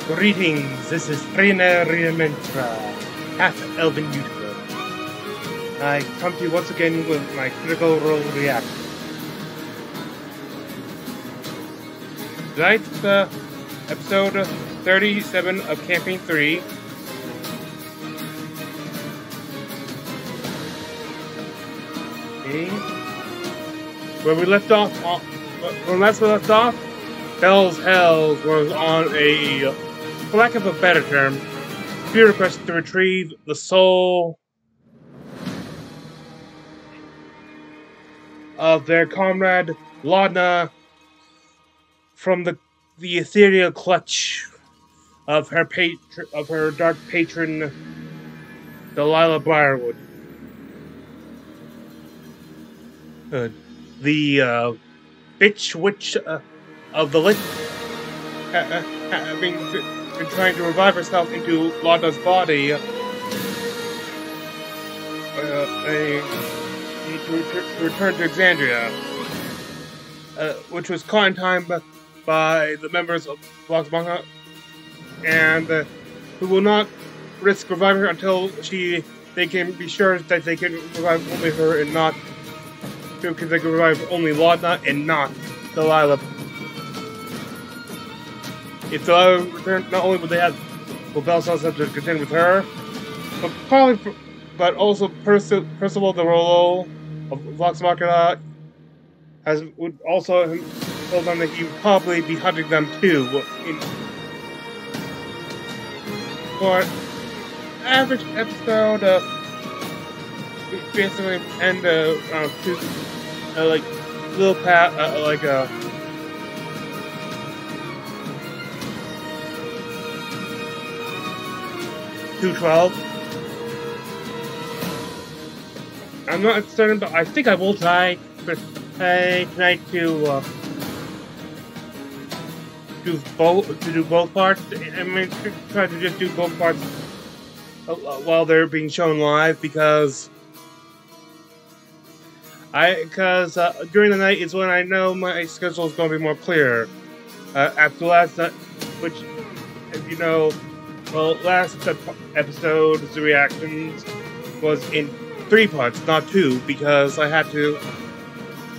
Greetings, this is Renarementra, half-elven YouTuber. I come to you once again with my Critical Role reaction. Tonight's episode 37 of Campaign 3. Okay. Where we left off, Bell's Hells was on a, for lack of a better term, few requests to retrieve the soul of their comrade Laudna from the ethereal clutch of her dark patron Delilah Briarwood. The bitch witch of the lich, having been trying to revive herself into Laudna's body, to return to Exandria, which was caught in time by the members of Poc-O-Pea, and who will not risk reviving her until they can be sure that they can revive only her and not, because they can revive only Laudna and not Delilah. If Delilah returned, not only would they have Bell's Hells have to contend with her, but also Percival the Rolo of Poc-O-Pea would also tell them that he would probably be hunting them too. For average episode, we basically end like little pat, like a 212. I'm not certain, but I think I will try tonight to do both parts. I mean, try to just do both parts while they're being shown live, because during the night is when I know my schedule is going to be more clear. After last night, which, as you know, last episode's reactions was in 3 parts, not 2, because I had to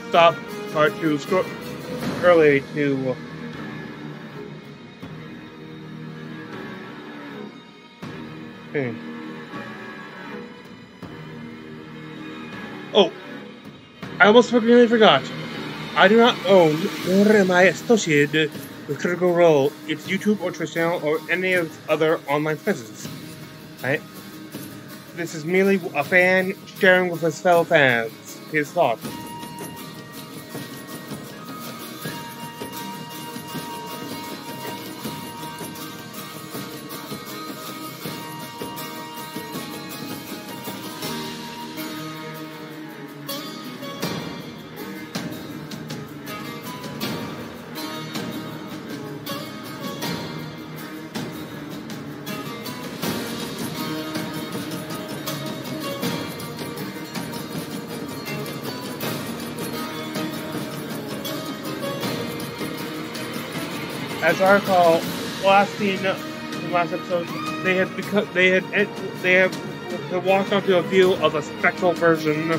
stop part 2 early to Oh, I almost completely forgot. I do not own, nor am I associated with Critical Role, its YouTube or Twitch channel, or any of its other online presence. Right? This is merely a fan sharing with his fellow fans his thoughts. As I recall, last episode, they had walked onto a view of a spectral version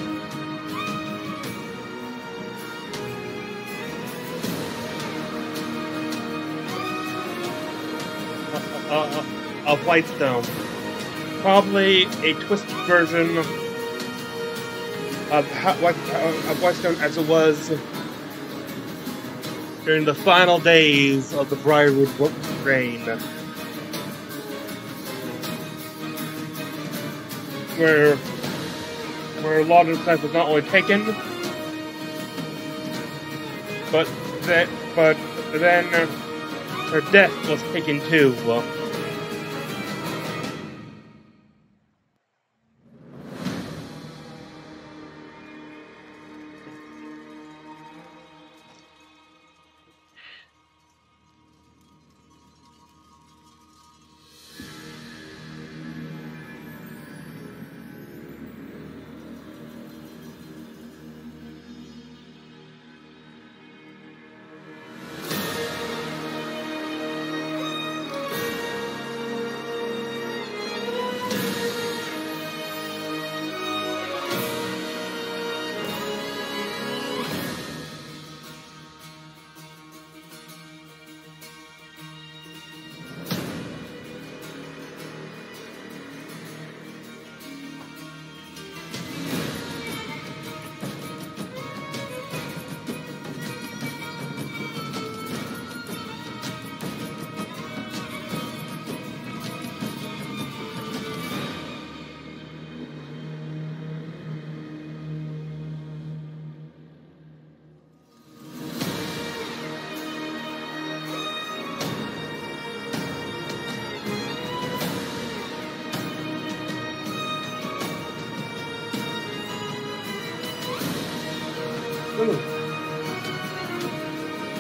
of Whitestone, probably a twisted version of Whitestone as it was during the final days of the Briarwood reign, where Laudna's life was not only taken, but then her death was taken too.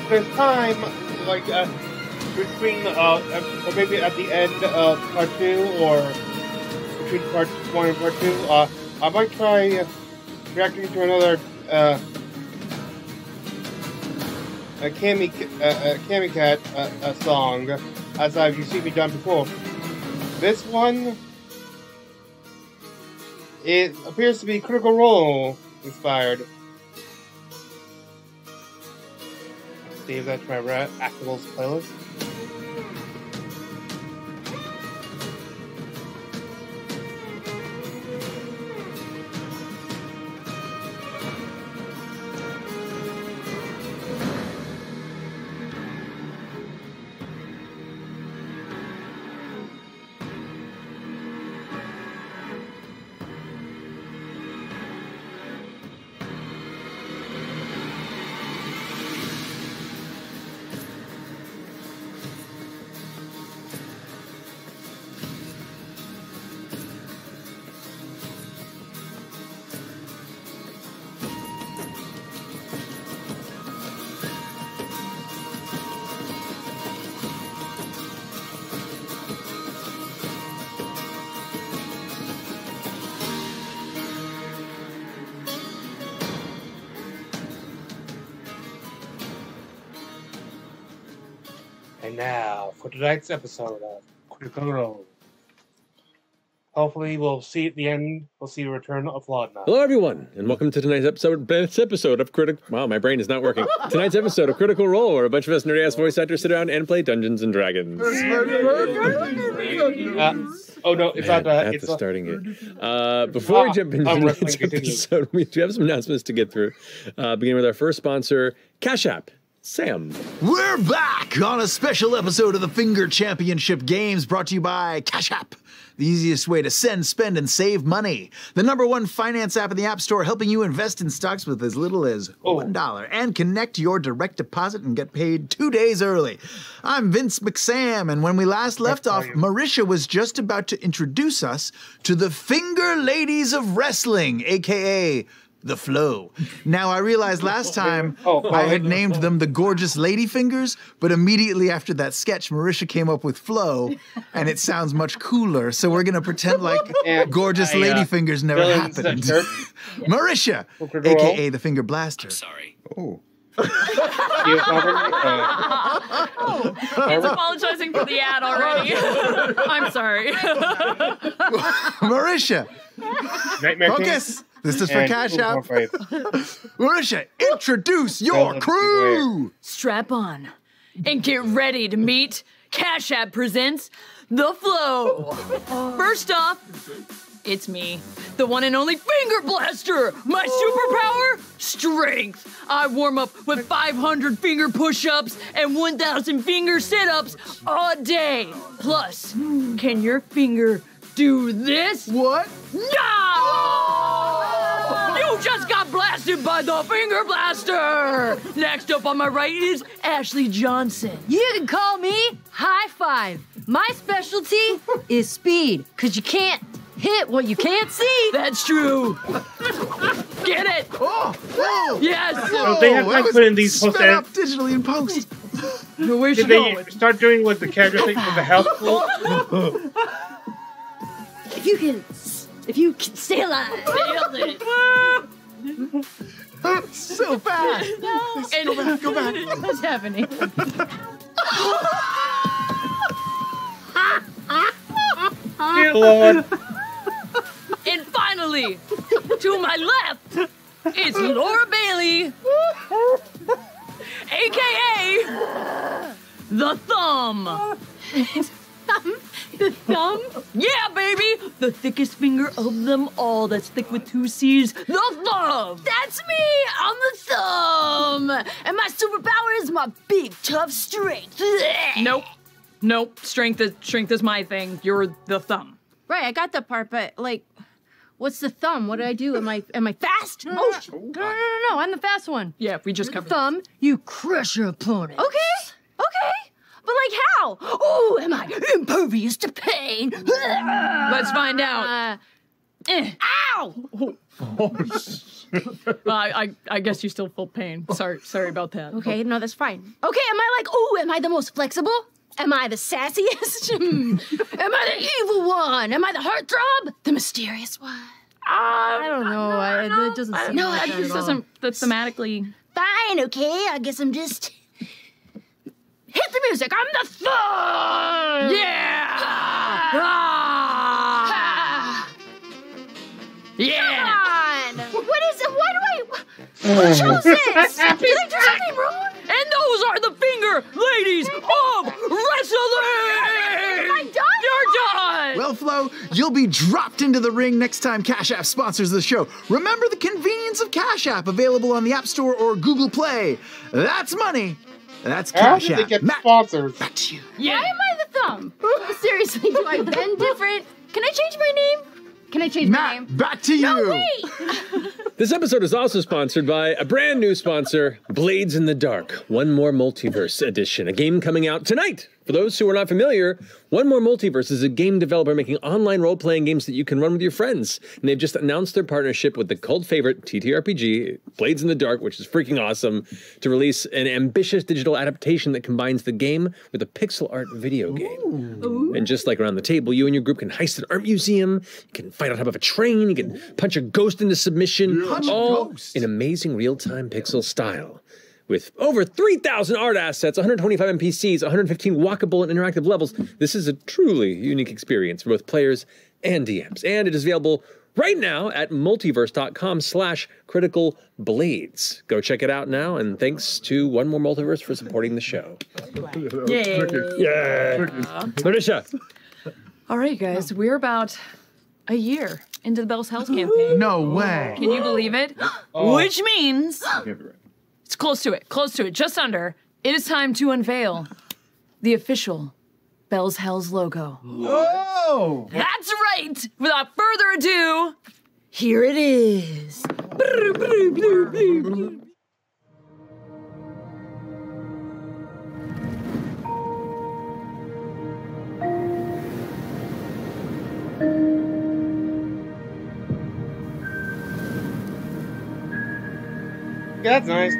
there's time, like, between, or maybe at the end of part 2, or between part 1 and part 2, I might try reacting to another, a Cammy Cat song, as you've seen me done before. This one, it appears to be Critical Role inspired. Save that to my Actables playlist. And now, for tonight's episode of Critical Role. Hopefully, we'll see at the end, we'll see a return of Laudna. Hello, everyone, and welcome to tonight's episode of Critical... Wow, my brain is not working. Tonight's episode of Critical Role, where a bunch of us nerdy-ass voice actors sit around and play Dungeons & Dragons. Oh, no, it's not that. It's the starting gate. Before we jump into tonight's episode, we have some announcements to get through. Beginning with our first sponsor, Cash App. Sam. We're back on a special episode of the Finger Championship Games brought to you by Cash App. The easiest way to send, spend, and save money. The #1 finance app in the App Store, helping you invest in stocks with as little as $1 and connect your direct deposit and get paid 2 days early. I'm Vince McSam, and when we last left off, Marisha was just about to introduce us to the Finger Ladies of Wrestling, aka the Flow. Now, I realized last time I had named them the Gorgeous Lady Fingers, but immediately after that sketch, Marisha came up with Flow, and it sounds much cooler, so we're going to pretend like Gorgeous Lady Fingers never happened. Marisha, a.k.a. the Finger Blaster. I'm sorry. Oh. He's apologizing for the ad already. I'm sorry. Marisha, Nightmare focus. This is for Cash App. Marisha, introduce your crew. Strap on and get ready to meet Cash App presents The Flow. First off, it's me, the one and only Finger Blaster. My superpower? Strength. I warm up with 500 finger push-ups and 1,000 finger sit-ups a day. Plus, can your finger do this? What? No! You just got blasted by the Finger Blaster! Next up on my right is Ashley Johnson. You can call me High Five. My specialty is speed, because you can't hit what you can't see. That's true. Get it? Oh, whoa. Yes. So they have like put in these post sped up digitally in post. Where's she Did they going? start doing what the character thing with the health pool? If you can stay alive. Nailed it. So fast. And Go back. what's happening? Dear Lord. And finally, to my left, it's Laura Bailey, aka the Thumb. The thumb? Yeah, baby! The thickest finger of them all that's thick with 2 C's, the Thumb! That's me! I'm the thumb! And my superpower is my big, tough strength. Nope. Strength is my thing. You're the Thumb. Right, I got that part, but, like, what's the thumb? What did I do? Am I fast? No, I'm the fast one. Yeah, we just The covered thumb, you crush your opponent. Okay. But, like, how? Oh, am I impervious to pain? Let's find out. Ow! Well, I guess you still feel pain. Sorry about that. Okay, no, that's fine. Okay, am I the most flexible? Am I the sassiest? Am I the evil one? Am I the heartthrob? The mysterious one? I don't know. It doesn't seem no, like it that just at all. doesn't thematically. Fine, okay, I guess I'm just... Hit the music, I'm the thug! Yeah! Yeah! Come on! What is it? Why do I... Who chose this? Did I do something wrong? And those are the finger ladies of wrestling! Am I done? You're done! Well, Flo, you'll be dropped into the ring next time Cash App sponsors the show. Remember the convenience of Cash App, available on the App Store or Google Play. That's money. That's How Cash did they App. get Matt, sponsors? back to you. Why am I the thumb? Seriously, do I bend different? Can I change my name? Can I change my name? Matt, back to you. No, wait! This episode is also sponsored by a brand new sponsor, Blades in the Dark, One More Multiverse Edition, a game coming out tonight. For those who are not familiar, One More Multiverse is a game developer making online role-playing games that you can run with your friends. And they've just announced their partnership with the cult favorite TTRPG, Blades in the Dark, which is freaking awesome, to release an ambitious digital adaptation that combines the game with a pixel art video game. Ooh. And just like around the table, you and your group can heist an art museum, you can fight on top of a train, you can punch a ghost into submission, all in amazing real-time pixel style. With over 3,000 art assets, 125 NPCs, 115 walkable and interactive levels, this is a truly unique experience for both players and DMs. And it is available right now at multiverse.com/criticalblades. Go check it out now, and thanks to One More Multiverse for supporting the show. Yeah. Marisha. All right, guys, we're about a year into the Bell's Hells campaign. No way. Can you believe it? Which means it's close to it, just under. It is time to unveil the official Bell's Hells logo. Whoa! That's right. Without further ado, here it is. Yeah, that's nice.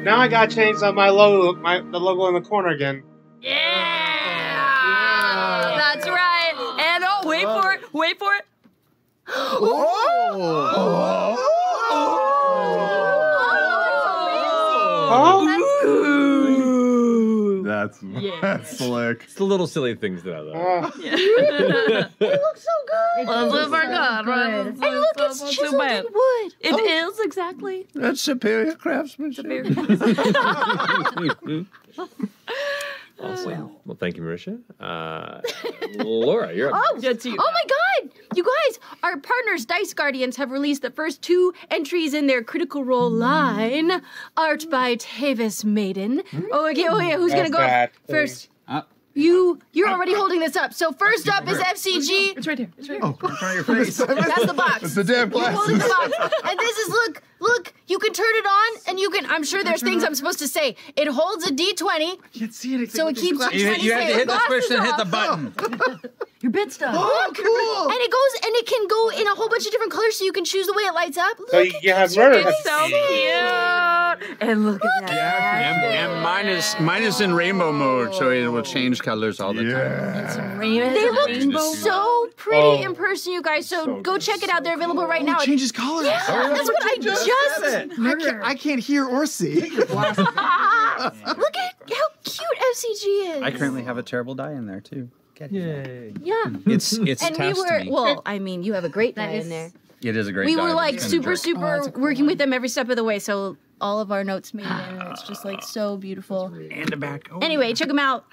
Now I gotta change my logo, the logo in the corner again. Yeah! That's right. And oh, wait for it. That's slick. It's the little silly things that I love. It looks so good. Well, so far good, right? And look, it's chiseled in wood. It is, exactly. That's superior craftsmanship. Awesome. Well, thank you, Marisha. Laura, you're up. Oh my God! You guys, our partners, Dice Guardians, have released the first 2 entries in their Critical Role line. Art by Tavis Maiden. Oh yeah, who's gonna go first? You're already holding this up. So first up is F.C.G. It's right here. Oh, in front of your face. That's the box. It's the damn You're glasses. holding the box. And this is, look, you can turn it on, and you can, I'm sure there's things I'm supposed to say. It holds a D20, Can't see anything. so it keeps You have to hit the switch and hit the button. Your bit stuff. Oh, cool. And it goes, and it can go in a whole bunch of different colors, so you can choose the way it lights up. Look, So you have murder. It's so cute. And look at that. And mine is in rainbow mode, so it will change colors all the time. They look so pretty in person, you guys. So go check it out. They're available right now. It changes colors. Yeah, that's what I just. I can't hear or see. Look at how cute FCG is. I currently have a terrible die in there too. Yay. Yeah. It's And we tasked were, to me. well, I mean, you have a great guy in there. It is a great We die, were but like it's kinda super jerk. working with them every step of the way. So all of our notes made in. It's just like so beautiful. And the back. Oh. Anyway, check them out.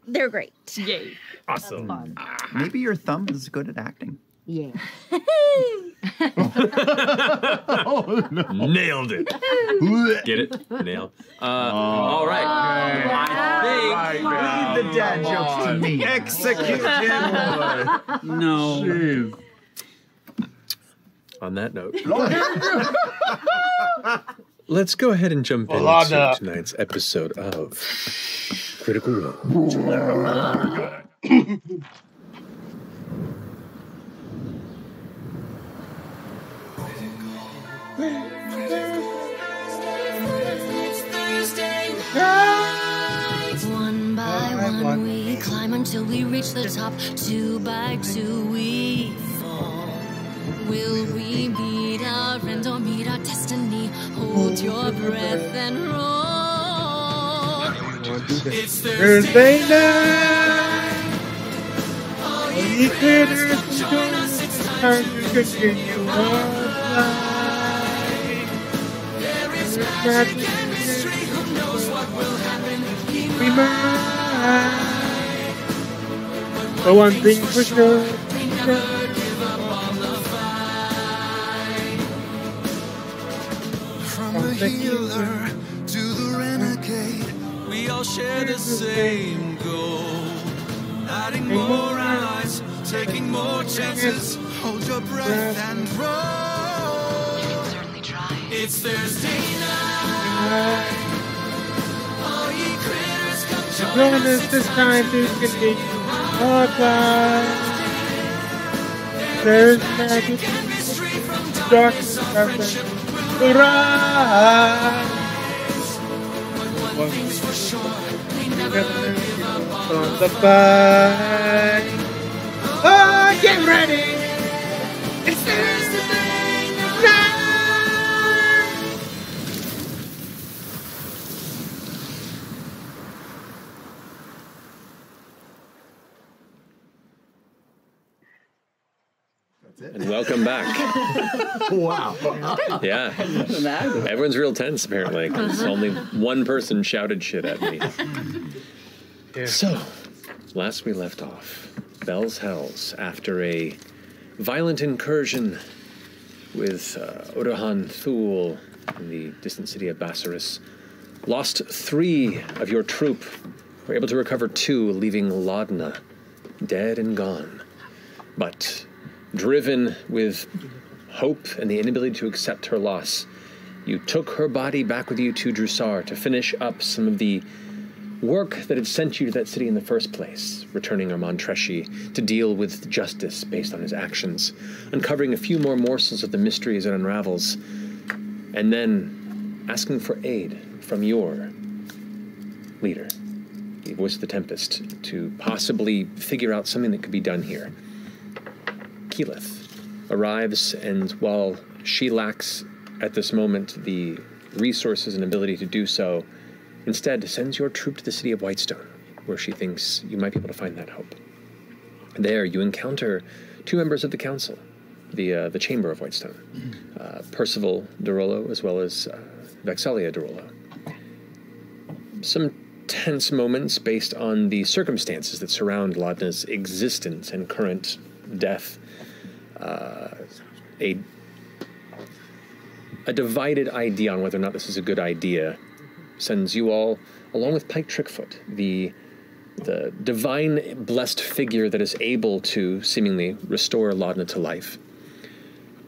They're great. Yay. Awesome. Maybe your thumb is good at acting. Yeah. Nailed it. Get it? Nailed. All right. I think. Leave the dad jokes to me. Execute him. No. Jeez. On that note, let's go ahead and jump into Lada. tonight's episode of Critical Role. One by one we climb until we reach the top. 2 by 2 we fall. Will we meet our end or meet our destiny? Hold your breath and roll. It's Thursday night. All you critters join us. It's time to continue our flight. There is magic and mystery. Who knows what will happen? We might. But one thing for sure. We never give up on the fight. From the healer to the renegade, we all share the same goal. Adding more allies, taking more chances. Hold your breath and roll. You can certainly try. It's Thursday night. All ye critters, come Join us this time to continue our flight. There's magic, darkness, friendship will rise. One thing's for sure, we never give up on the fight. Oh, get ready! It's Thursday night! And welcome back. Wow. Yeah. Everyone's real tense, apparently, because only one person shouted shit at me. Yeah. So, last we left off, Bell's Hells, after a violent incursion with Odahan Thule in the distant city of Bassaris, lost 3 of your troop, were able to recover 2, leaving Laudna dead and gone. But driven with hope and the inability to accept her loss, you took her body back with you to Drusar to finish up some of the work that had sent you to that city in the first place, returning Armand Tresci to deal with justice based on his actions, uncovering a few more morsels of the mystery as it unravels, and then asking for aid from your leader, the Voice of the Tempest, to possibly figure out something that could be done here. Keyleth arrives, and while she lacks at this moment the resources and ability to do so, instead sends your troop to the city of Whitestone, where she thinks you might be able to find that hope. There you encounter 2 members of the council, the Chamber of Whitestone, Percival Derolo as well as Vexalia Derolo. Some tense moments based on the circumstances that surround Laudna's existence and current death. A divided idea on whether or not this is a good idea sends you all, along with Pike Trickfoot, the divine blessed figure that is able to seemingly restore Laudna to life.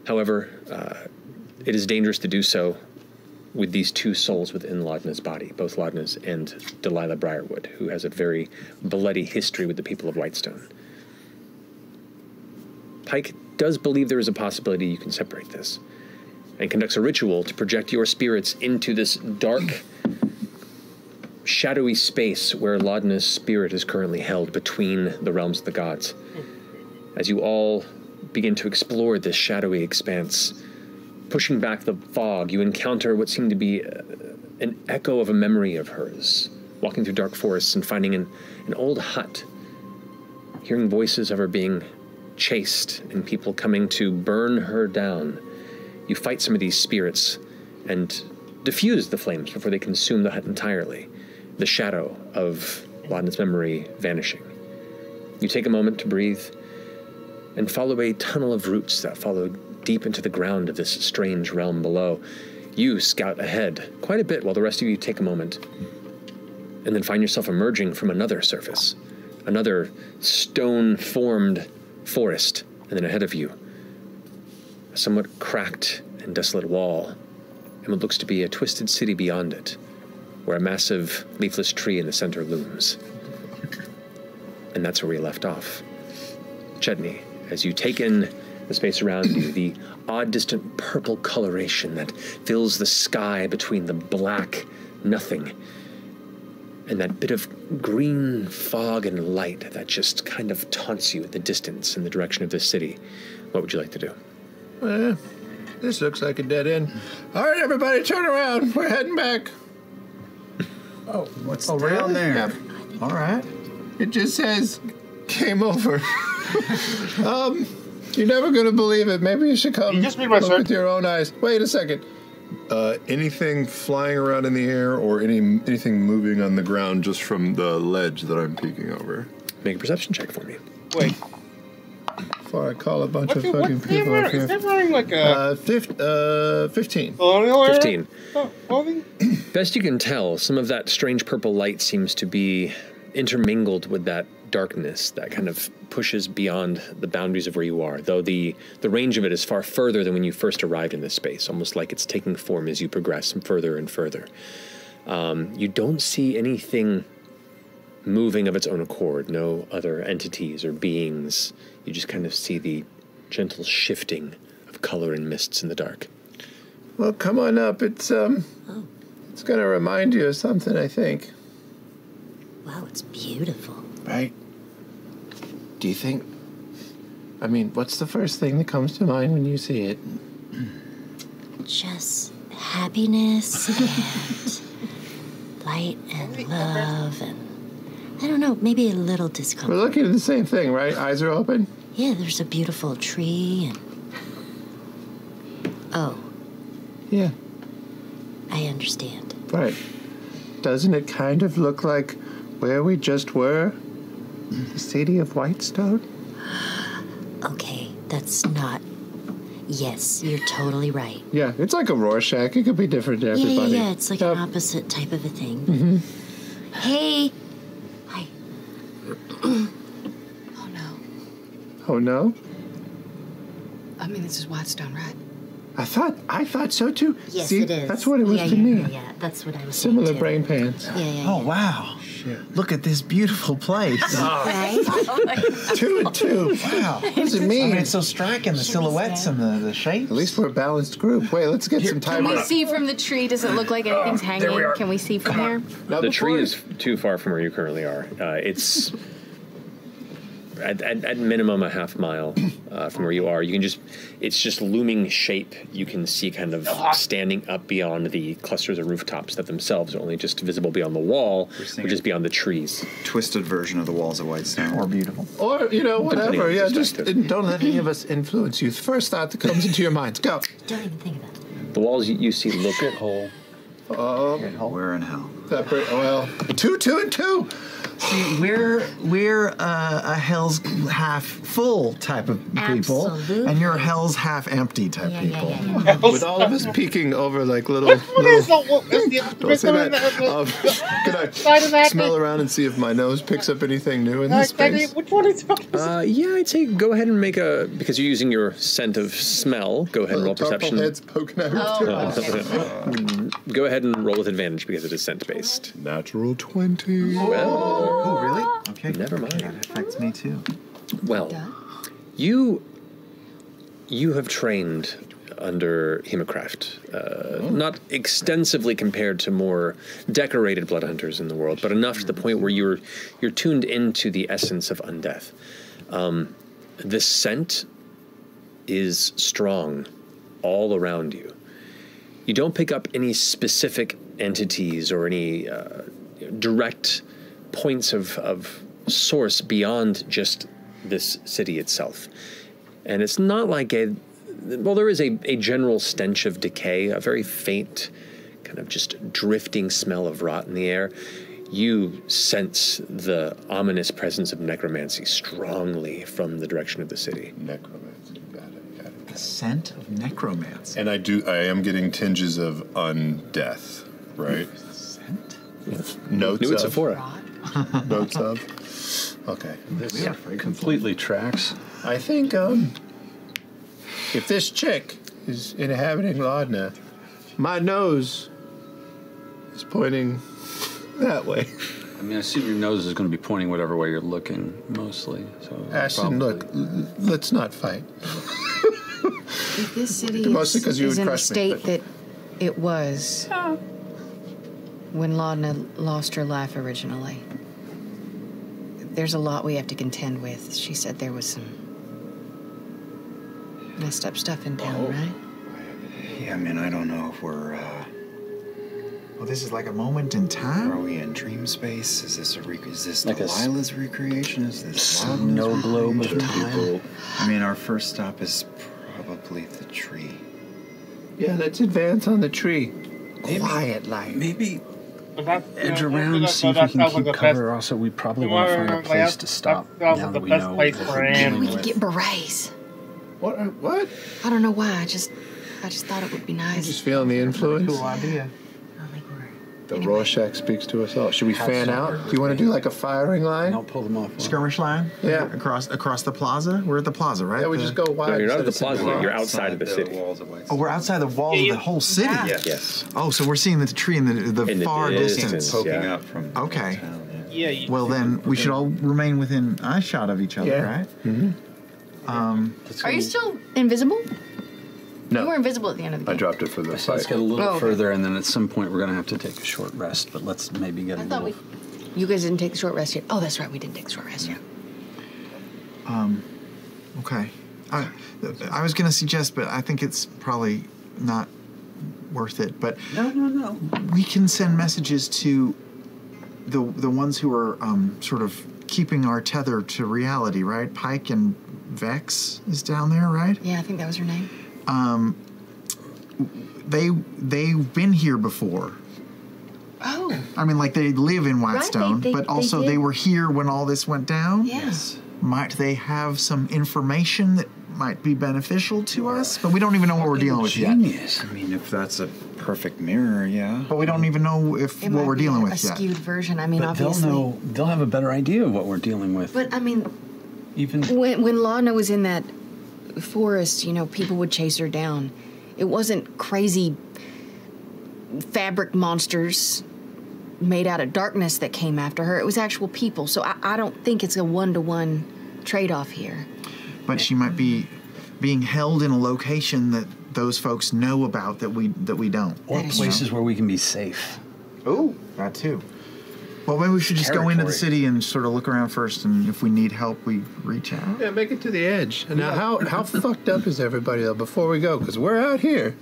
However, it is dangerous to do so with these 2 souls within Laudna's body, both Laudna's and Delilah Briarwood, who has a very bloody history with the people of Whitestone. Pike does believe there is a possibility you can separate this, and conducts a ritual to project your spirits into this dark, shadowy space where Laudna's spirit is currently held between the realms of the gods. As you all begin to explore this shadowy expanse, pushing back the fog, you encounter what seemed to be an echo of a memory of hers, walking through dark forests and finding an old hut, hearing voices of her being chased and people coming to burn her down. You fight some of these spirits and diffuse the flames before they consume the hut entirely, the shadow of Laudna's memory vanishing. You take a moment to breathe and follow a tunnel of roots that follow deep into the ground of this strange realm below. You scout ahead quite a bit while the rest of you take a moment, and then find yourself emerging from another surface, another stone-formed forest, and then ahead of you, a somewhat cracked and desolate wall, and what looks to be a twisted city beyond it, where a massive leafless tree in the center looms. And that's where we left off. Chedney, as you take in the space around you, the odd distant purple coloration that fills the sky between the black nothing and that bit of green fog and light that just kind of taunts you at the distance in the direction of this city. What would you like to do? This looks like a dead end. All right, everybody, turn around. We're heading back. Oh, what's down there? Yeah. All right. It just says, game over. You're never going to believe it. Maybe you should come just made my look shirt. with your own eyes. Wait a second. Anything flying around in the air or anything moving on the ground just from the ledge that I'm peeking over? Make a perception check for me. Wait. Before I call a bunch of What's fucking people wearing? up here. Is that wearing like a 15. colonial era 15. clothing? Best you can tell, some of that strange purple light seems to be intermingled with that darkness that kind of pushes beyond the boundaries of where you are, though the range of it is far further than when you first arrived in this space, almost like it's taking form as you progress further and further. You don't see anything moving of its own accord, no other entities or beings. You just kind of see the gentle shifting of color and mists in the dark. Well, come on up. It's going to remind you of something, I think. Wow, it's beautiful. Right? Do you think... I mean, what's the first thing that comes to mind when you see it? Just happiness and light and love and... I don't know, maybe a little discomfort. We're looking at the same thing, right? Eyes are open? Yeah, there's a beautiful tree and... Oh. Yeah. I understand. Right. Doesn't it kind of look like where we just were? The city of Whitestone? Okay, that's not... Yes, you're totally right. Yeah, it's like a Rorschach. It could be different to everybody. Yeah, it's like an opposite type of a thing. Hey! Hi. Oh, no. Oh, no? I mean, this is Whitestone, right? I thought so, too. Yes, See, it is. That's what it was to me. Yeah, that's what I was Similar saying, too. brain pans. Yeah. Oh, wow. Shit. Look at this beautiful place. Right? 2 and 2. Wow. What does it mean? I mean, it's so striking, the silhouettes and the shapes. At least we're a balanced group. Wait, let's get some time. Can we see from the tree? Does it look like anything's hanging? Can we see from there? The tree is too far from where you currently are. It's at minimum a half mile from where you are. You can it's just looming shape. You can see kind of standing up beyond the clusters of rooftops that themselves are only just visible beyond the wall, which is beyond the trees. Twisted version of the walls of Whitestone. Or beautiful. Or, whatever. Yeah, just don't let any of us influence you. First thought that comes into your minds. Go. Don't even think about it. The walls you see look at whole. We're in hell. Well, 2, 2, and 2. See, we're a hell's half full type of people, Absolutely. and you're hell's half empty type people. With all of us peeking over like little. Don't say that. Can I smell around and see if my nose picks up anything new in this space? Which one is Yeah, I'd say go ahead and make because you're using your scent of smell. Go ahead and roll perception. Heads poking out. Go ahead and roll with advantage because it is scent based. Natural 20. Well, Oh, really? Okay. Never mind. That affects me too. Well, you have trained under Hemocraft, not extensively compared to more decorated blood hunters in the world, but enough to the point where you're tuned into the essence of undeath. This scent is strong all around you. You don't pick up any specific entities or any direct points of source beyond just this city itself. And it's not like there is a general stench of decay, a very faint kind of just drifting smell of rot in the air. You sense the ominous presence of necromancy strongly from the direction of the city. Necromancy, got it. The scent of necromancy. And I am getting tinges of undeath, right? Scent? Notes Knew it's of. Sephora. Notes of. Okay. This completely tracks. I think, if this chick is inhabiting Laudna, my nose is pointing that way. mean, I assume your nose is going to be pointing whatever way you're looking, mostly. So Ashton, look, let's not fight. If this city Mostly 'cause you is would in the crush me, state but- that it was when Laudna lost her life originally, there's a lot we have to contend with. She said there was some messed up stuff in town, right? Yeah, I mean, I don't know if we're, Well, this is like a moment in time? Are we in dream space? Is this is this Like a Delilah's recreation? Is this snow globe of time? I mean, our first stop is probably the tree. Yeah, let's advance on the tree. Quiet, like. Maybe But edge around, see if we can keep cover. Also, we probably want to find a place to stop now that we know what we're dealing We could with. get berets. What? I don't know why. I just thought it would be nice. Just feeling the influence. Cool idea. The Rorschach speaks to us all. Should we fan out? Do you want to do like a firing line? I'll pull them off. Skirmish line? Yeah. Across the plaza? We're at the plaza, right? Yeah, we just go wide. No, you're not at the instead of plaza. single. You're outside of the city. Oh, we're outside the walls of the whole city? Yes. Oh, so we're seeing the tree in the far distance. poking Yeah. out from okay. Yeah. Well, then we should all remain within eye shot of each other, Yeah. right? Mm-hmm. Are you still invisible? No. You were invisible at the end of the I game. dropped it for the So let's fight. get a little Oh, okay. further, and then at some point we're going to have to take a short rest. But let's maybe get a I thought little. you guys didn't take the short rest yet. Oh, that's right. We didn't take the short rest yet. Okay. I was going to suggest, but I think it's probably not worth it. But No. we can send messages to the ones who are sort of keeping our tether to reality, right? Pike and Vex is down there, right? Yeah, I think that was her name. They've been here before. Oh. I mean, like they live in Whitestone, they- but they also did. they were here when all this went down. Yes. Might they have some information that might be beneficial to us? But we don't even know what we're dealing with yet. Genius. I mean, if that's a perfect mirror, yeah. But we don't even know if It what might we're be dealing a with yet. skewed version. I mean, But obviously. they'll have a better idea of what we're dealing with. But I mean, Even when Laudna was in that forest, people would chase her down. It wasn't crazy fabric monsters made out of darkness that came after her. It was actual people. So I don't think it's a one-to-one trade-off here. But she might be being held in a location that those folks know about that we don't. or That is places where we can be safe. Oh, that too. Well, maybe we should just go into the Territory. city and sort of look around first, and if we need help, we reach out. Yeah, make it to the edge. Now, how fucked up is everybody though? Before we go, because we're out here.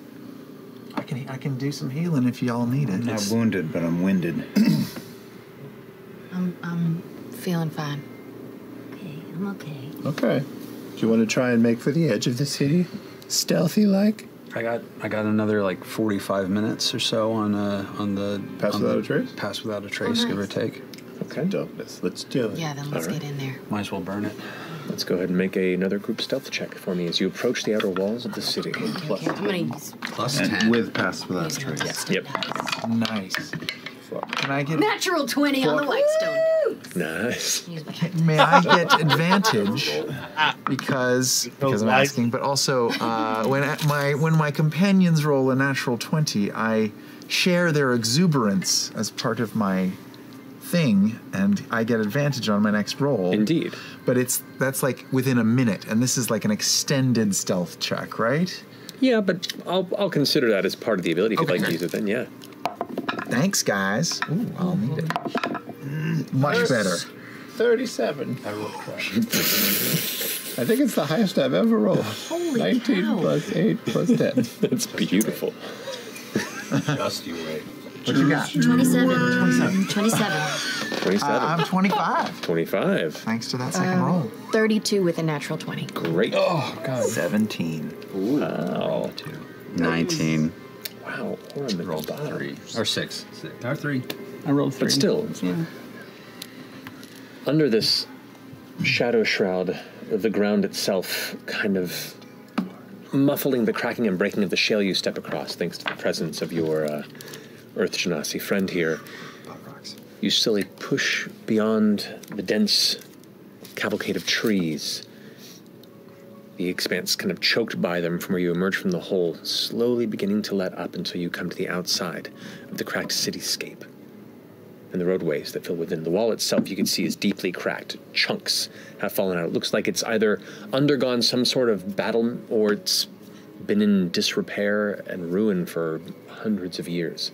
I can do some healing if y'all need it. I'm not wounded, but I'm winded. I'm feeling fine. Okay, I'm okay. Okay. Do you want to try and make for the edge of the city, stealthy like? I got another like 45 minutes or so on the Pass without a trace? Pass without a trace, give or take. Okay. Dopeness. Let's do it. Yeah, then let's get in there. Might as well burn it. Let's go ahead and make another group stealth check for me as you approach the outer walls of the city. Okay, I'm gonna use Plus And 10. with pass without a trace. Yep. Nice. Can I get? natural 20 on the Whitestone. Nice. May I get advantage because I'm asking, but also when my companions roll a natural 20, I share their exuberance as part of my thing, and I get advantage on my next roll. Indeed. But that's like within a minute, and this is like an extended stealth check, right? Yeah, but I'll consider that as part of the ability if you'd like to use it then, yeah. Thanks, guys. Ooh, I'll need it. Much better. 37. I rolled crush. I think it's the highest I've ever rolled. Holy 19 cow. plus 8 plus 10. That's beautiful. Just you wait. What you got? 27. 27. I'm 25. 25. Thanks to that second roll. 32 with a natural 20. Great. Oh, God. 17. Wow. 19. Wow. We're on the Rolled bottom. 3. Or 6. Or 3. I rolled 3. But still, under this shadow shroud, the ground itself kind of muffling the cracking and breaking of the shale you step across, thanks to the presence of your Earth Genasi friend here. You slowly push beyond the dense cavalcade of trees. The expanse kind of choked by them from where you emerge from the hole, slowly beginning to let up until you come to the outside of the cracked cityscape. and the roadways that fill within. The wall itself, you can see, is deeply cracked. Chunks have fallen out. It looks like it's either undergone some sort of battle or it's been in disrepair and ruin for hundreds of years.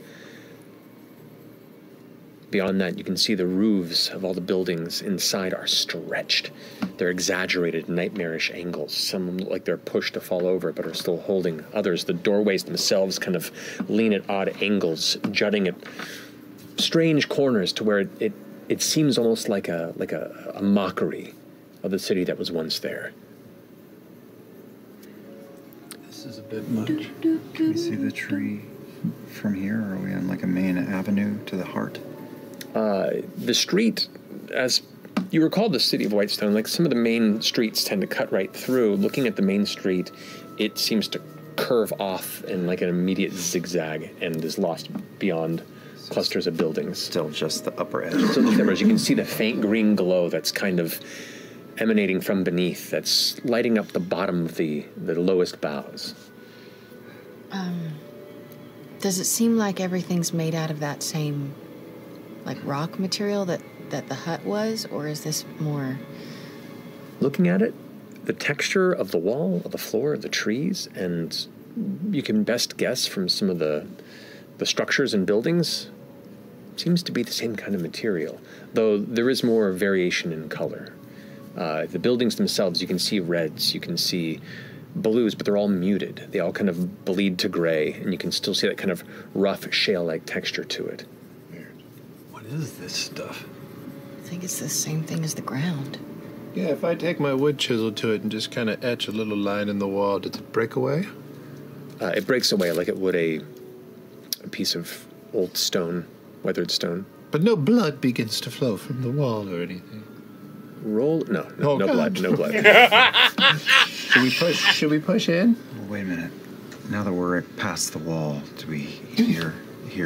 Beyond that, you can see the roofs of all the buildings inside are stretched. They're exaggerated, nightmarish angles. Some look like they're pushed to fall over, but are still holding others. The doorways themselves kind of lean at odd angles, jutting at strange corners to where it seems almost like a mockery of the city that was once there. This is a bit much. Can we see the tree from here? Or are we on like a main avenue to the heart? The street, as you recall the city of Whitestone, like some of the main streets tend to cut right through. Looking at the main street, it seems to curve off in like an immediate zigzag and is lost beyond clusters of buildings. Still just the upper edge. So as you can see the faint green glow that's kind of emanating from beneath, that's lighting up the bottom of the lowest boughs. Does it seem like everything's made out of that same, like, rock material that the hut was, or is this more? Looking at it, the texture of the wall, of the floor, of the trees, and you can best guess from some of the structures and buildings, seems to be the same kind of material, though there is more variation in color. The buildings themselves, you can see reds, you can see blues, but they're all muted. They all kind of bleed to gray, and you can still see that kind of rough, shale-like texture to it. What is this stuff? I think it's the same thing as the ground. Yeah, if I take my wood chisel to it and just kind of etch a little line in the wall, does it break away? It breaks away like it would a piece of old stone, weathered stone. But no blood begins to flow from the wall or anything. No blood, no blood. Should we push in? Well, wait a minute. Now that we're past the wall, do we hear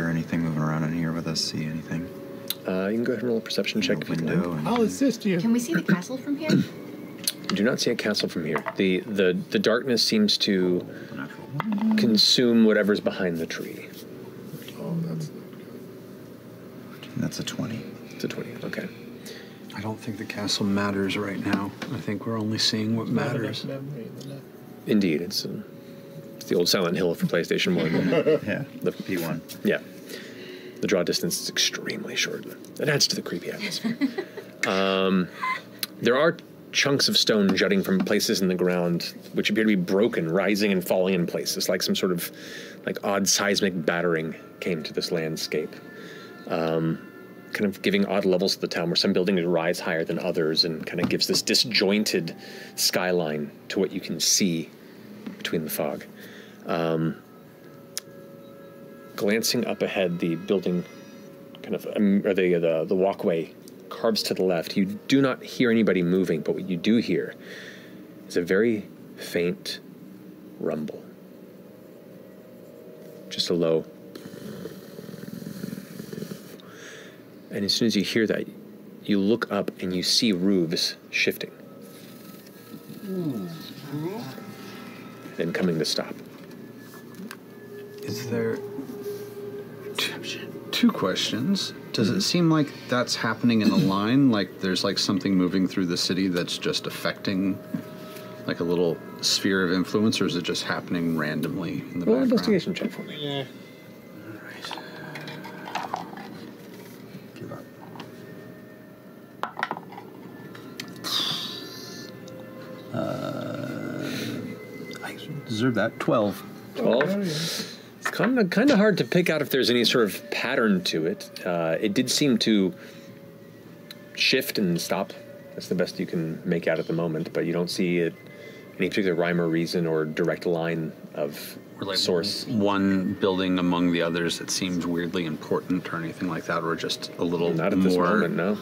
anything moving around in here with us? See anything? You can go ahead and roll a perception check if you'd like. I'll assist you. Can we see the castle from here? You do not see a castle from here. The darkness seems to consume whatever's behind the tree. Oh, that's a 20. It's a 20, okay. I don't think the castle matters right now. I think we're only seeing what matters. Indeed, it's the old Silent Hill for PlayStation 1. Yeah, the P1. Yeah. The draw distance is extremely short. It adds to the creepy atmosphere. There are chunks of stone jutting from places in the ground which appear to be broken, rising and falling in places, like some sort of like odd seismic battering came to this landscape. Kind of giving odd levels to the town where some buildings rise higher than others and kind of gives this disjointed skyline to what you can see between the fog. Glancing up ahead, the building kind of, or the walkway carves to the left. You do not hear anybody moving, but what you do hear is a very faint rumble. Just a low. And as soon as you hear that, you look up and you see roofs shifting. Then coming to stop. Is there two questions? Does it seem like that's happening in a line? Like there's like something moving through the city that's just affecting like a little sphere of influence, or is it just happening randomly in the background? Investigation check for me. Yeah. I deserve that. 12. 12? It's kind of hard to pick out if there's any sort of pattern to it. It did seem to shift and stop. That's the best you can make out at the moment, but you don't see it, any particular rhyme or reason or direct line of source. One building among the others that seems weirdly important or anything like that, or just a little Not at this moment, no.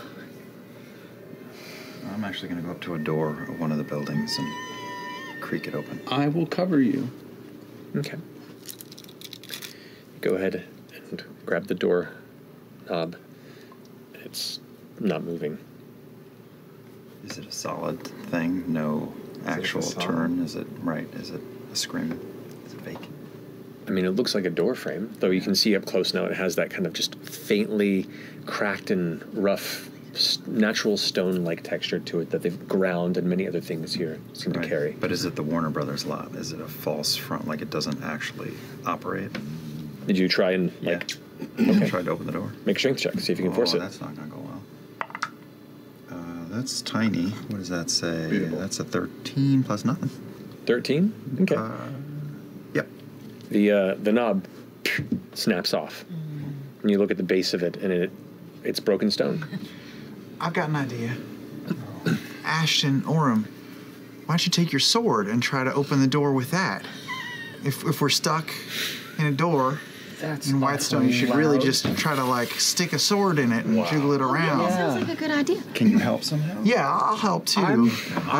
I'm actually going to go up to a door of one of the buildings and creak it open. I will cover you. Okay. Go ahead and grab the door knob. It's not moving. Is it a solid thing? No actual turn? Is it right? Is it a scream? Is it fake? I mean, it looks like a door frame, though you can see up close now it has that kind of just faintly cracked and rough natural stone-like texture to it that they've ground and many other things here seem to carry. But is it the Warner Brothers lot? Is it a false front, like it doesn't actually operate? Did you try and, like... Okay. Tried to open the door. Make a strength check, see if you can force it. That's not going to go well. That's tiny. What does that say? Beautiful. That's a 13 plus nothing. 13? Okay. Yep. The knob snaps off. And you look at the base of it, and it's broken stone. I've got an idea. Ashton, Orem, why don't you take your sword and try to open the door with that? If we're stuck in a door in Whitestone, you should really just try to, like, stick a sword in it and jiggle it around. That sounds like a good idea. Can you help somehow? Yeah, I'll help too. I'm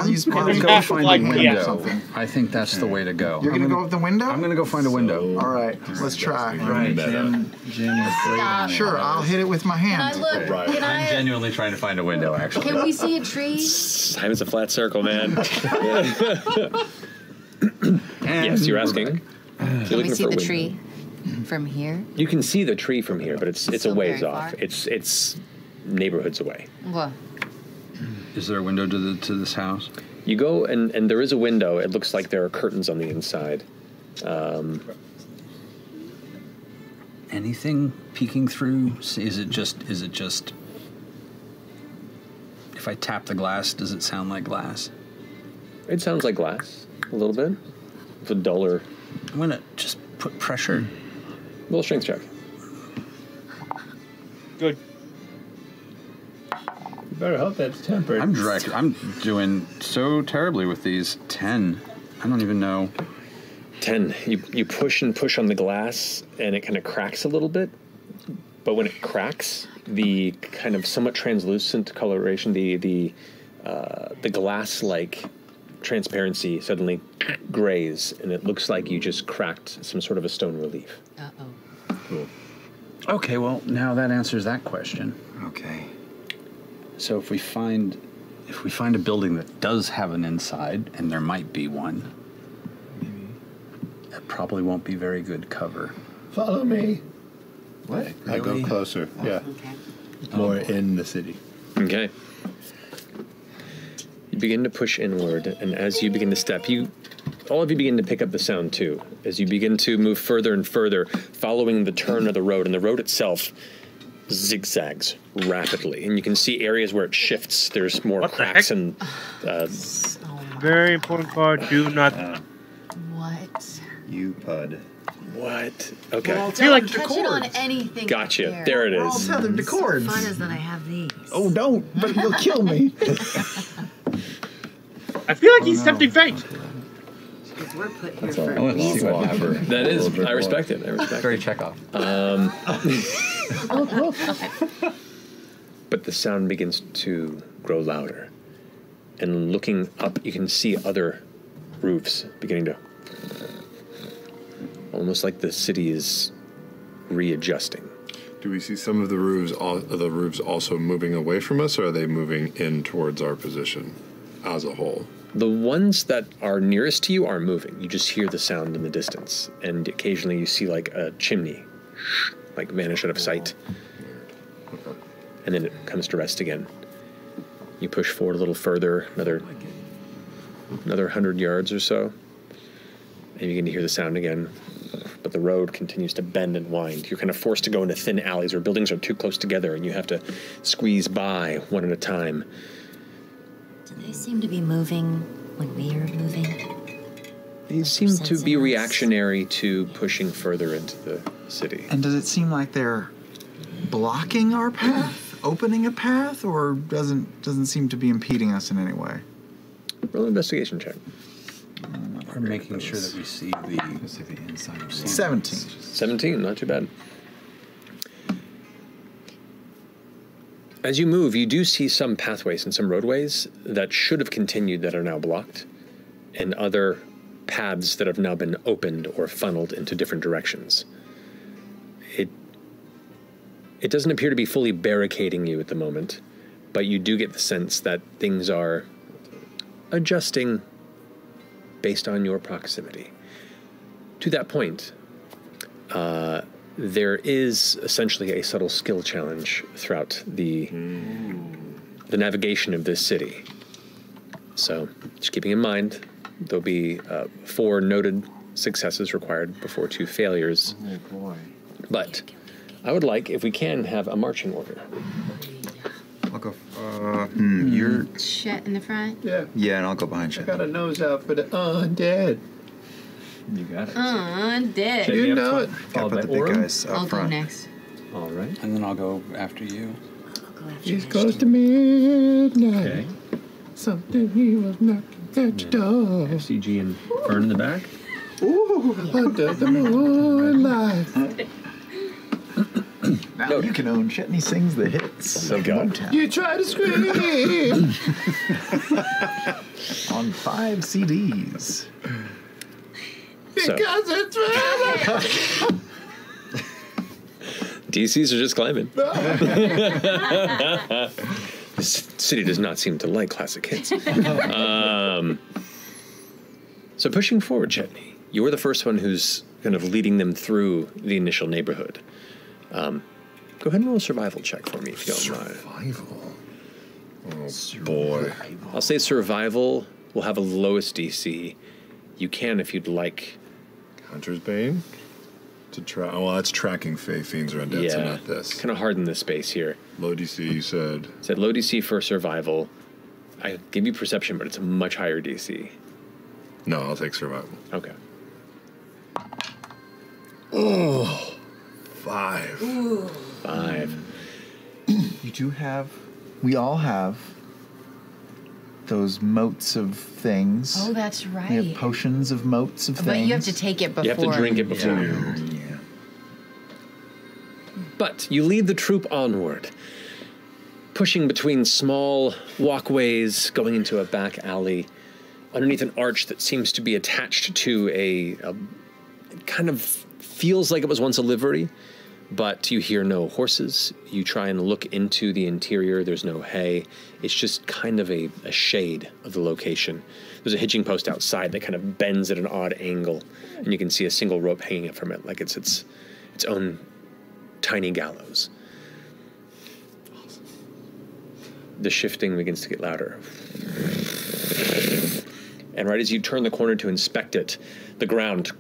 use gonna my go find a window. something. I think that's the way to go. You're gonna go up the window? I'm gonna go find a window. All right, let's try. Right, Jim. Sure, I'll hit it with my hand. Can I look? Right. Can I'm I? genuinely trying to find a window, actually. Can we see a tree? Simon's a flat circle, man. Yes, you're asking. Can we see the tree from here? You can see the tree from here, but it's a Still ways very off. far? It's neighborhoods away. What? Is there a window to this house? You go and there is a window. It looks like there are curtains on the inside. Anything peeking through? Is it just? If I tap the glass, does it sound like glass? It sounds like glass a little bit. It's a duller. I'm gonna just put pressure. Little strength check. Good. You better hope that's tempered. I'm doing so terribly with these. 10. I don't even know. 10. You push and push on the glass, and it kind of cracks a little bit. But when it cracks, the kind of somewhat translucent coloration, the glass-like transparency suddenly grays, and it looks like you just cracked some sort of a stone relief. Uh-oh. Cool. Okay, well, now that answers that question. Okay. So if we find a building that does have an inside, and there might be one, it probably won't be very good cover. Follow me. What? I go closer. Yeah. Okay. More in the city. Okay. You begin to push inward, and as you begin to step, all of you begin to pick up the sound too. As you begin to move further and further, following the turn of the road, and the road itself zigzags rapidly, and you can see areas where it shifts. There's more cracks and. Very important card. Do not. What? You pud. What? Okay. Well, I feel like Touch it on anything. Gotcha. up There it We're all is. tethered to cords. Fun is that I have these. Oh, don't! But you'll kill me. I feel like he's tempting fate. Because we're put here That's for all. a reason. That is. I respect it. I respect it. Very Chekhov. But the sound begins to grow louder. And looking up, you can see other roofs beginning to... Almost like the city is readjusting. Do we see some of the roofs also moving away from us, or are they moving in towards our position as a whole? The ones that are nearest to you are moving. You just hear the sound in the distance. And occasionally you see like a chimney, like vanish out of sight. And then it comes to rest again. You push forward a little further, another 100 yards or so. And you begin to hear the sound again. But the road continues to bend and wind. You're kind of forced to go into thin alleys where buildings are too close together and you have to squeeze by one at a time. Do they seem to be moving when we are moving? They seem to be reactionary to pushing further into the city. And does it seem like they're blocking our path, opening a path, or doesn't seem to be impeding us in any way? Roll an investigation check. We're making sure that we see the inside. 17. 17, not too bad. As you move, you do see some pathways and some roadways that should have continued that are now blocked, and other paths that have now been opened or funneled into different directions. It doesn't appear to be fully barricading you at the moment, but you do get the sense that things are adjusting based on your proximity. To that point, there is essentially a subtle skill challenge throughout the navigation of this city. So, just keeping in mind, there'll be 4 noted successes required before 2 failures. Oh boy. But I would like, if we can, have a marching order. I'll go. You're Chet in the front. Yeah. Yeah, and I'll go behind you. I got a nose out for the undead. You got it. Dead. You know it. Gotta put the big guys I'll up go front. next. All right. And then I'll go after you. It's close to midnight. Okay. Something he was knocking at your door. F.C.G and Fern in the back. Ooh, under the moonlight. Now you can own Chetney Sings the Hits. Oh, God. You try to scream. On 5 CDs. Because it's real. DCs are just climbing. This city does not seem to like classic hits. So pushing forward, Chetney, you were the first one who's kind of leading them through the initial neighborhood. Go ahead and roll a survival check for me, if you don't mind. Survival? Oh, boy. I'll say survival will have a lowest DC. You can, if you'd like. Hunter's Bane? To try. Oh, well, that's tracking fiends or undead, so not this. Kind of harden the space here. Low DC, you said. Said low DC for survival. I give you perception, but it's a much higher DC. No, I'll take survival. Okay. Oh, 5. Ooh. 5. You do have, we all have those motes of things. Oh, that's We right. have potions of motes of But things. you have to take it before. You have to drink it before. Yeah. But you lead the troop onward, pushing between small walkways, going into a back alley, underneath an arch that seems to be attached to a kind of feels like it was once a livery, but you hear no horses. You try and look into the interior. There's no hay. It's just kind of a shade of the location. There's a hitching post outside that kind of bends at an odd angle, and you can see a single rope hanging from it, like it's its own tiny gallows. The shifting begins to get louder. And right as you turn the corner to inspect it, the ground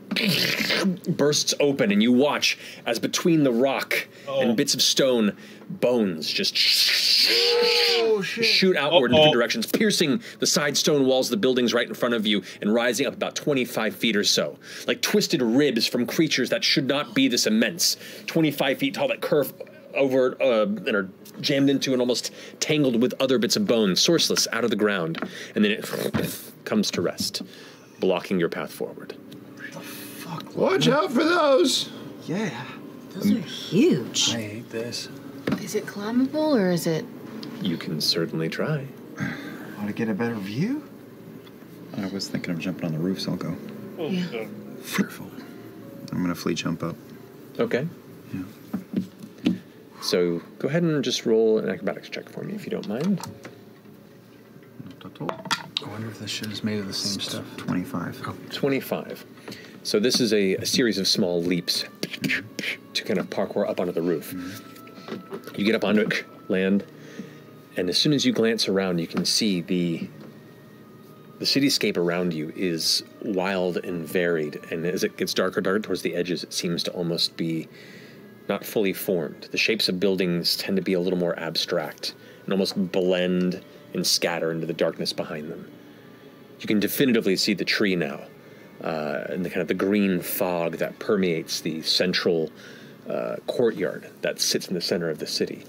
bursts open, and you watch as between the rock and bits of stone, bones just shoot outward in different directions, piercing the side stone walls of the buildings right in front of you and rising up about 25 feet or so, like twisted ribs from creatures that should not be this immense, 25 feet tall, that curve over and are jammed into and almost tangled with other bits of bone, sourceless, out of the ground, and then it comes to rest, blocking your path forward. Watch out for those. Yeah. Those are huge. I hate this. Is it climbable or is it? You can certainly try. Want to get a better view? I was thinking of jumping on the roof, so I'll go. Yeah. Fearful. I'm gonna flea jump up. Okay. Yeah. So go ahead and just roll an acrobatics check for me, if you don't mind. I wonder if this shit is made of the same stuff. 25. Oh, 25. So this is a series of small leaps to kind of parkour up onto the roof. You get up onto it, land, and as soon as you glance around, you can see the cityscape around you is wild and varied, and as it gets darker towards the edges, it seems to almost be not fully formed. The shapes of buildings tend to be a little more abstract and almost blend and scatter into the darkness behind them. You can definitively see the tree now, and the kind of the green fog that permeates the central courtyard that sits in the center of the city.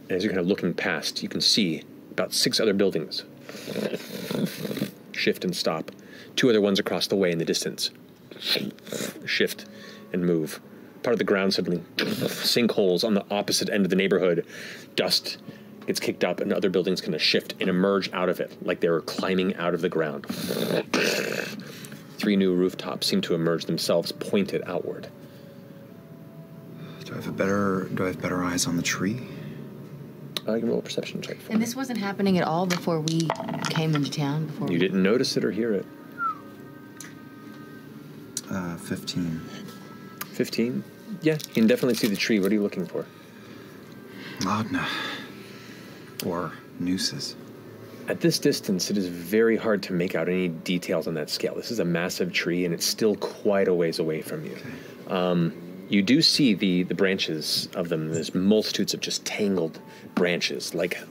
And as you're kind of looking past, you can see about 6 other buildings shift and stop. 2 other ones across the way in the distance shift and move. Part of the ground suddenly sinkholes on the opposite end of the neighborhood. Dust gets kicked up, and other buildings kind of shift and emerge out of it like they were climbing out of the ground. 3 new rooftops seem to emerge themselves, pointed outward. Do I have better eyes on the tree? I can roll a perception check. And this wasn't happening at all before we came into town. Before You didn't notice it or hear it. 15. 15? Yeah, you can definitely see the tree. What are you looking for? Laudanum. Or nooses. At this distance, it is very hard to make out any details on that scale. This is a massive tree, and it's still quite a ways away from you. Okay. You do see the branches of them. There's multitudes of just tangled branches, like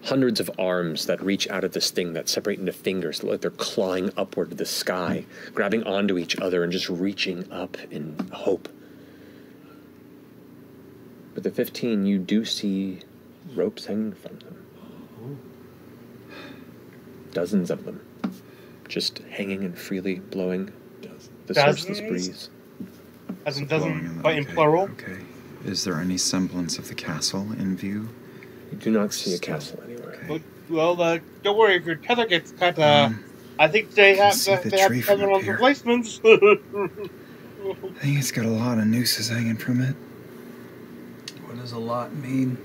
hundreds of arms that reach out of this thing that separate into fingers, like they're clawing upward to the sky, grabbing onto each other and just reaching up in hope. But the 15, you do see ropes hanging from them. Dozens of them, just hanging and freely blowing the surfaceless breeze. As in dozen, but in plural. Okay. Is there any semblance of the castle in view? You do not see a castle anywhere. Okay. Well, don't worry. If your tether gets cut, I think they have tether on replacements. I think it's got a lot of nooses hanging from it. What does a lot mean?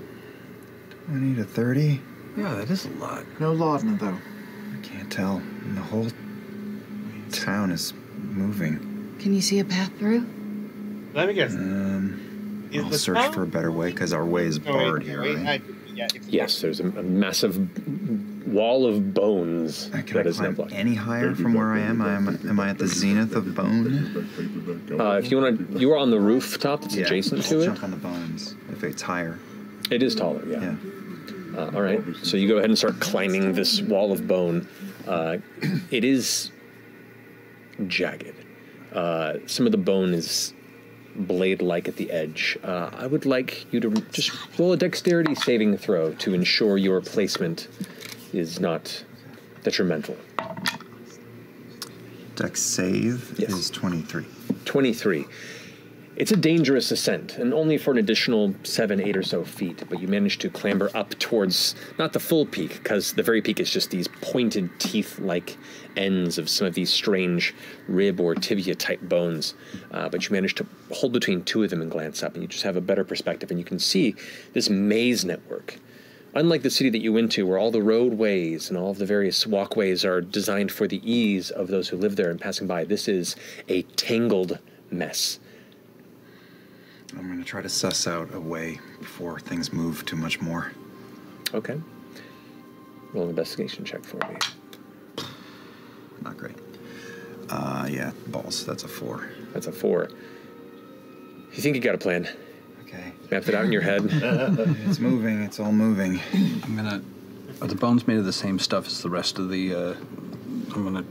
20 to 30? Yeah, that is a lot. No laudanum, though. I can't tell. And the whole town is moving. Can you see a path through? Let me guess. I'll search for a better way, because our way is barred here, right? Yes, there's a massive wall of bones that is now blocked. Any higher from where I am? Am I at the zenith of bone? If you want to, you are on the rooftop that's adjacent to it. Jump on the bones if it's higher. It is taller, yeah. All right, so you go ahead and start climbing this wall of bone. It is jagged. Some of the bone is blade-like at the edge. I would like you to just roll a dexterity saving throw to ensure your placement is not detrimental. Dex save is 23. 23. It's a dangerous ascent, and only for an additional 7, 8 or so feet, but you manage to clamber up towards, not the full peak, because the very peak is just these pointed teeth-like ends of some of these strange rib or tibia-type bones, but you manage to hold between two of them and glance up, and you just have a better perspective, and you can see this maze network. Unlike the city that you went to, where all the roadways and all of the various walkways are designed for the ease of those who live there and passing by, this is a tangled mess. I'm going to try to suss out a way before things move too much more. Okay. Roll an investigation check for me. Not great. Yeah, balls. That's a 4. That's a 4. You think you got a plan? Okay. Mapped it out in your head. It's moving. It's all moving. Are the bones made of the same stuff as the rest of the, I'm gonna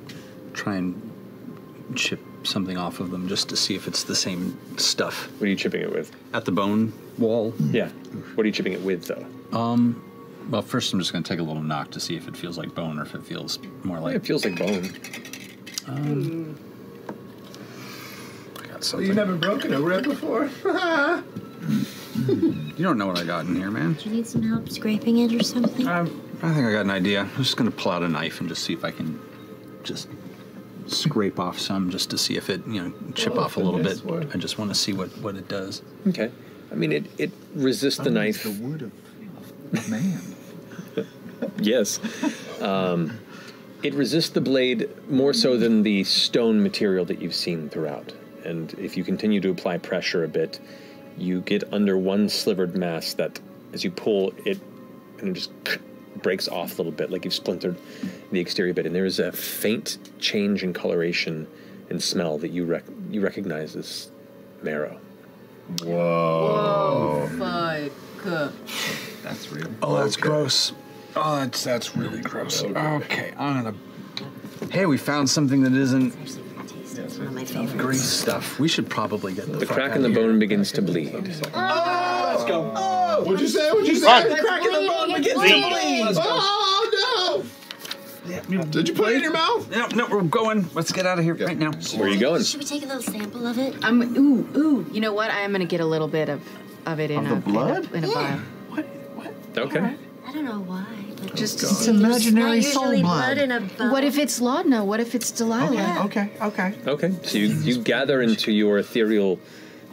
try and chip something off of them just to see if it's the same stuff. What are you chipping it with? At the bone wall? Yeah. What are you chipping it with, though? Well, first I'm just gonna take a little knock to see if it feels like bone or if it feels more like... It feels like bone. I got something. You never broken a rib before? You don't know what I got in here, man. Do you need some help scraping it or something? I think I got an idea. I'm just gonna pull out a knife and just see if I can just scrape off some just to see if it, chip off a little bit. I just want to see what it does. Okay. I mean, it resists the knife. The wood of man. Yes. It resists the blade more so than the stone material that you've seen throughout. And if you continue to apply pressure a bit, you get under one slivered mass that, as you pull it, and it just breaks off a little bit, like you've splintered the exterior bit. And there is a faint change in coloration and smell that you recognize as marrow. Whoa. Fuck. That's real. Oh, that's gross. Oh, that's really gross. Okay, I'm gonna... Hey, we found something that isn't... It's one of my favorites. Great stuff. We should probably get the crack in the bone begins to bleed. Oh, let's go. Oh, what'd you say? What'd you say? The crack in the bone begins to bleed. Oh, no. Did you put it in your mouth? No, we're going. Let's get out of here right now. Where are you going? Should we take a little sample of it? Ooh. You know what? I'm gonna get a little bit of it in the blood? in a vial. What? Okay. I don't know why. But Just It's imaginary it's not soul usually blood. in a vial. What if it's laudanum? What if it's Delilah? Okay. Okay, so you gather into your ethereal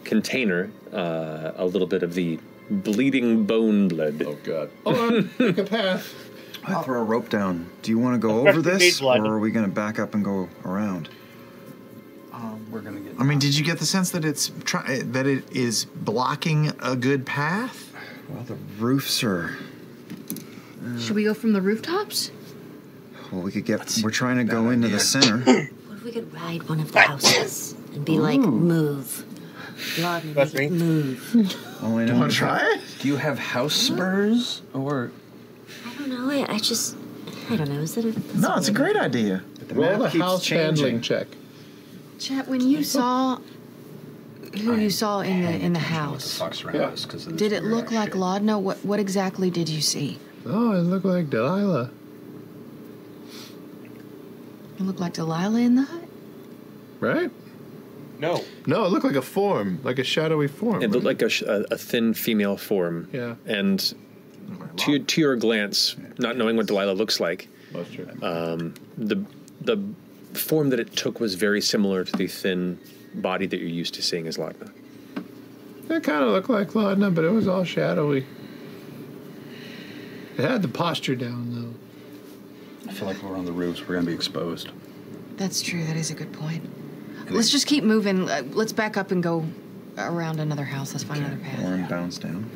container a little bit of the bleeding bone blood. Oh, God. Hold on. Pick a path. I throw a rope down. Do you want to go over this, or are we going to back up and go around? we're gonna get. I mean, did you get the sense that that it is blocking a good path? Well, the roofs are. Should we go from the rooftops? Well, we could get. We're trying to go into the center. What if we could ride one of the houses and be like, move? Lord, That's me. Move. Oh, I know. You want to try it? Do you have house spurs or? I don't know. I don't know. Is that a... No, it's a great idea. Roll the house handling check. Chet, when you saw who you saw in the house, did it look like Laudna? What exactly did you see? Oh, it looked like Delilah. It looked like Delilah in the hut? Right? No. No, it looked like a form, like a shadowy form. It looked like a thin female form. Yeah. And to your glance, not knowing what Delilah looks like, the form that it took was very similar to the thin body that you're used to seeing as Laudna. It kind of looked like Laudna, but it was all shadowy. It had the posture down, though. I feel like we're on the roofs. We're gonna be exposed. That's true. That is a good point. Let's just keep moving. Let's back up and go around another house. Let's find another path. Warren bounce down.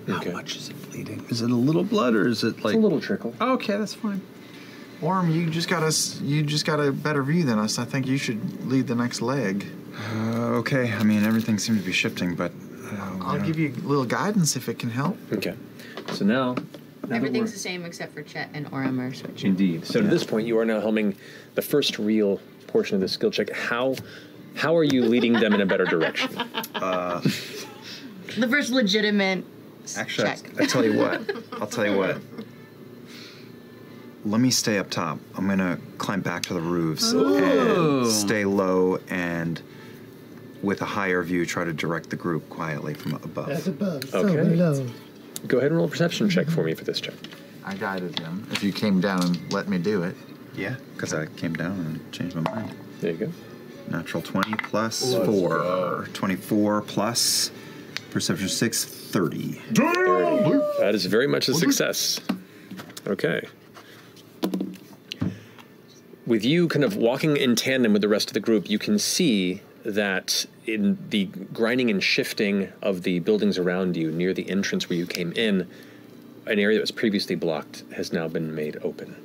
How much is it bleeding? Is it a little blood or is it like It's a little trickle? Oh, okay, that's fine. Orm, you just got a better view than us. I think you should lead the next leg. Okay. I mean, everything seems to be shifting, but I'll give you a little guidance if it can help. Okay. So now Everything's the same except for Chet and Orem are switching. Indeed. So at this point, you are now helming the first real portion of the skill check. How are you leading them in a better direction? The first legitimate Actually, check. I'll tell you what. Let me stay up top. I'm gonna climb back to the roofs and stay low, and with a higher view, try to direct the group quietly from above. That's above. So Okay. below. Go ahead and roll a perception check for me for this check. I guided him. If you came down and let me do it. Yeah, because I came down and changed my mind. There you go. Natural 20 plus 4. 24 plus perception 6, 30. That is very much a success. Okay. With you kind of walking in tandem with the rest of the group, you can see that in the grinding and shifting of the buildings around you near the entrance where you came in, an area that was previously blocked has now been made open.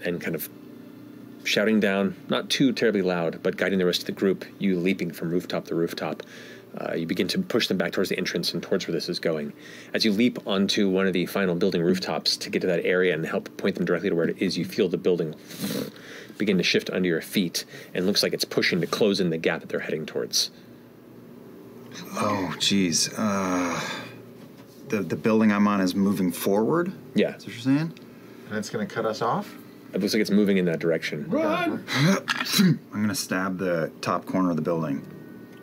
And kind of shouting down, not too terribly loud, but guiding the rest of the group, you leaping from rooftop to rooftop. You begin to push them back towards the entrance and towards where this is going. As you leap onto one of the final building rooftops to get to that area and help point them directly to where it is, you feel the building begin to shift under your feet, and looks like it's pushing to close in the gap that they're heading towards. Oh, geez. The building I'm on is moving forward? Yeah. That's what you're saying? And it's going to cut us off? It looks like it's moving in that direction. Run! I'm going to stab the top corner of the building.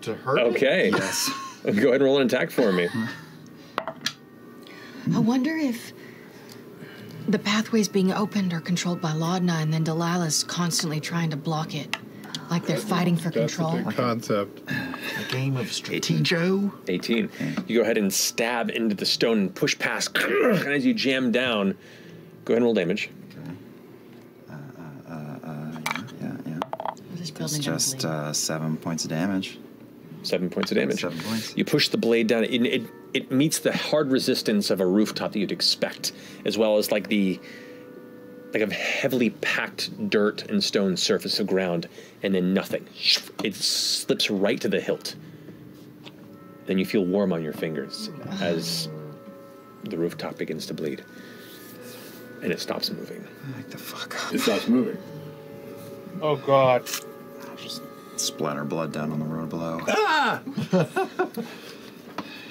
To hurt Okay. Yes. Go ahead and roll an attack for me. I wonder if the pathway's being opened or controlled by Laudna, and then Delilah's constantly trying to block it. Like they're fighting for control. That's a big concept. A game of Strategio. 18. You go ahead and stab into the stone and push past. And as you jam down, go ahead and roll damage. This It's building just 7 points of damage. 7 points of damage. 7 points. You push the blade down. It meets the hard resistance of a rooftop that you'd expect, as well as like a heavily packed dirt and stone surface of ground, and then nothing. It slips right to the hilt. Then you feel warm on your fingers as the rooftop begins to bleed. And it stops moving. Like the fuck up. It stops moving. Oh, God. Just splatter blood down on the road below. Ah!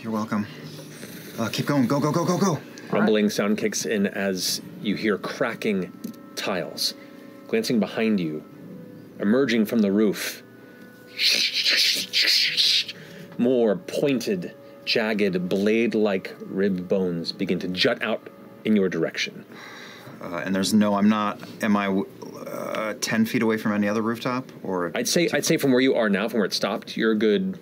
You're welcome. Keep going. Go, go, go, go, go. Rumbling sound kicks in as you hear cracking tiles. Glancing behind you, emerging from the roof, more pointed, jagged, blade-like rib bones begin to jut out in your direction. And there's no, am I 10 feet away from any other rooftop? Or I'd say from where you are now, from where it stopped, you're a good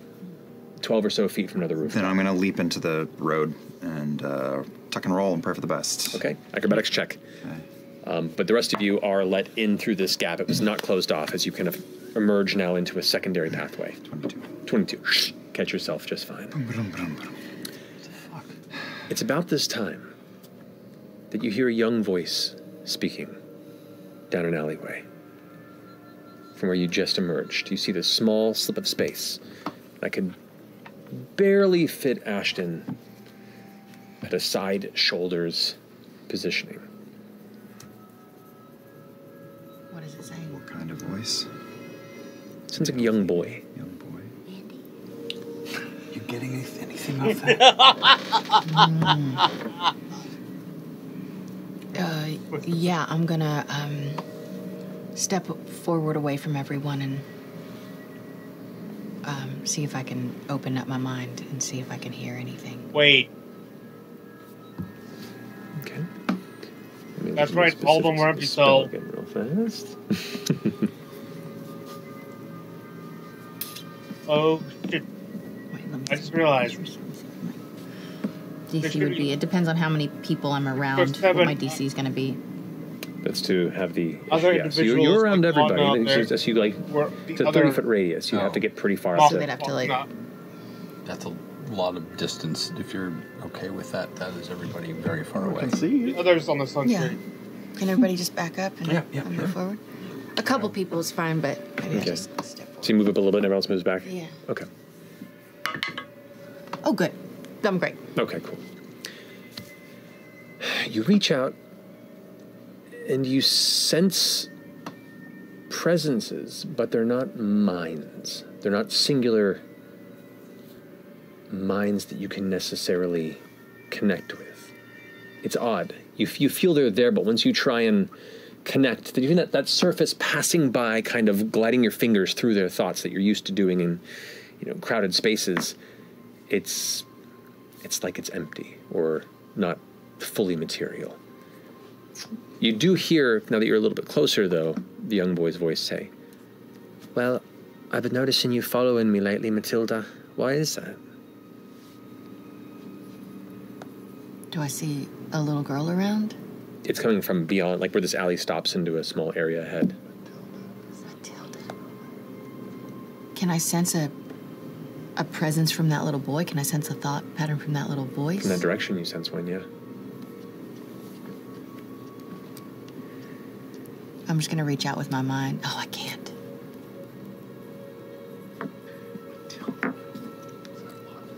12 or so feet from another rooftop. Then I'm going to leap into the road and tuck and roll and pray for the best. Okay, acrobatics check. Okay. But the rest of you are let in through this gap. It was not closed off as you kind of emerge now into a secondary pathway. 22. Catch yourself just fine. It's about this time that you hear a young voice speaking down an alleyway. From where you just emerged, you see this small slip of space that could barely fit Ashton at a side shoulders positioning. What does it say? What kind of voice? Sounds like a young boy. You getting anything off that? Yeah, I'm gonna step forward away from everyone and see if I can open up my mind and see if I can hear anything. Wait. Okay. That's right. All of them were empty, so. Real fast. Oh, shit. I just realized. DC would be, it depends on how many people I'm around, what my DC is going to be. That's to have the Other so individuals, you're around like, everybody. on out It's you like it's a 30-foot radius. You have to get pretty far. So they'd have to like. That's a lot of distance. If you're okay with that, that is everybody very far away. I can see others on the sunset. Yeah. Can everybody just back up and move sure. forward? A couple people is fine, but maybe I Okay. just step forward. So you move up a little bit, and everyone else moves back. Yeah. Okay. Oh, good. I'm great. Okay. Cool. You reach out, and you sense presences, but they're not minds. They're not singular minds that you can necessarily connect with. It's odd. You feel they're there, but once you try and connect, even that surface passing by, kind of gliding your fingers through their thoughts that you're used to doing in, crowded spaces, it's like it's empty or not fully material. You do hear, now that you're a little bit closer, though, the young boy's voice say, "Well, I've been noticing you following me lately, Matilda. Why is that?" Do I see a little girl around? It's coming from beyond, like where this alley stops into a small area ahead. Can I sense a presence from that little boy? Can I sense a thought pattern from that little voice? In that direction, you sense one, yeah. I'm just going to reach out with my mind. Oh, I can't.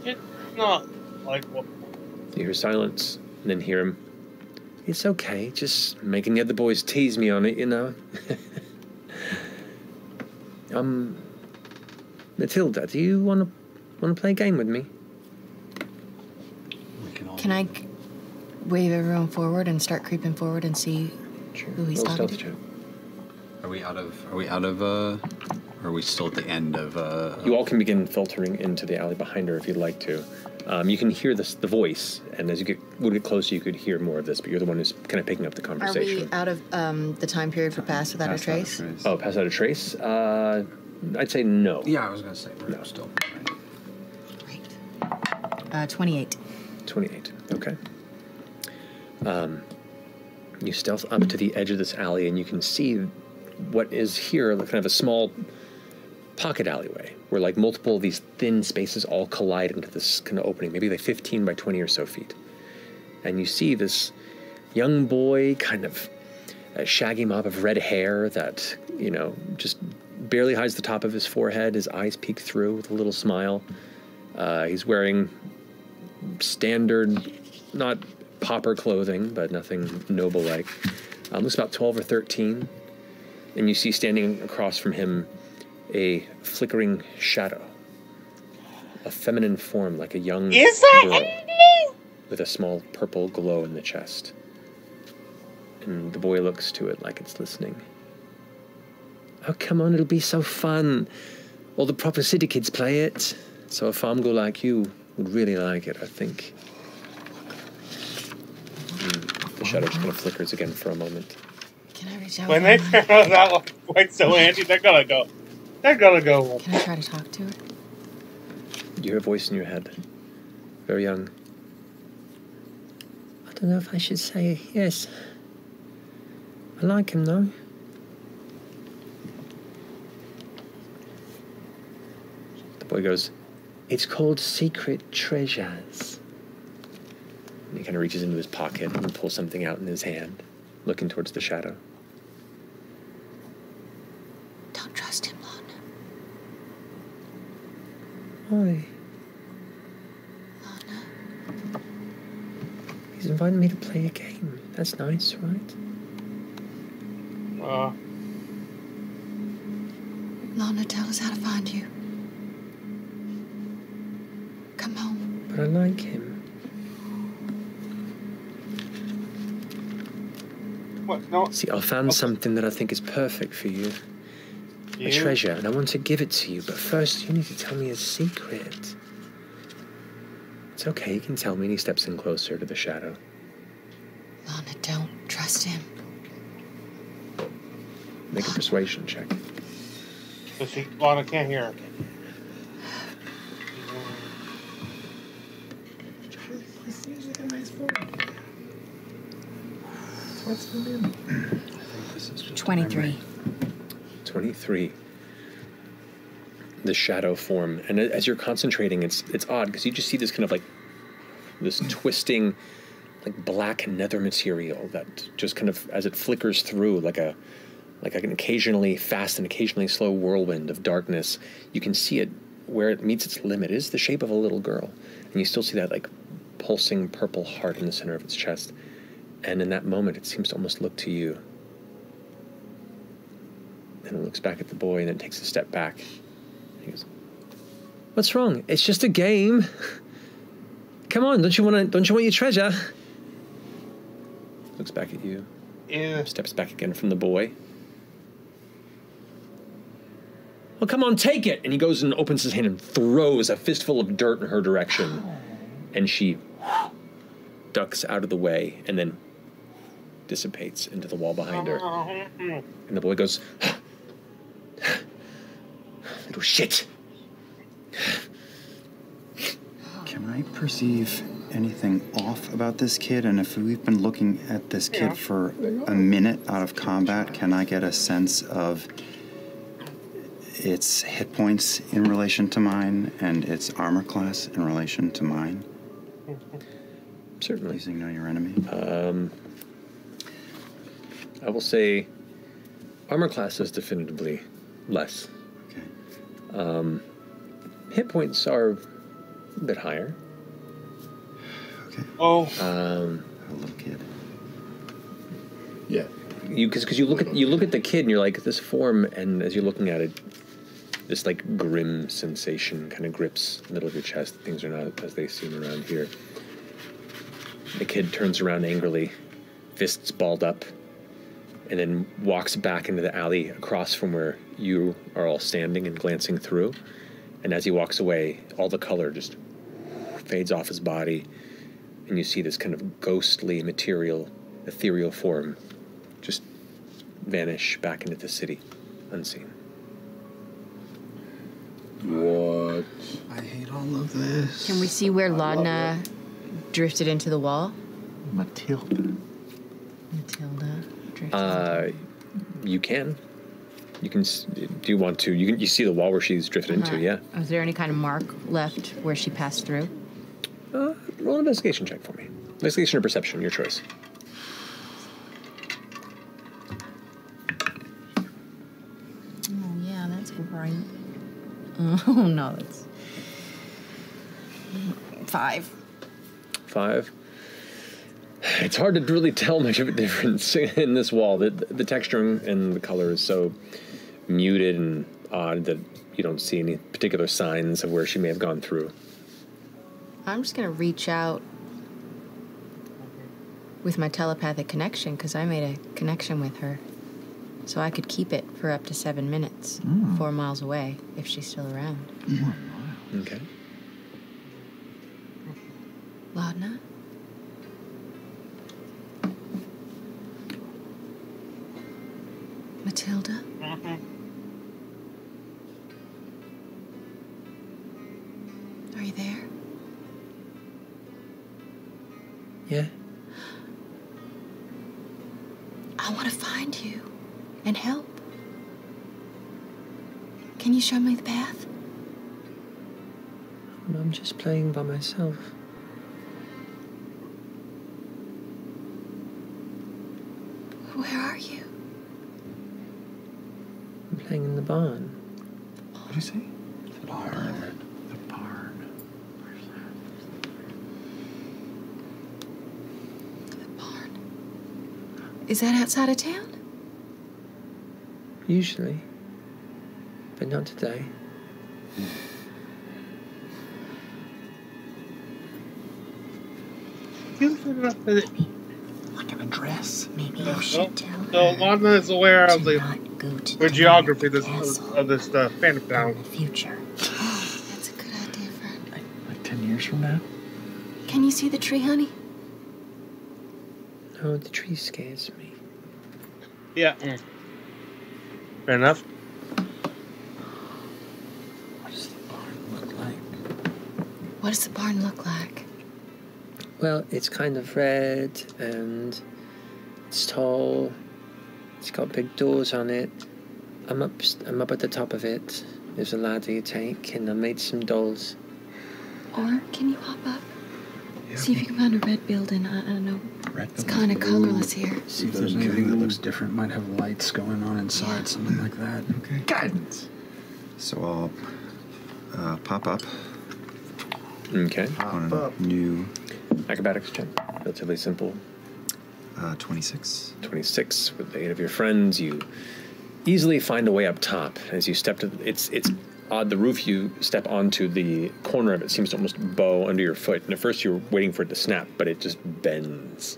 It's not like what. You hear silence, and then hear him. "It's okay, just making the other boys tease me on it, Matilda, do you want to play a game with me?" Can I wave everyone forward and start creeping forward and see who he's Roll talking stealth to? check. Are we out of, or are we still at the end of, You all can begin filtering into the alley behind her if you'd like to. You can hear the voice, and as you would get closer, you could hear more of this, but you're the one who's kind of picking up the Are conversation. we out of the time period for Pass Without a Trace? Oh, Pass Without a Trace? I'd say no. Yeah, I was going to say, we're still. 28. 28, okay. You stealth up to the edge of this alley, and you can see what is here kind of a small pocket alleyway where like multiple of these thin spaces all collide into this kind of opening, maybe like 15 by 20 or so feet. And you see this young boy, kind of a shaggy mop of red hair that, just barely hides the top of his forehead. His eyes peek through with a little smile. He's wearing standard, not pauper clothing, but nothing noble-like. Looks about 12 or 13. And you see standing across from him a flickering shadow. A feminine form like a young girl with a small purple glow in the chest. And the boy looks to it like it's listening. "Oh, come on, it'll be so fun. All the proper city kids play it. So a farm girl like you would really like it, I think." The shadow just kind of flickers again for a moment. Can I reach out? When they turn out that one quite so handy, they're gonna go. Can I try to talk to her? You hear a voice in your head. Very young. "I don't know if I should say yes. I like him, though." boy goes, "It's called secret treasures." And he kind of reaches into his pocket and pulls something out in his hand, looking towards the shadow. Don't trust him, Lana. Why? Lana. He's invited me to play a game. That's nice, right? Lana, tell us how to find you. Come home. But I like him. What? No. See, I found something that I think is perfect for you. A treasure, and I want to give it to you, but first you need to tell me a secret. It's okay, you can tell me, and he steps in closer to the shadow. Lana, don't trust him. Make a persuasion check. Lana can't hear. What's the name? 23. 23. The shadow form, and as you're concentrating, it's odd because you just see this kind of like this twisting, like black nether material that just kind of, as it flickers through, like an occasionally fast and occasionally slow whirlwind of darkness. You can see it where it meets its limit. It is the shape of a little girl, and you still see that like pulsing purple heart in the center of its chest. And in that moment, it seems to almost look to you. And it looks back at the boy, and then takes a step back. He goes, "What's wrong? It's just a game. Come on, don't you want your treasure?" Looks back at you. Yeah. Steps back again from the boy. "Well, come on, take it!" And he goes and opens his hand and throws a fistful of dirt in her direction. And she ducks out of the way and then dissipates into the wall behind her. And the boy goes, "Little shit." Can I perceive anything off about this kid? And if we've been looking at this kid for a minute out of combat, can I get a sense of its hit points in relation to mine and its armor class in relation to mine? Certainly. Using Know Your Enemy. I will say armor class is definitively less. Okay. Hit points are a bit higher. Okay. Oh. A little kid. Yeah. Because you look at the kid and you're like, this form, and as you're looking at it, this like grim sensation kind of grips the middle of your chest. Things are not as they seem around here. The kid turns around angrily, fists balled up, and then walks back into the alley across from where you are all standing and glancing through. And as he walks away, all the color just fades off his body, and you see this kind of ghostly material, ethereal form just vanish back into the city, unseen. What? I hate all of this. Can we see where Laudna drifted into the wall? Matilda. You can. Do you want to? You see the wall where she's drifted into, yeah. Is there any kind of mark left where she passed through? Roll an investigation check for me. Investigation or perception, your choice. Oh, yeah, that's great. Oh, no, that's 5. 5. It's hard to really tell much of a difference in this wall. The texture and the color is so muted and odd that you don't see any particular signs of where she may have gone through. I'm just going to reach out with my telepathic connection because I made a connection with her. So I could keep it for up to 7 minutes, 4 miles away, if she's still around. Okay. Laudna? Matilda? Are you there? Yeah. I want to find you and help. Can you show me the path? I'm just playing by myself. Where are you? I'm playing in the barn. What did you say? The barn. The barn. The barn. Is that outside of town? Usually. But not today. Like an address. Maybe you should tell So Lana is aware of the geography of this phantom town. future. That's a good idea, friend. Like 10 years from now? Can you see the tree, honey? No, the tree scares me. Yeah. Fair enough. What does the barn look like? What does the barn look like? Well, it's kind of red and it's tall. It's got big doors on it. I'm up at the top of it. There's a ladder you take, and I made some dolls. Or can you hop up? See if you can find a red building. I don't know. Red It's kind of colorless here. See if there's anything that looks different. Might have lights going on inside, something like that. Okay. Guidance. So I'll pop up. Okay. On a new acrobatics check. Relatively simple. 26. 26. With the aid of your friends, you easily find a way up top. As you step to it's odd. The roof you step onto, the corner of it seems to almost bow under your foot. And at first you're waiting for it to snap, but it just bends.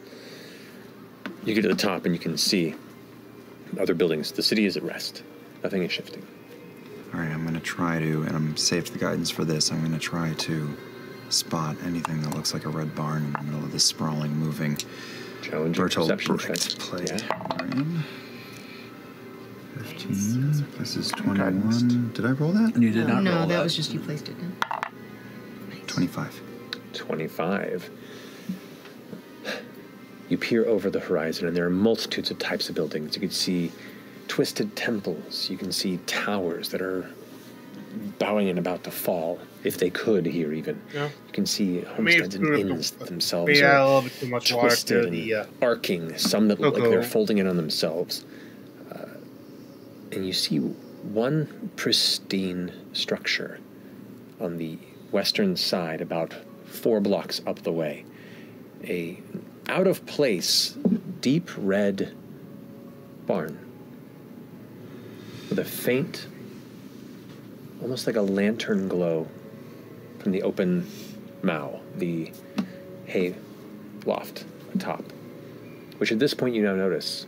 You get to the top and you can see other buildings. The city is at rest. Nothing is shifting. All right, I'm going to try to, and I'm saved the guidance for this, I'm going to try to spot anything that looks like a red barn in the middle of this sprawling, moving, perception place. Yeah. All right. 15. This is 21. Did I roll that? You did not No, roll that was just you placed it in. 25. 25. You peer over the horizon, and there are multitudes of types of buildings. You can see twisted temples. You can see towers that are bowing and about to fall, if they could here even. Yeah. You can see homesteads and inns themselves Yeah, are a little bit too much water twisted to the, and arcing, some that look like Poc-O. they're folding in on themselves. And you see one pristine structure on the western side, about 4 blocks up the way. A out-of-place, deep red barn with a faint, almost like a lantern glow from the open mow, the hay loft atop, which at this point you now notice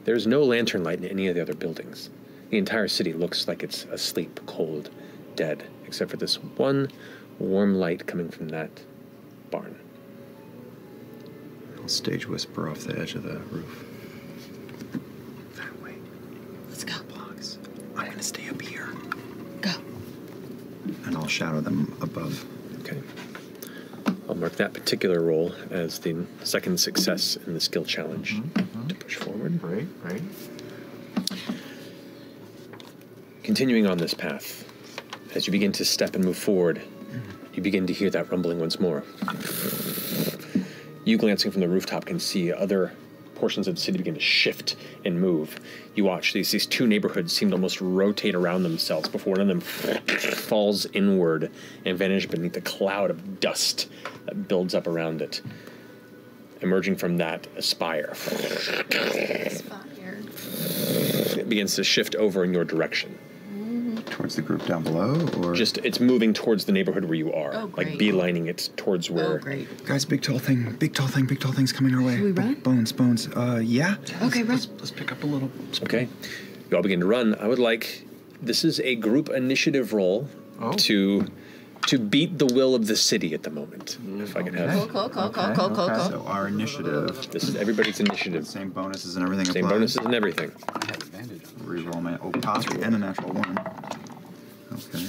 there's no lantern light in any of the other buildings. The entire city looks like it's asleep, cold, dead, except for this one warm light coming from that barn. I'll stage whisper off the edge of the roof. That way. Let's go. Blocks. I'm going to stay up here. Go. And I'll shadow them above. Okay. I'll mark that particular roll as the second success in the skill challenge to push forward. Right. Continuing on this path, as you begin to step and move forward, you begin to hear that rumbling once more. You, glancing from the rooftop, can see other portions of the city begin to shift and move. You watch these 2 neighborhoods seem to almost rotate around themselves before one of them falls inward and vanishes beneath a cloud of dust that builds up around it. Emerging from that, a spire. It begins to shift over in your direction. Towards the group down below, or just it's moving towards the neighborhood where you are, like beelining it towards where. Oh, great. Guys, big tall thing's coming our way. Should we run? Bones. Yeah. Okay, run. Let's pick up a little. Okay, you all begin to run. I would like, this is a group initiative roll to beat the will of the city at the moment. If I can have. Cool. So our initiative. This is everybody's initiative. Same bonuses and everything. Same applies. bonuses and everything. Reroll my positive and a natural 1. Okay.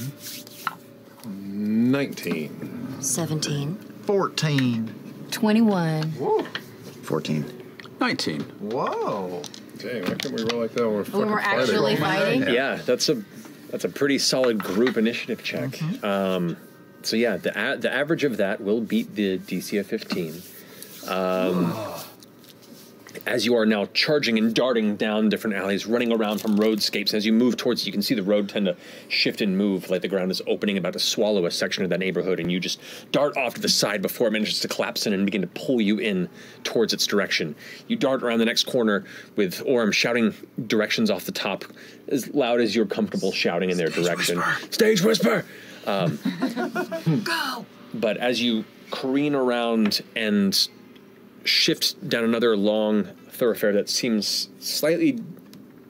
19. 17. 14. 21. Whoa. 14. 19. Whoa. Dang, why can't we roll like that when we're fucking When we're actually fighting? Yeah, that's a pretty solid group initiative check. So yeah, the average of that will beat the DC of 15. As you are now charging and darting down different alleys, running around from roadscapes, as you move towards it, you can see the road tend to shift and move, like the ground is opening, about to swallow a section of that neighborhood, and you just dart off to the side before it manages to collapse in and begin to pull you in towards its direction. You dart around the next corner with Orem shouting directions off the top, as loud as you're comfortable shouting in their direction. Stage whisper! Go! But as you careen around and shift down another long thoroughfare that seems slightly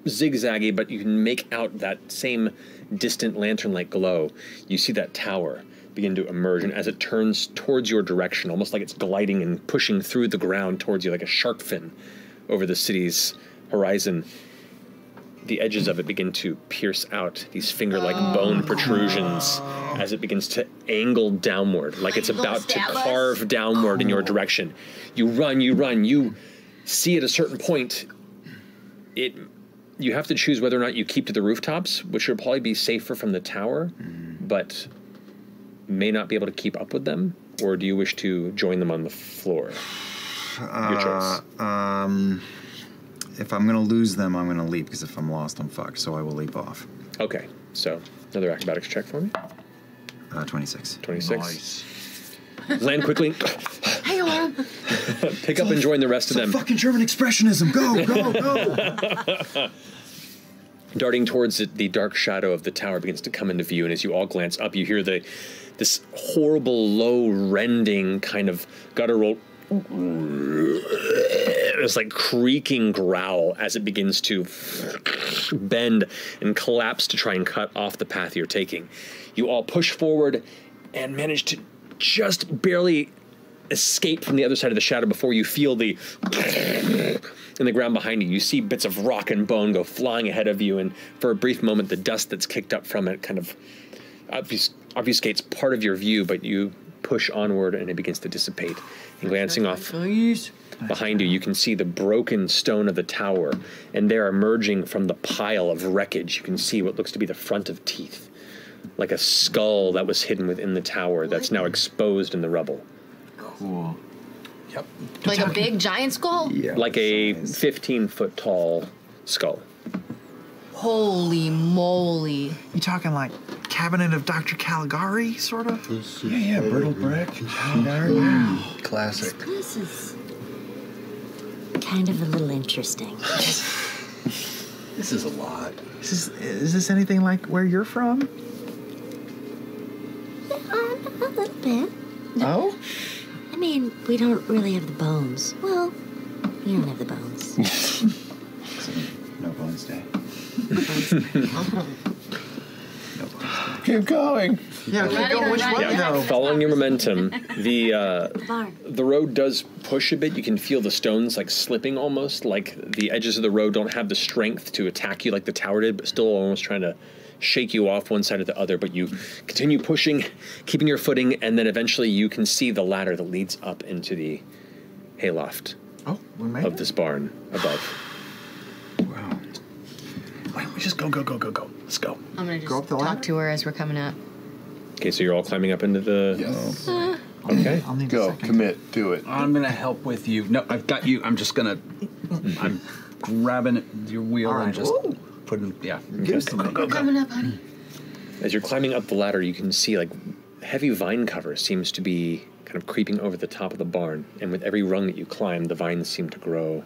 zigzaggy, but you can make out that same distant lantern-like glow. You see that tower begin to emerge, and as it turns towards your direction, almost like it's gliding and pushing through the ground towards you like a shark fin over the city's horizon, the edges of it begin to pierce out, these finger-like bone protrusions, as it begins to angle downward, like it's about to carve downward in your direction. You run, you see at a certain point, you have to choose whether or not you keep to the rooftops, which would probably be safer from the tower, but may not be able to keep up with them, or do you wish to join them on the floor? Your choice. If I'm going to lose them, I'm going to leap, because if I'm lost, I'm fucked, so I will leap off. Okay, so another acrobatics check for me. 26. 26. Nice. Land quickly. Hey, Orem. Pick up and join the rest of them. Fucking German expressionism. Go, go. Darting towards it, the dark shadow of the tower begins to come into view, and as you all glance up, you hear this horrible, low, rending kind of guttural, this like creaking growl as it begins to bend and collapse to try and cut off the path you're taking. You all push forward and manage to just barely escape from the other side of the shadow before you feel in the ground behind you. You see bits of rock and bone go flying ahead of you, and for a brief moment, the dust that's kicked up from it kind of obfuscates part of your view, but you push onward and it begins to dissipate. And glancing off behind you, you can see the broken stone of the tower, and there emerging from the pile of wreckage, you can see what looks to be the front of teeth, like a skull that was hidden within the tower that's now exposed in the rubble. Cool. Yep. Like a big giant skull? Yeah. Like a 15-foot tall skull. Holy moly. You talking like Cabinet of Dr. Caligari, sort of? Yeah, Brittle Brick. Caligari. Wow. Classic. This is kind of a little interesting. This is a lot. Is this anything like where you're from? A little bit. Oh? I mean, we don't really have the bones. Well, we don't have the bones. No bones day. Keep going. Yeah, keep going. Which way, though? Following your momentum, the road does push a bit. You can feel the stones like slipping almost, like the edges of the road don't have the strength to attack you like the tower did, but still almost trying to shake you off one side or the other. But you continue pushing, keeping your footing, and then eventually you can see the ladder that leads up into the hayloft of this barn above. Wow. Why don't we just go? Let's go. I'm going to Go up just the talk ladder? to her as we're coming up. Okay, so you're all climbing up into the... Yes. Okay. I'll need Go, commit, do it. I'm gonna help with you. No, I've got you. I'm just gonna. I'm grabbing your wheel and just putting. Yeah. Go. Coming up, honey. As you're climbing up the ladder, you can see like heavy vine cover seems to be kind of creeping over the top of the barn. And with every rung that you climb, the vines seem to grow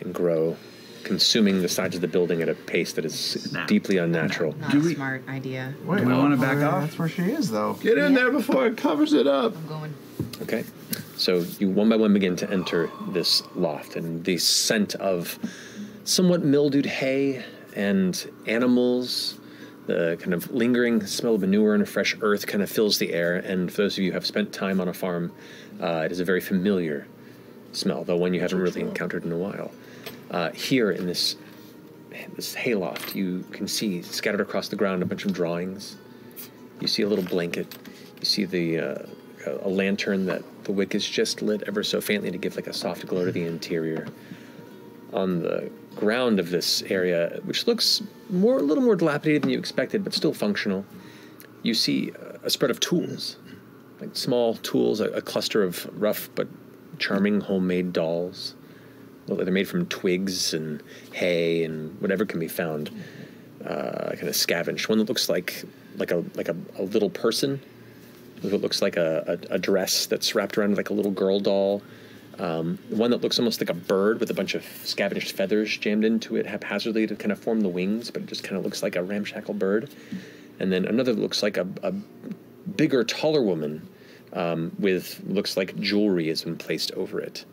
and grow, consuming the sides of the building at a pace that is deeply unnatural. Not a smart idea. Wait, Do we want to back off? That's where she is, though. Get in there before it covers it up. I'm going. Okay. So you one by one begin to enter this loft, and the scent of somewhat mildewed hay and animals, the kind of lingering smell of manure and fresh earth kind of fills the air. And for those of you who have spent time on a farm, it is a very familiar smell, though one you haven't really encountered in a while. Here in this hayloft, you can see scattered across the ground a bunch of drawings. You see a little blanket. You see a lantern that the wick is just lit ever so faintly to give like a soft glow to the interior. On the ground of this area, which looks a little more dilapidated than you expected, but still functional, you see a spread of tools like small tools, a cluster of rough but charming homemade dolls. They're made from twigs and hay and whatever can be found, kind of scavenged. One that looks like a little person. It looks like a dress that's wrapped around like a little girl doll. One that looks almost like a bird with a bunch of scavenged feathers jammed into it haphazardly to kind of form the wings, but it just kind of looks like a ramshackle bird. And then another that looks like a bigger, taller woman with looks like jewelry has been placed over it.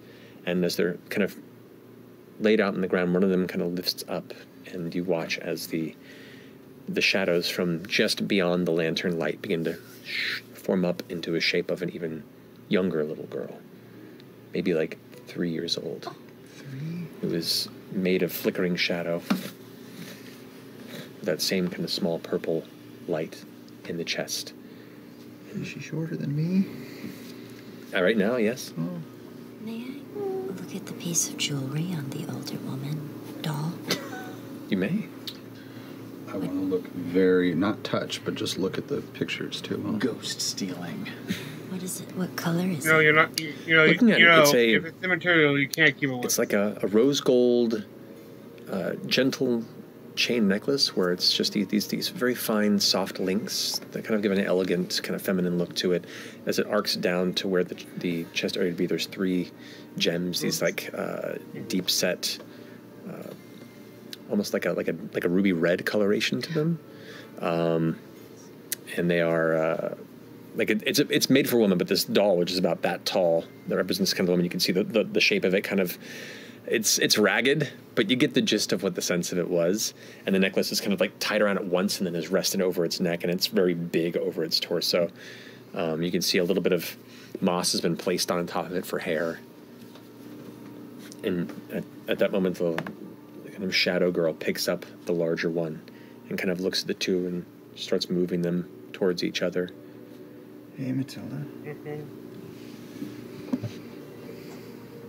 And as they're kind of laid out on the ground, one of them kind of lifts up, and you watch as the shadows from just beyond the lantern light begin to form up into a shape of an even younger little girl. Maybe like 3 years old. 3? It was made of flickering shadow. That same kind of small purple light in the chest. Is she shorter than me? Right now, yes. Oh. May I look at the piece of jewelry on the older woman doll? You may. I want to look very, not touch, but just look at the pictures too. Huh? Ghost stealing. What is it? What color is No, it? you're not. Looking at it, if it's immaterial, you can't keep it away. It's like a rose gold, gentle chain necklace where it's just these very fine, soft links that kind of give an elegant, kind of feminine look to it. As it arcs down to where the chest area would be, there's 3 gems. These like deep set, almost like a ruby red coloration to them, and they are. It's made for a woman, but this doll, which is about that tall, that represents kind of the woman. You can see the shape of it kind of, it's ragged, but you get the gist of what the sense of it was. And the necklace is kind of like tied around it once and then is rested over its neck, and it's very big over its torso. You can see a little bit of moss has been placed on top of it for hair. And at that moment, the kind of shadow girl picks up the larger one and kind of looks at the two and starts moving them towards each other. Hey, Matilda.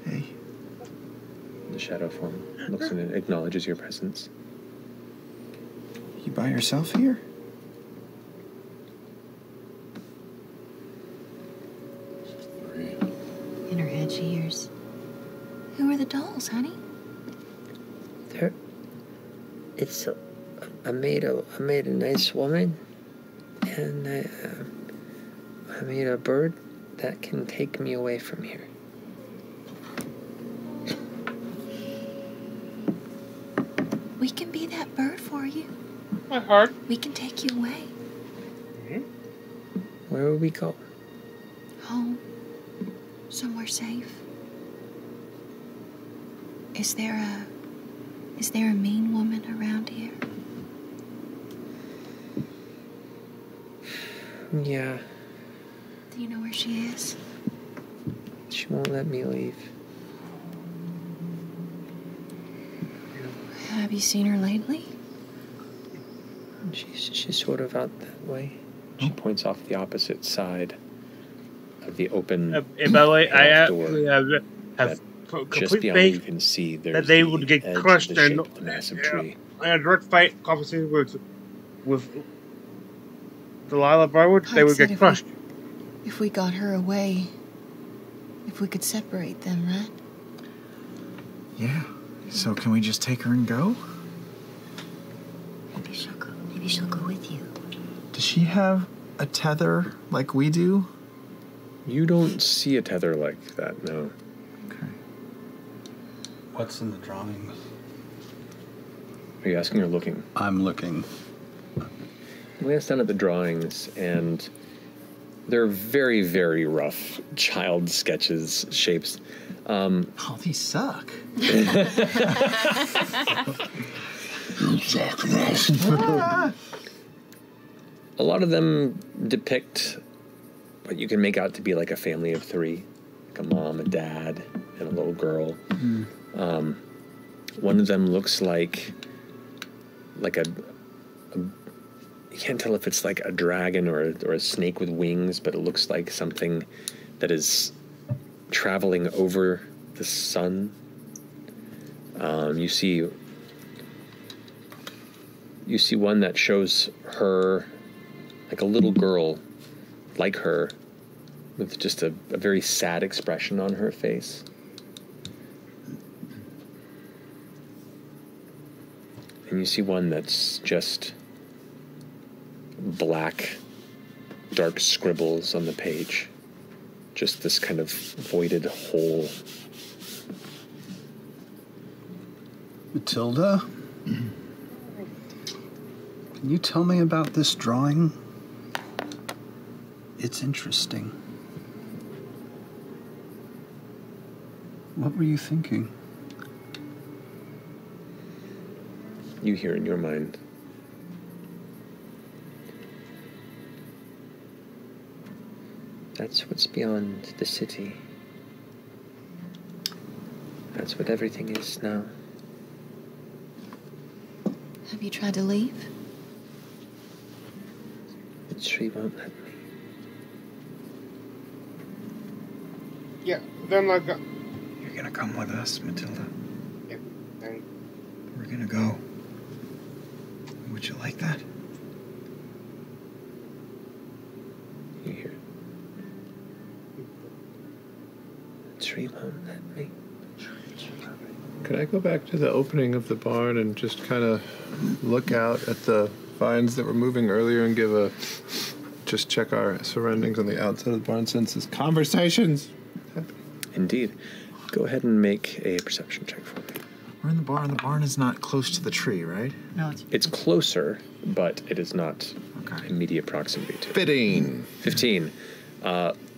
Hey. The shadow form looks and acknowledges your presence. You by yourself here? In her head, she hears. Who are the dolls, honey? I made a nice woman, and I made a bird that can take me away from here. We can be that bird for you. My heart. We can take you away. Where would we go? Home. Somewhere safe. Is there a mean woman around here? Yeah. Do you know where she is? She won't let me leave. Have you seen her lately? She's sort of out that way. She points off the opposite side of the open And by the way, I door actually have just complete beyond you faith can see there's that they the would get edge of crushed the shape in of the massive tree. a direct fight conversation with Delilah Barwood. They Hart would said get crushed. If we got her away, if we could separate them, right? Yeah. So can we just take her and go? Maybe she'll go with you. Does she have a tether like we do? You don't see a tether like that, no. Okay. What's in the drawings? Are you asking or looking? I'm looking. We glance down at the drawings, and they're very, very rough child sketches, shapes. Oh, these suck. You suck, A lot of them depict what you can make out to be like a family of 3, like a mom, a dad, and a little girl. One of them looks like a you can't tell if it's like a dragon or a snake with wings, but it looks like something that is traveling over the sun. You see one that shows her like a little girl like her with just a very sad expression on her face. And you see one that's just black, dark scribbles on the page. Just this kind of voided hole. Matilda? Can you tell me about this drawing? It's interesting. What were you thinking? You hear in your mind. That's what's beyond the city. That's what everything is now. Have you tried to leave? The tree won't let me. Yeah, then like. You're gonna come with us, Matilda. Yeah. We're gonna go. Would you like that? You hear? The tree won't let me. Could I go back to the opening of the barn and just kind of look out at the vines that were moving earlier and just check our surroundings on the outside of the barn since this conversation's happening? Indeed. Go ahead and make a perception check for me. We're in the barn. The barn is not close to the tree, right? No, it's closer, but it is not immediate proximity to it. 15.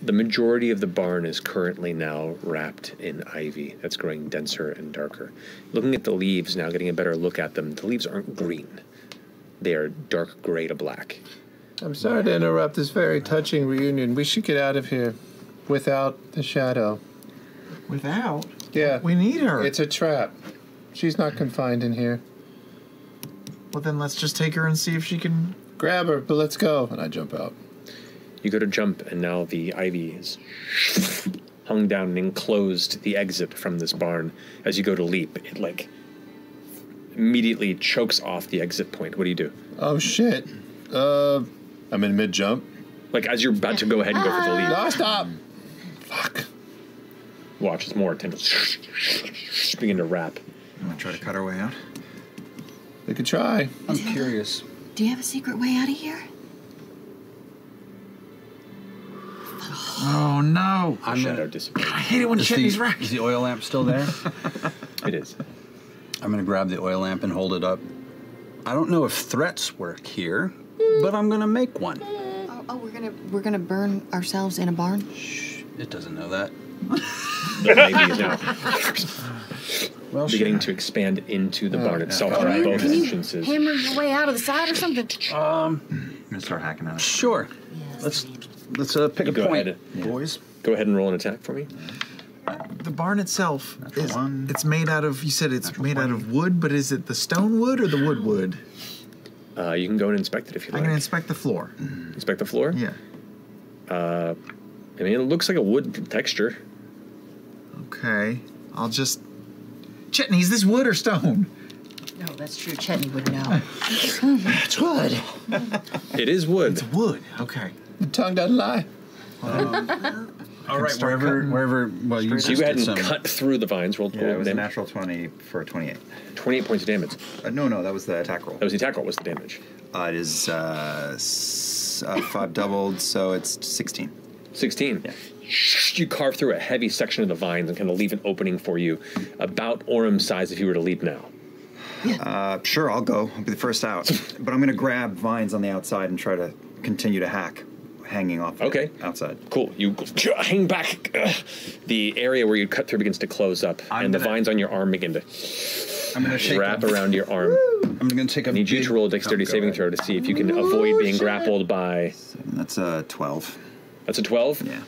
The majority of the barn is currently now wrapped in ivy that's growing denser and darker. Looking at the leaves now, getting a better look at them, the leaves aren't green. They are dark gray to black. I'm sorry to interrupt this very touching reunion. We should get out of here without the shadow. Without? Yeah. We need her. It's a trap. She's not confined in here. Well, then let's just take her and see if she can... Grab her, but let's go. And I jump out. You go to jump, and now the ivy is hung down and enclosed the exit from this barn. As you go to leap, it, like, immediately chokes off the exit point. What do you do? Oh, shit. I'm in mid-jump. Like, as you're about to go ahead and go for the leap. No, stop! Fuck. Watch, as more tendrils begin to wrap. You want to try to cut our way out? We could try. I'm curious. Do you have a secret way out of here? Oh, no. Shadow disappears. I hate it when Chetney's wrecked. Is the oil lamp still there? It is. I'm going to grab the oil lamp and hold it up. I don't know if threats work here, but I'm going to make one. We're gonna burn ourselves in a barn? Shh, it doesn't know that. The ivy is now beginning to expand into the barn itself from both entrances. Hammer your way out of the side or something? I'm gonna start hacking at it. Sure. Let's pick a point, boys. Go ahead and roll an attack for me. The barn itself it's made out of, you said it's made out of wood, but is it the stone wood or the wood? You can go and inspect it if you like. I'm going to inspect the floor. Inspect the floor? Yeah. I mean, it looks like a wood texture. Okay. I'll just... Chetney, is this wood or stone? No, that's true. Chetney would know. It's wood. It is wood. It's wood. Okay. The tongue doesn't lie. All right, wherever. Well, you so you go ahead and cut through the vines. Roll it was a natural 20 for 28. 28 points of damage. No, that was the attack roll. That was the attack roll. What's the damage? It is 5 doubled, so it's 16. 16. Yeah. You carve through a heavy section of the vines and kind of leave an opening for you, about Orem's size if you were to leap now. Sure, I'll go. I'll be the first out. But I'm going to grab vines on the outside and try to continue to hack, hanging off the outside. Cool. You hang back. The area where you cut through begins to close up, and the vines on your arm begin to wrap around your arm. I'm going to take a I need you to roll a dexterity saving throw to see if you can avoid being grappled by... That's a 12. That's a 12? Yeah.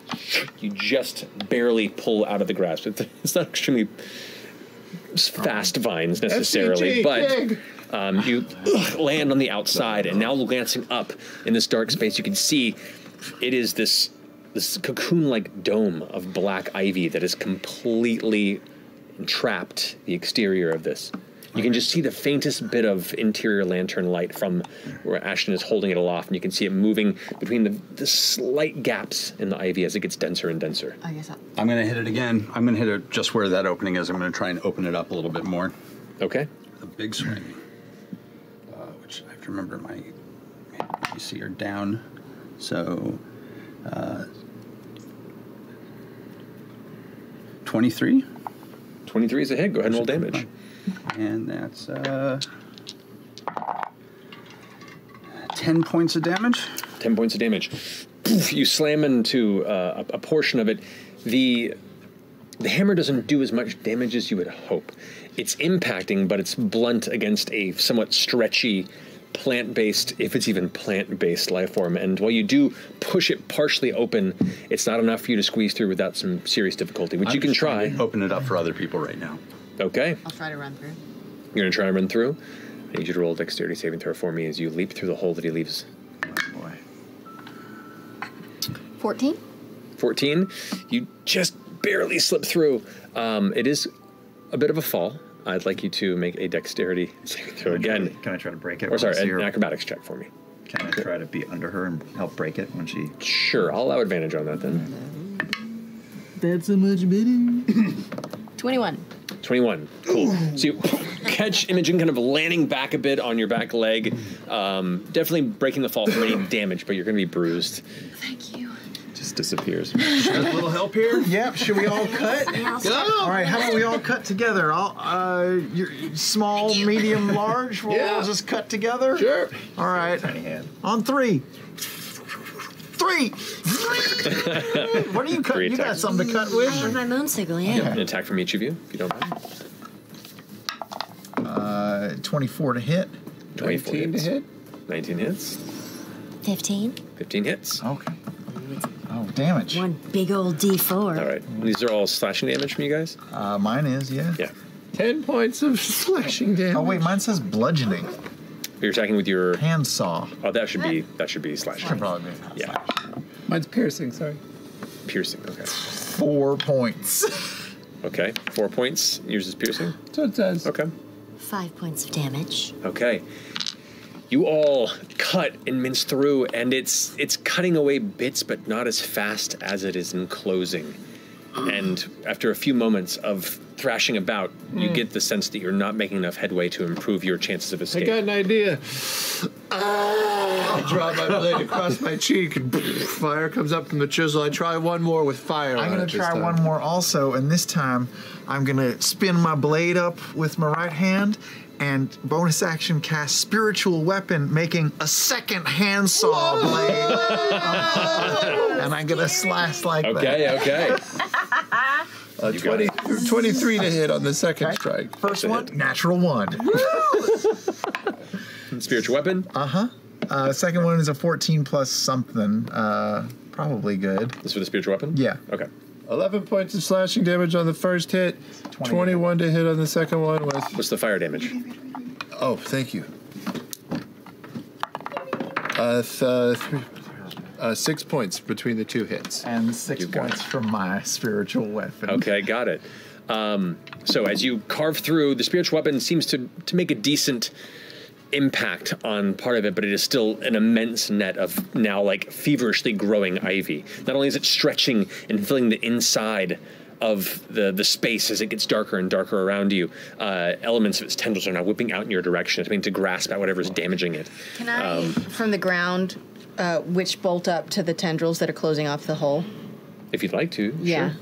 You just barely pull out of the grasp. It's not extremely fast vines necessarily, F.C.G, but you land on the outside, and now glancing up in this dark space, you can see it is this cocoon-like dome of black ivy that has completely entrapped the exterior of this. You can just see the faintest bit of interior lantern light from where Ashton is holding it aloft, and you can see it moving between the slight gaps in the ivy as it gets denser and denser. I guess I'm going to hit it again. I'm going to hit it just where that opening is. I'm going to try and open it up a little bit more. Okay. A big swing, which I have to remember my AC are down. So, 23. 23 is a hit. Go ahead and roll damage. And that's 10 points of damage. 10 points of damage. Poof, you slam into a portion of it. The hammer doesn't do as much damage as you would hope. It's impacting, but it's blunt against a somewhat stretchy plant-based, if it's even plant-based life form. And while you do push it partially open, it's not enough for you to squeeze through without some serious difficulty, which you can try. Open it up for other people right now. Okay. I'll try to run through. You're going to try and run through? I need you to roll a dexterity saving throw for me as you leap through the hole that he leaves. Oh, boy. 14? 14. You just barely slip through. It is a bit of a fall. I'd like you to make a dexterity saving throw again. Can I try to break it? Or sorry, an acrobatics check for me. Can I try to be under her and help break it when she... Sure, I'll allow advantage on that then. That's so much better. 21. 21. Cool. So you catch Imogen kind of landing back a bit on your back leg. Definitely breaking the fall from any damage, but you're going to be bruised. Thank you. Just disappears. A little help here? Yep. Should we all cut? All right. How about we all cut together? You're small, medium, large. We'll just cut together. Sure. All right. On 3. 3. What are you cutting? You got something to cut with? I have my moonsicle, yeah. An attack from each of you, if you don't mind. 24 to hit. 24 19 hits. to hit. 19 hits. 15. 15 hits. Okay. Oh, damage. One big old D4. All right. These are all slashing damage from you guys? Mine is, yeah. Yeah. 10 points of slashing damage. Oh, wait, mine says bludgeoning. You're attacking with your handsaw. Oh, that should be slashing. Should probably be. Yeah. Mine's piercing, sorry. Piercing, okay. 4 points. Okay. 4 points. Yours is piercing? So it says. Okay. 5 points of damage. Okay. You all cut and mince through, and it's cutting away bits, but not as fast as it is enclosing. And after a few moments of thrashing about, you get the sense that you're not making enough headway to improve your chances of escape. I got an idea. I draw my blade across my cheek, and fire comes up from the chisel. I try one more with fire. I'm going to try one more also, and this time I'm going to spin my blade up with my right hand and bonus action cast Spiritual Weapon, making a second handsaw blade. And I'm going to slash like that. Okay. 23 to hit on the second strike. First one, natural 1. Spiritual Weapon? Second one is a 14 plus something. Probably good. This for the Spiritual Weapon? Yeah. Okay. 11 points of slashing damage on the first hit, 21 to hit on the second one. What's the fire damage? Oh, thank you. 6 points between the 2 hits. And 6 points from my spiritual weapon. Okay, got it. So as you carve through, the Spiritual Weapon seems to make a decent impact on part of it, but it is still an immense net of now like feverishly growing ivy. Not only is it stretching and filling the inside of the space as it gets darker and darker around you, elements of its tendrils are now whipping out in your direction, attempting to grasp at whatever's damaging it. Can I, from the ground, witch bolt up to the tendrils that are closing off the hole? If you'd like to, Yeah. sure.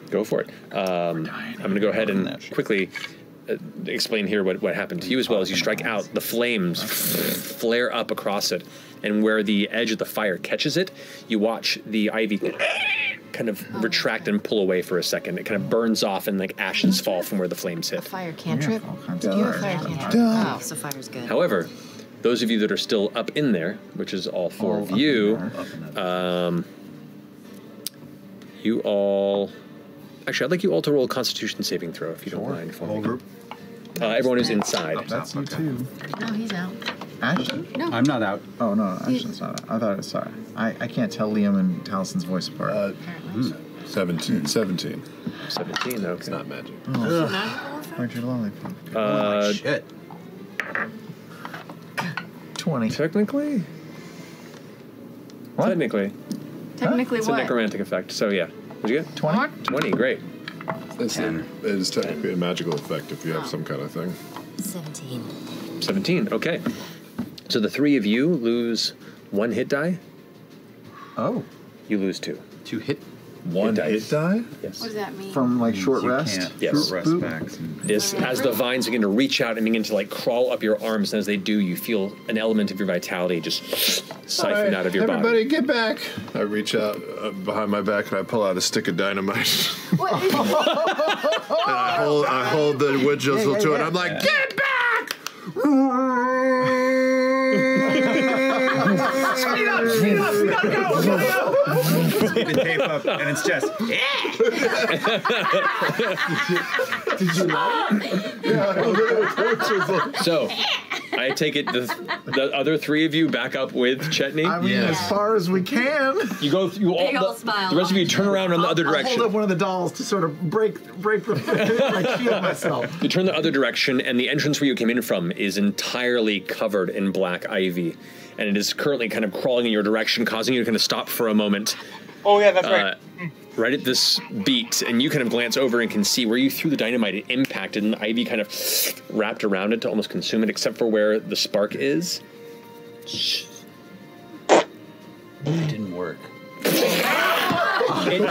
Go for it. I'm going to go ahead and quickly explain here what happened to you as well. As you strike out, the flames flare up across it, and where the edge of the fire catches it, you watch the ivy kind of retract and pull away for a second. It kind of burns off and like ashes fall from where the flames hit. Fire cantrip? Do you have fire cantrip? Oh, so fire's good. However, those of you that are still up in there, which is all 4 of you, you all... Actually, I'd like you all to roll a Constitution saving throw, if you don't mind. For whole group? Everyone who's inside. That's you too. No, he's out. Ashton? No. I'm not out. Oh, no, Ashton's not out. I thought it was, sorry. I can't tell Liam and Talison's voice apart. 17. 17. 17, okay. It's not magic. Oh. Aren't you lonely? Shit. 20. Technically? What? Technically. Technically It's what? a necromantic effect, so yeah. What'd you get? 20? 20, great. It is technically a magical effect if you have some kind of thing. 17. 17, okay. So the three of you lose 1 hit die. Oh. You lose 2. 2 hit? 1 hit die? Yes. What does that mean? From like short You rest? can't Yes. short rest backs. Yes, as the vines begin to reach out and begin to like crawl up your arms, and as they do, you feel an element of your vitality just siphon out of your Everybody body. get back. I reach out behind my back and I pull out a stick of dynamite. And I hold the wood chisel to it. I'm like, get back! Speed up! We gotta go! Speed the tape up, and it's just. Did you like it? Yeah, I hold it with wood chisel. So, I take it the other three of you back up with Chetney. I mean, as far as we can. You go. You all. Big ol' smile. The rest of you turn around in the other I'll direction. hold up one of the dolls to sort of break like shield myself. You turn the other direction, and the entrance where you came in from is entirely covered in black ivy, and it is currently kind of crawling in your direction, causing you to kind of stop for a moment. Oh yeah, that's right. Right at this beat, and you kind of glance over and can see where you threw the dynamite. It impacted, and the ivy kind of wrapped around it to almost consume it, except for where the spark is. It didn't work. It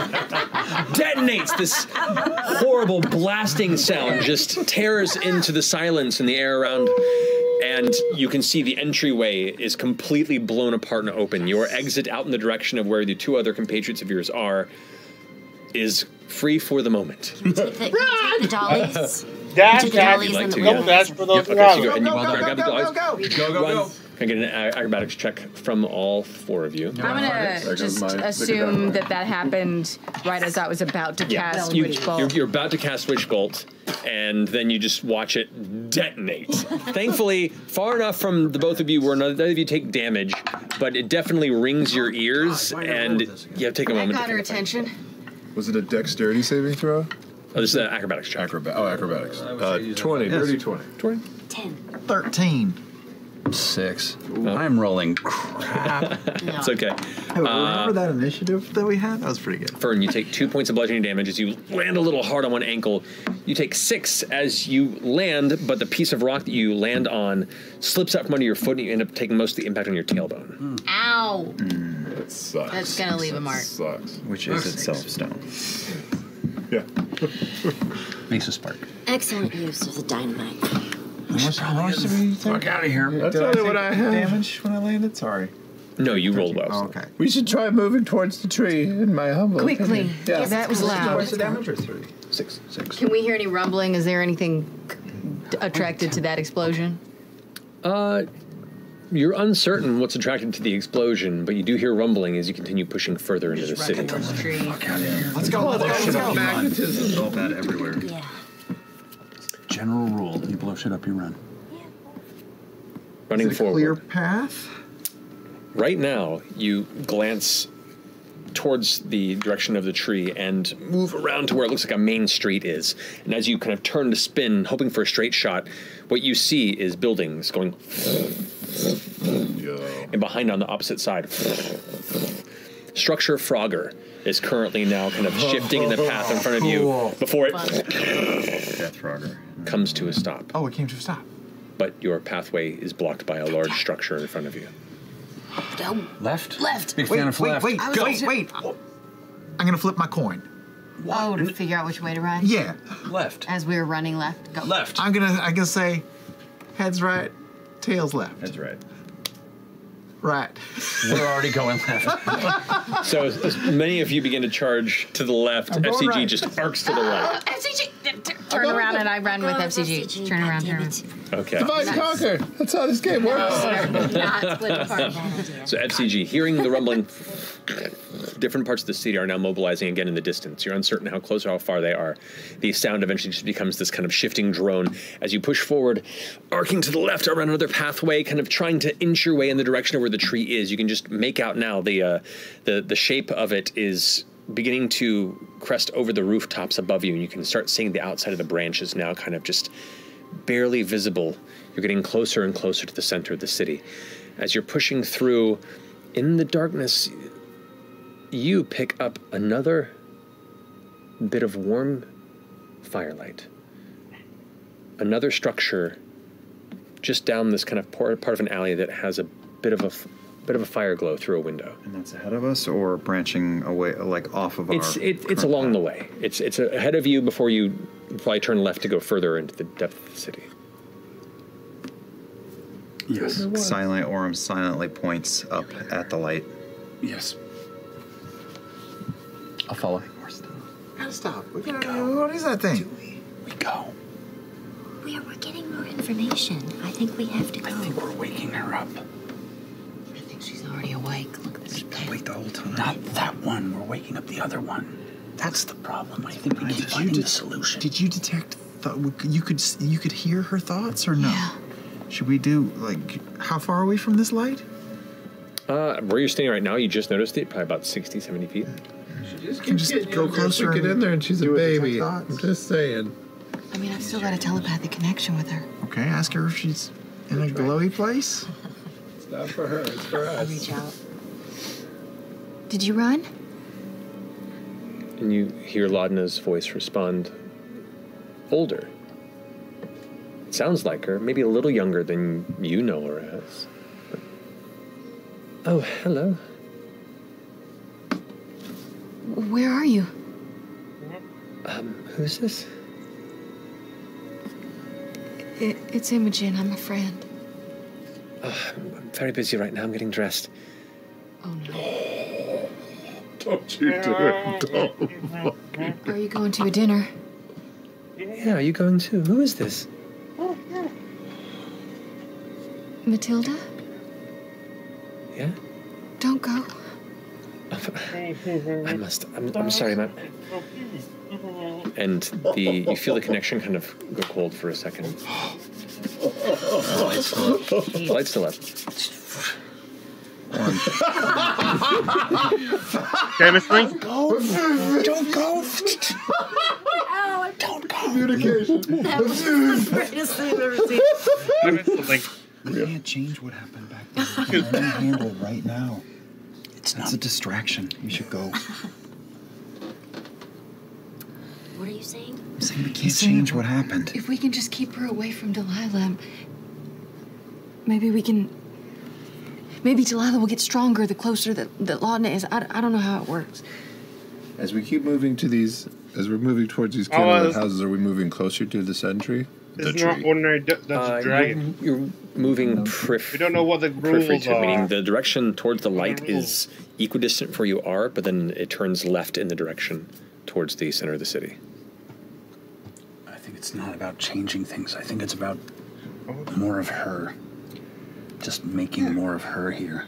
detonates. This horrible blasting sound just tears into the silence in the air around, and you can see the entryway is completely blown apart and open. Your exit out in the direction of where the 2 other compatriots of yours are is free for the moment. Can we take the dollies? Dash, Take the dash, dollies and the no wheels. dash for those Okay, so you go ahead and you Go, go, grab the go, dollies. go, go. Run. Can I get an acrobatics check from all 4 of you? I'm gonna just assume that happened right as I was about to cast Witch Bolt. You're about to cast Witch Bolt, and then you just watch it detonate. Thankfully, far enough from the both of you where none of you take damage, but it definitely rings your ears, and you have to take a I moment. got her attention. Was it a dexterity saving throw? Oh, this is an acrobatics check. Acrobatics. 20, dirty 20. 10. 13. 6. I'm rolling crap. It's okay. Hey, remember that initiative that we had? That was pretty good. Fern, you take 2 points of bludgeoning damage as you land a little hard on one ankle. You take 6 as you land, but the piece of rock that you land on slips out from under your foot, and you end up taking most of the impact on your tailbone. Ow! That sucks. That's gonna leave a mark. Sucks. Which is itself stone. Yeah. Makes a spark. Excellent use of the dynamite. How much did we take? Fuck out of here. That's Did I only take what I have. damage when I landed? Sorry. No, you rolled well. Oh, okay. We should try moving towards the tree, in my humble Quickly. opinion. Yeah. That was loud. What's the damage or 3? 6. Can we hear any rumbling? Is there anything attracted to that explosion? You're uncertain what's attracted to the explosion, but you do hear rumbling as you continue pushing further into the city. Let's go. Let's go. Magnetism. All that everywhere. Yeah. General rule: you blow shit up, you run. Running Is it a forward. clear path? Right now, you glance towards the direction of the tree and move around to where it looks like a main street is. And as you kind of turn to spin, hoping for a straight shot, what you see is buildings going... And behind on the opposite side, Structure Frogger is currently now kind of shifting in the path in front of you before it Death Frogger comes to a stop. Oh, it came to a stop. But your pathway is blocked by a large structure in front of you. Left? Left. Big fan of left. Wait. I'm gonna flip my coin. Oh, to figure out which way to run? Yeah. Left. As we were running left. Go. Left. I'm gonna say heads right, tails left. Heads right. Right. We're already going left. So as many of you begin to charge to the left, I'm going FCG right. just arcs to the right. FCG! Turn around and I run with FCG. Turn around. Okay. Divide and conquer. That's how this game works. Not split apart. So FCG, hearing the rumbling, different parts of the city are now mobilizing again in the distance. You're uncertain how close or how far they are. The sound eventually just becomes this kind of shifting drone as you push forward, arcing to the left around another pathway, kind of trying to inch your way in the direction of where the tree is. You can just make out now the shape of it is beginning to crest over the rooftops above you, and you can start seeing the outside of the branches now kind of just barely visible. You're getting closer and closer to the center of the city. As you're pushing through, in the darkness, you pick up another bit of warm firelight. Another structure just down this kind of part of an alley that has a bit of a fire glow through a window. And that's ahead of us, or branching away, like off of It's along the way. It's ahead of you before you probably turn left to go further into the depth of the city. Yes. Silent Orem silently points up at the light. Yes. I'll follow. Stop. What is that thing? We go. We're getting more information. I think we have to go. I think we're waking her up. I think she's already awake. Look at this. Awake the whole time. Not that one. We're waking up the other one. That's the problem. I think we keep finding the solution. Did you detect? You could hear her thoughts, or no? Yeah. Should we do how far are we from this light? Where you're standing right now, you just noticed it, probably about 60, 70 feet. You can just go closer. Get in there, and she's a baby. Thoughts. I'm just saying. I mean, I've still got a telepathic connection with her. Okay, ask her if she's in a glowy place. It's not for her. It's for us. I'll reach out. Did you run? And you hear Laudna's voice respond, older. It sounds like her, maybe a little younger than you know her as. But... Oh, hello. Where are you? Who's this? It's Imogen. I'm a friend. Oh, I'm very busy right now. I'm getting dressed. Oh, no. Don't you do it. Don't. Are you going to a dinner? Yeah, are you going too? Who is this? Matilda? Yeah? Don't go. I'm sorry, Matt. And you feel the connection kind of go cold for a second. The light's still up. Okay, Miss Link. Don't go. Don't go. Communication. That was the greatest thing I've ever seen. We can't change what happened back then. We can only handle right now. It's a distraction. We should go. What are you saying? I'm saying we can't change what happened. If we can just keep her away from Delilah, maybe we can... Maybe Delilah will get stronger the closer that Laudna is. I don't know how it works. As we keep moving towards these candlelit houses, are we moving closer to the sentry? It's not ordinary Dungeons Dragon. You're moving we don't know what the rules are. Meaning the direction towards the light is equidistant where you are, but then it turns left in the direction towards the center of the city. I think it's not about changing things. I think it's about more of her. Just making more of her here.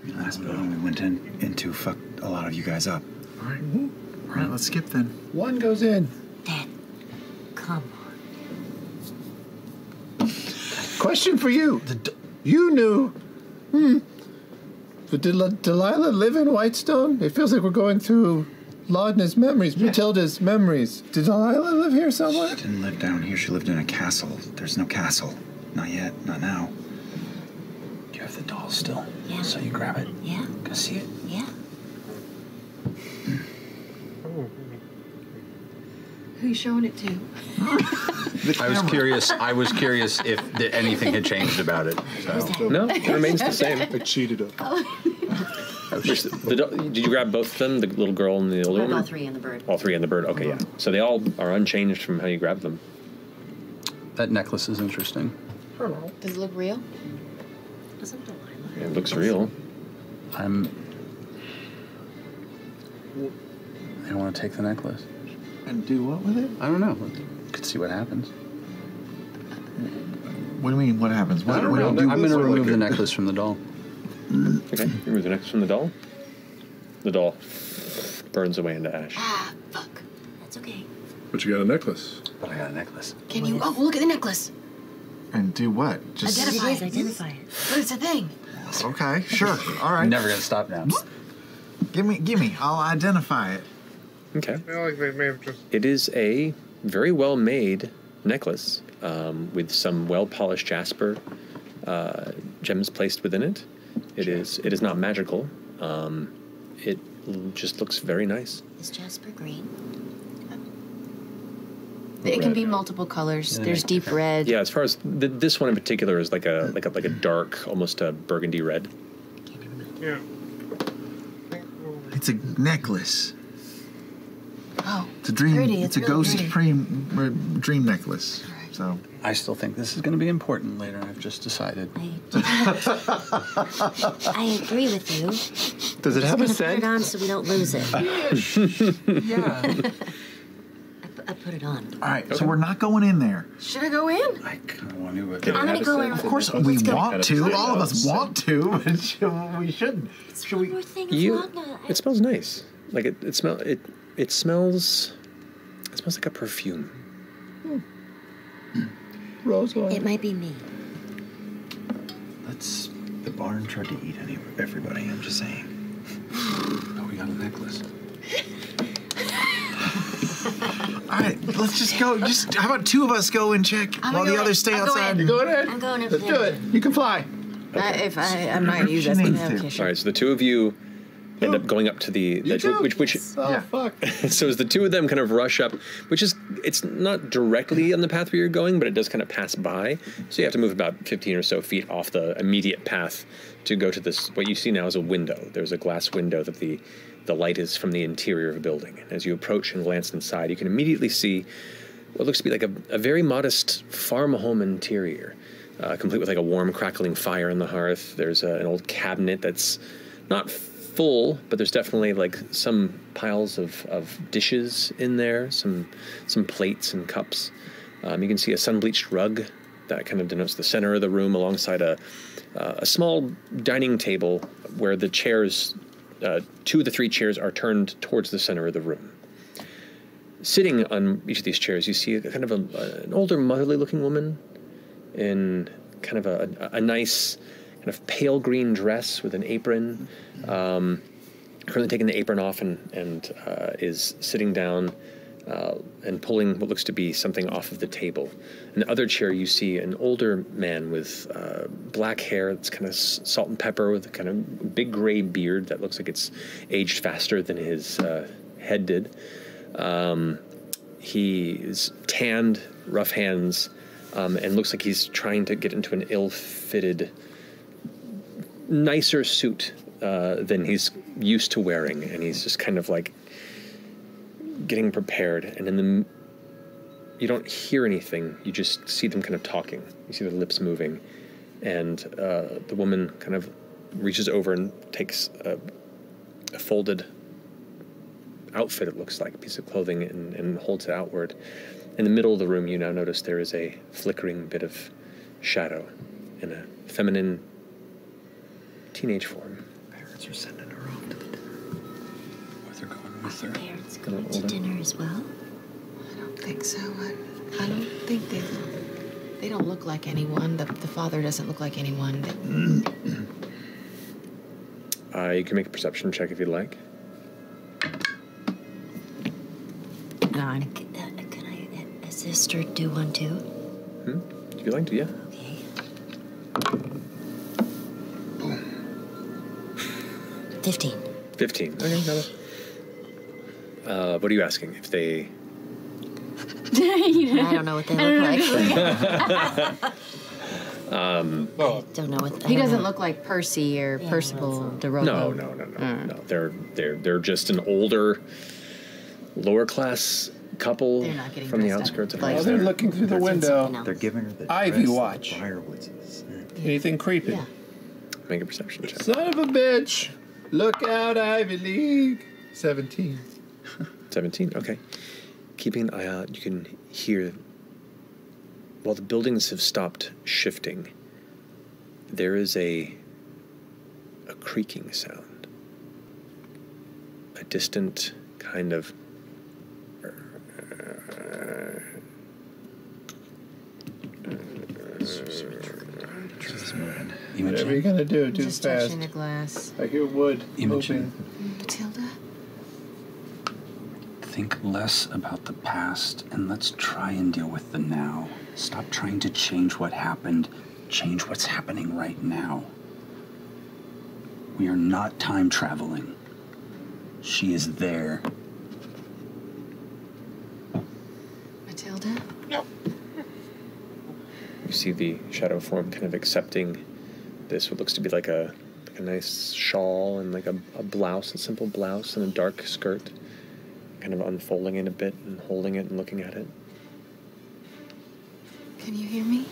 The last building we went into fucked a lot of you guys up. All right, let's skip then. One goes in. Dad, come on. Question for you. You knew. But did Delilah live in Whitestone? It feels like we're going through Laudna's memories, Matilda's memories. Did Delilah live here somewhere? She didn't live down here. She lived in a castle. There's no castle. Not yet. Not now. Do you have the doll still? Yeah. So you grab it? Yeah. Can I see it? Yeah. Who are you showing it to? I was curious if anything had changed about it. So. No, it remains the same. I cheated it. Did you grab both of them, the little girl and the older one? All three and the bird. All three and the bird. Okay, yeah. So they all are unchanged from how you grabbed them. That necklace is interesting. Does it look real? Doesn't Delilah? It looks real. I don't want to take the necklace. And do what with it? I don't know. Could see what happens. What do you mean, what happens? I don't know. I'm going to remove the necklace from the doll. Okay, remove the necklace from the doll. The doll burns away into ash. Ah, fuck. That's okay. But you got a necklace. But I got a necklace. Can you... Oh, look at the necklace. And do what? Identify it. But it's a thing. Okay, sure. All right. Never gonna stop now. Give me. I'll identify it. Okay. I feel like they may have just... It is a very well-made necklace with some well-polished jasper gems placed within it. It is not magical. It just looks very nice. Is jasper green? It can be multiple colors. There's deep red. Yeah, as far as this one in particular is like a dark, almost a burgundy red. Yeah. It's a necklace. Oh, it's a dream. pretty. It's a ghost dream necklace. So I still think this is going to be important later. I've just decided. I agree with you. Does it have a Put scent? it on so we don't lose it. Yeah. I put it on. All right, so we're not going in there. Should I go in? I kind of want to. I'm gonna go in. Of course, we want to. All of us want to, but we shouldn't. Should we? It smells nice. Like it smells like a perfume. Rosewine. It might be me. The barn tried to eat everybody. I'm just saying. Oh, we got a necklace. All right, let's just go. How about two of us go and check while the others stay outside? You going in? I'm going in. Let's do it. You can fly. I'm not gonna use that. Okay, sure. All right, so the two of you end up going up to the which Oh fuck! so as the two of them kind of rush up, it's not directly on the path where you're going, but it does kind of pass by. So you have to move about 15 or so feet off the immediate path to go to this. What you see now is a window. There's a glass window that the light is from the interior of a building. And as you approach and glance inside, you can immediately see what looks to be like a very modest farm home interior, complete with like a warm crackling fire in the hearth. There's an old cabinet that's not full, but there's definitely like some piles of dishes in there, some plates and cups. You can see a sun-bleached rug that kind of denotes the center of the room, alongside a small dining table where the chairs, two of the three chairs, are turned towards the center of the room. Sitting on each of these chairs, you see a kind of an older, motherly-looking woman in kind of a nice kind of pale green dress with an apron. Currently taking the apron off and is sitting down and pulling what looks to be something off of the table. In the other chair, you see an older man with black hair that's kind of salt and pepper, with a kind of big gray beard that looks like it's aged faster than his head did. He is tanned, rough hands, and looks like he's trying to get into an ill-fitted, nicer suit than he's used to wearing, and he's just kind of like getting prepared. And you don't hear anything, you just see them kind of talking. You see their lips moving, and the woman kind of reaches over and takes a folded outfit, it looks like, a piece of clothing, and holds it outward. In the middle of the room, you now notice there is a flickering bit of shadow in a feminine teenage form. Parents are sending her off to the dinner. Or they're going with her. Parents going to dinner as well? I don't think so. I don't think they don't look like anyone. The father doesn't look like anyone. You can make a perception check if you'd like. 9. Can I assist or do one too? If you'd like to, yeah. Okay. 15. 15. Okay, got it. What are you asking? If they... I don't know what they look like. Don't know what. He doesn't look like Percy or Percival DeRoe. No. They're just an older, lower class couple from the outskirts of Oh, they're looking through the window. They're giving her the Ivy dress watch. that Firewoods is. Anything creepy? Yeah. Make a perception check. Son of a bitch! Look out, Ivy League. 17. 17. Okay. Keeping an eye out, you can hear, while the buildings have stopped shifting, there is a creaking sound. A distant kind of Just Whatever Imogen. you're gonna do, do Just fast. touching the glass. I hear wood Imogen. moving. Matilda? Think less about the past and let's try and deal with the now. Stop trying to change what happened. Change what's happening right now. We are not time traveling. She is there. Matilda? You see the shadow form kind of accepting this, what looks to be like a nice shawl and like a blouse, a simple blouse and a dark skirt, kind of unfolding it a bit and holding it and looking at it. Can you hear me?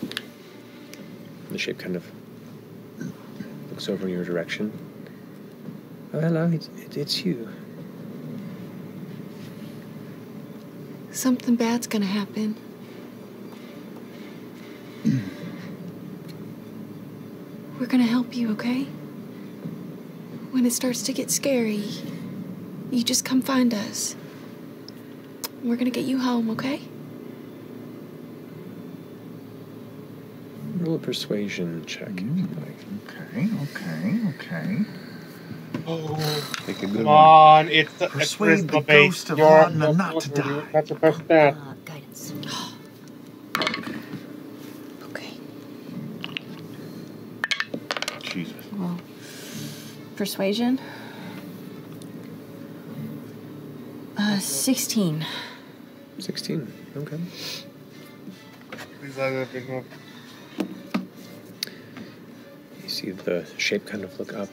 The shape kind of looks over in your direction. Oh, hello, it's you. Something bad's gonna happen. We're gonna help you, okay? When it starts to get scary, you just come find us. We're gonna get you home, okay? Roll a persuasion check. Okay. Oh, Make a good come one. on. It's the Persuade the charisma base. ghost of You're Laudna not to die. That's the first step. Guidance. Okay. Jesus. Well, persuasion? 16. 16, okay. You see the shape kind of look up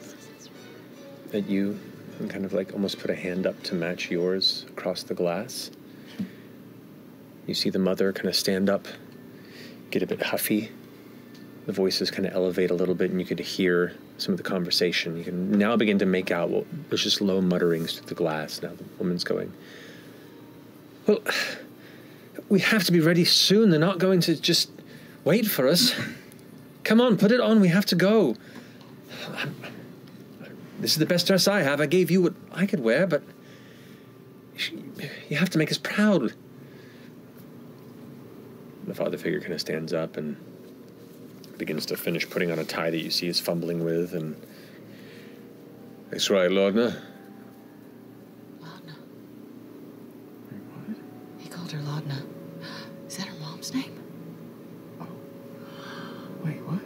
at you and kind of like almost put a hand up to match yours across the glass. You see the mother kind of stand up, get a bit huffy. The voices kind of elevate a little bit and you could hear some of the conversation. You can now begin to make out what was just low mutterings through the glass. Now the woman's going, well, we have to be ready soon. They're not going to just wait for us. Come on, put it on. We have to go. This is the best dress I have. I gave you what I could wear, but you have to make us proud. The father figure kind of stands up and begins to finish putting on a tie that you see is fumbling with, and that's right, Laudna. Laudna. He called her Laudna. Is that her mom's name? Wait, what?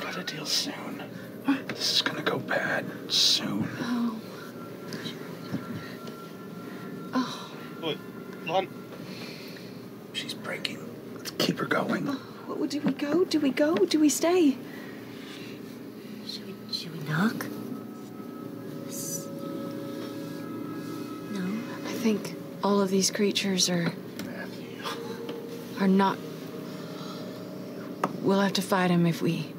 Gotta deal soon. This is gonna go bad soon. Oh. Wait, Lon. She's breaking. Let's keep her going. What, do we go? Do we go? Do we stay? Should we knock? No. I think all of these creatures are not. We'll have to fight them if we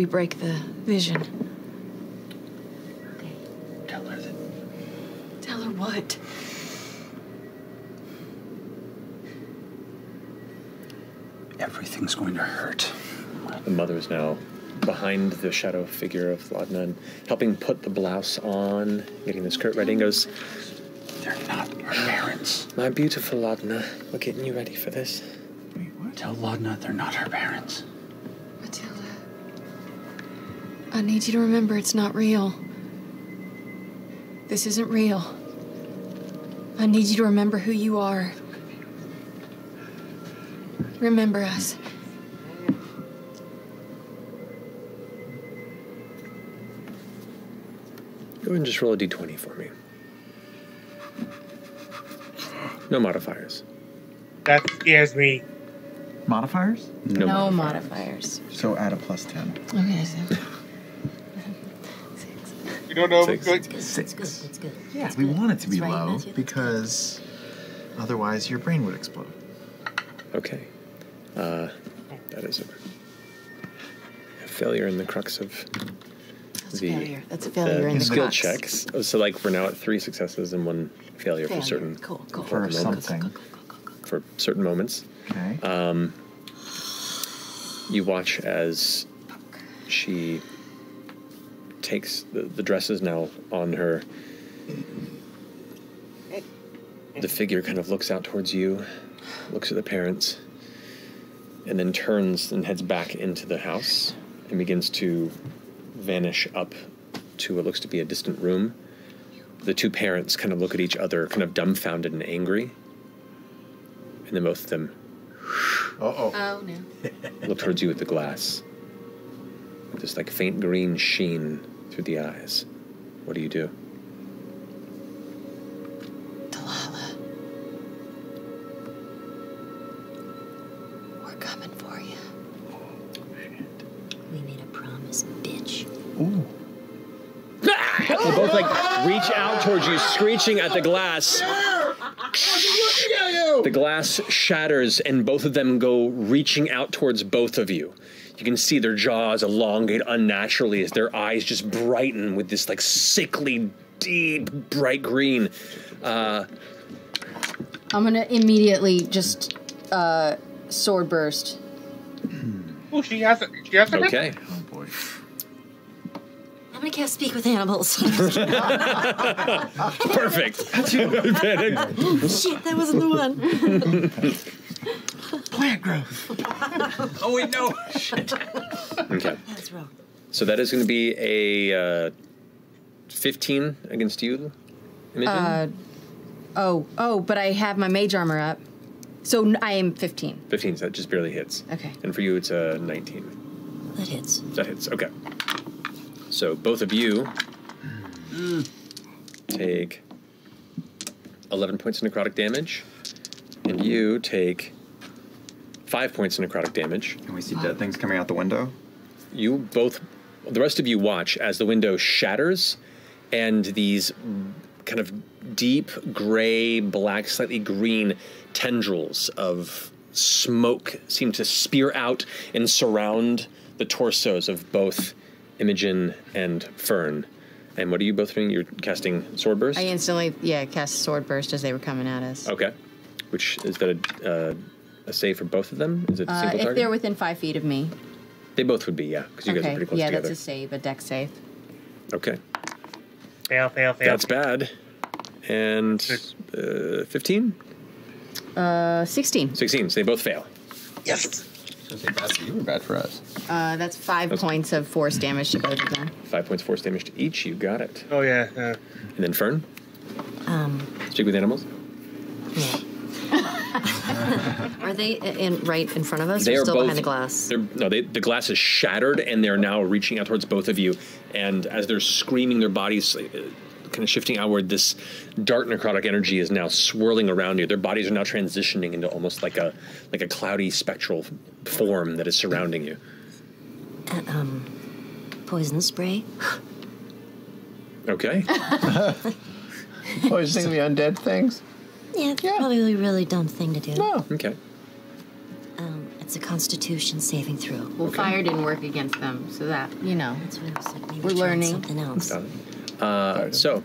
break the vision. Okay. Tell her that. Tell her what? Everything's going to hurt. The mother is now behind the shadow figure of Laudna and helping put the blouse on, getting the skirt ready, and goes, They're not her parents. my beautiful Laudna, we're getting you ready for this. Wait, what? Tell Laudna they're not her parents. Matilda. I need you to remember it's not real. This isn't real. I need you to remember who you are. Remember us. Go ahead and just roll a d20 for me. No modifiers. That scares me. Modifiers? No modifiers. So add a +10. Okay, so. You don't know. Six. Good. That's good. Yeah, That's we good. want it to be That's right, low Matthew. because otherwise your brain would explode. Okay. That is a failure in the crux of That's the a failure. That's a failure in the skill crux. checks. So like we're now at 3 successes and 1 failure, for certain Cool. For moments. something. For certain moments. Okay. You watch as she takes the dress is now on her. The figure kind of looks out towards you, looks at the parents, and then turns and heads back into the house and begins to vanish up to what looks to be a distant room. The two parents kind of look at each other, kind of dumbfounded and angry. And then both of them Oh no. look towards you with the glass. With this like faint green sheen through the eyes. What do you do? Delilah. We're coming for you. We made a promise, bitch. Ooh. They both like reach out towards you, screeching at the glass. The glass shatters, and both of them go reaching out towards both of you. You can see their jaws elongate unnaturally as their eyes just brighten with this like sickly, deep, bright green. I'm gonna immediately just sword burst. Oh, she has it. Okay. Oh boy. I'm gonna cast Speak with Animals. Perfect. Shit, that wasn't the one. Plant growth. Oh wait, no. Shit. Okay. That's wrong. So that is going to be a 15 against you, Imogen? But I have my mage armor up. So I am 15. 15, so that just barely hits. Okay. And for you, it's a 19. That hits. That hits, okay. So both of you take 11 points of necrotic damage, and you take 5 points of necrotic damage. Can we see dead things coming out the window? You both, the rest of you watch as the window shatters, and these kind of deep gray, black, slightly green tendrils of smoke seem to spear out and surround the torsos of both Imogen and Fern. And what are you both doing? You're casting Sword Burst? I instantly, cast Sword Burst as they were coming at us. Okay. Which, is that a save for both of them? Is it a single If target? they're within 5 feet of me. They both would be, yeah, because you guys are pretty close together. That's a save, a dex save. Okay. Fail. That's bad. And 15? 16. 16, so they both fail. Yes. Bad for you or bad for us? That's 5 points of force damage to both of them. 5 points force damage to each. You got it. Oh, yeah. And then Fern? Speak with animals? Are they right in front of us They or are still both, behind the glass? The glass is shattered, and they're now reaching out towards both of you. And as they're screaming, their bodies kind of shifting outward, this dark necrotic energy is now swirling around you. Their bodies are now transitioning into almost like a cloudy spectral form that is surrounding you. Poison spray. Okay. Poisoning the undead things? Yeah, it's probably a really dumb thing to do. No. Okay. It's a Constitution saving throw. Well, fire didn't work against them, so that, That's what I was saying. Maybe we're try learning. something else. So,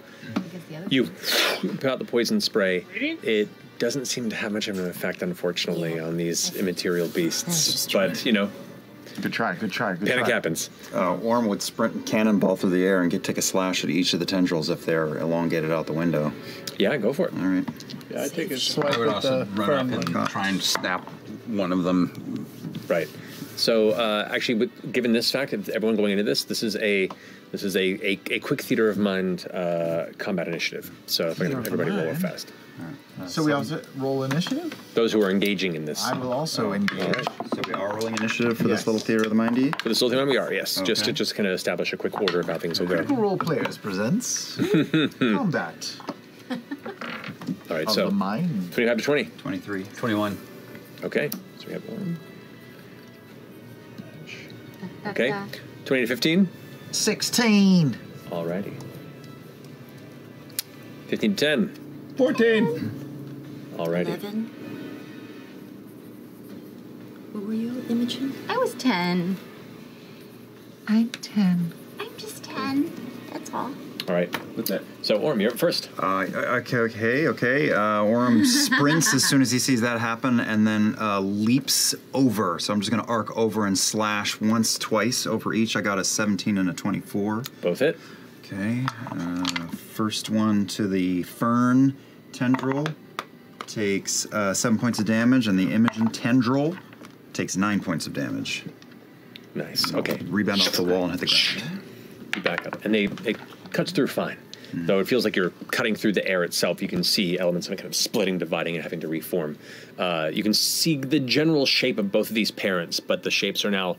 you put out the poison spray. It doesn't seem to have much of an effect, unfortunately, on these immaterial beasts. But, Good try. Panic happens. Orm would sprint and cannonball through the air and take a slash at each of the tendrils if they're elongated out the window. Yeah, go for it. All right. Yeah, I take a swipe I would at also the run up firm and try and snap one of them. Right. So actually, given this fact, everyone going into this is a quick theater of mind combat initiative. So if I can have everybody roll it fast. So we also roll initiative? Those who are engaging in this. I will also engage. All right. So we are rolling initiative for Yes. this little theater of the mindy? For this little thing, we are, yes. Okay. Just to kind of establish a quick order of how things will go. Critical Role Players presents Combat. All right, of so the mind. 25 to 20. 23. 21. Okay, so we have one. Okay, 20 to 15. 16. Alrighty. 15 to 10. 14. Alrighty. 11. What were you, Imogen? I was 10. I'm 10. I'm just 10. That's all. All right. That's it. So, Orm, you're up first. Okay. Orm sprints as soon as he sees that happen and then leaps over. So I'm just going to arc over and slash twice over each. I got a 17 and a 24. Both hit. Okay. First one to the fern tendril. takes 7 points of damage, and the Imogen tendril takes 9 points of damage. Nice. Okay. Rebound off the wall and hit the ground. You back up, and it cuts through fine. Though it feels like you're cutting through the air itself, you can see elements of it kind of splitting, dividing, and having to reform. You can see the general shape of both of these parents, but the shapes are now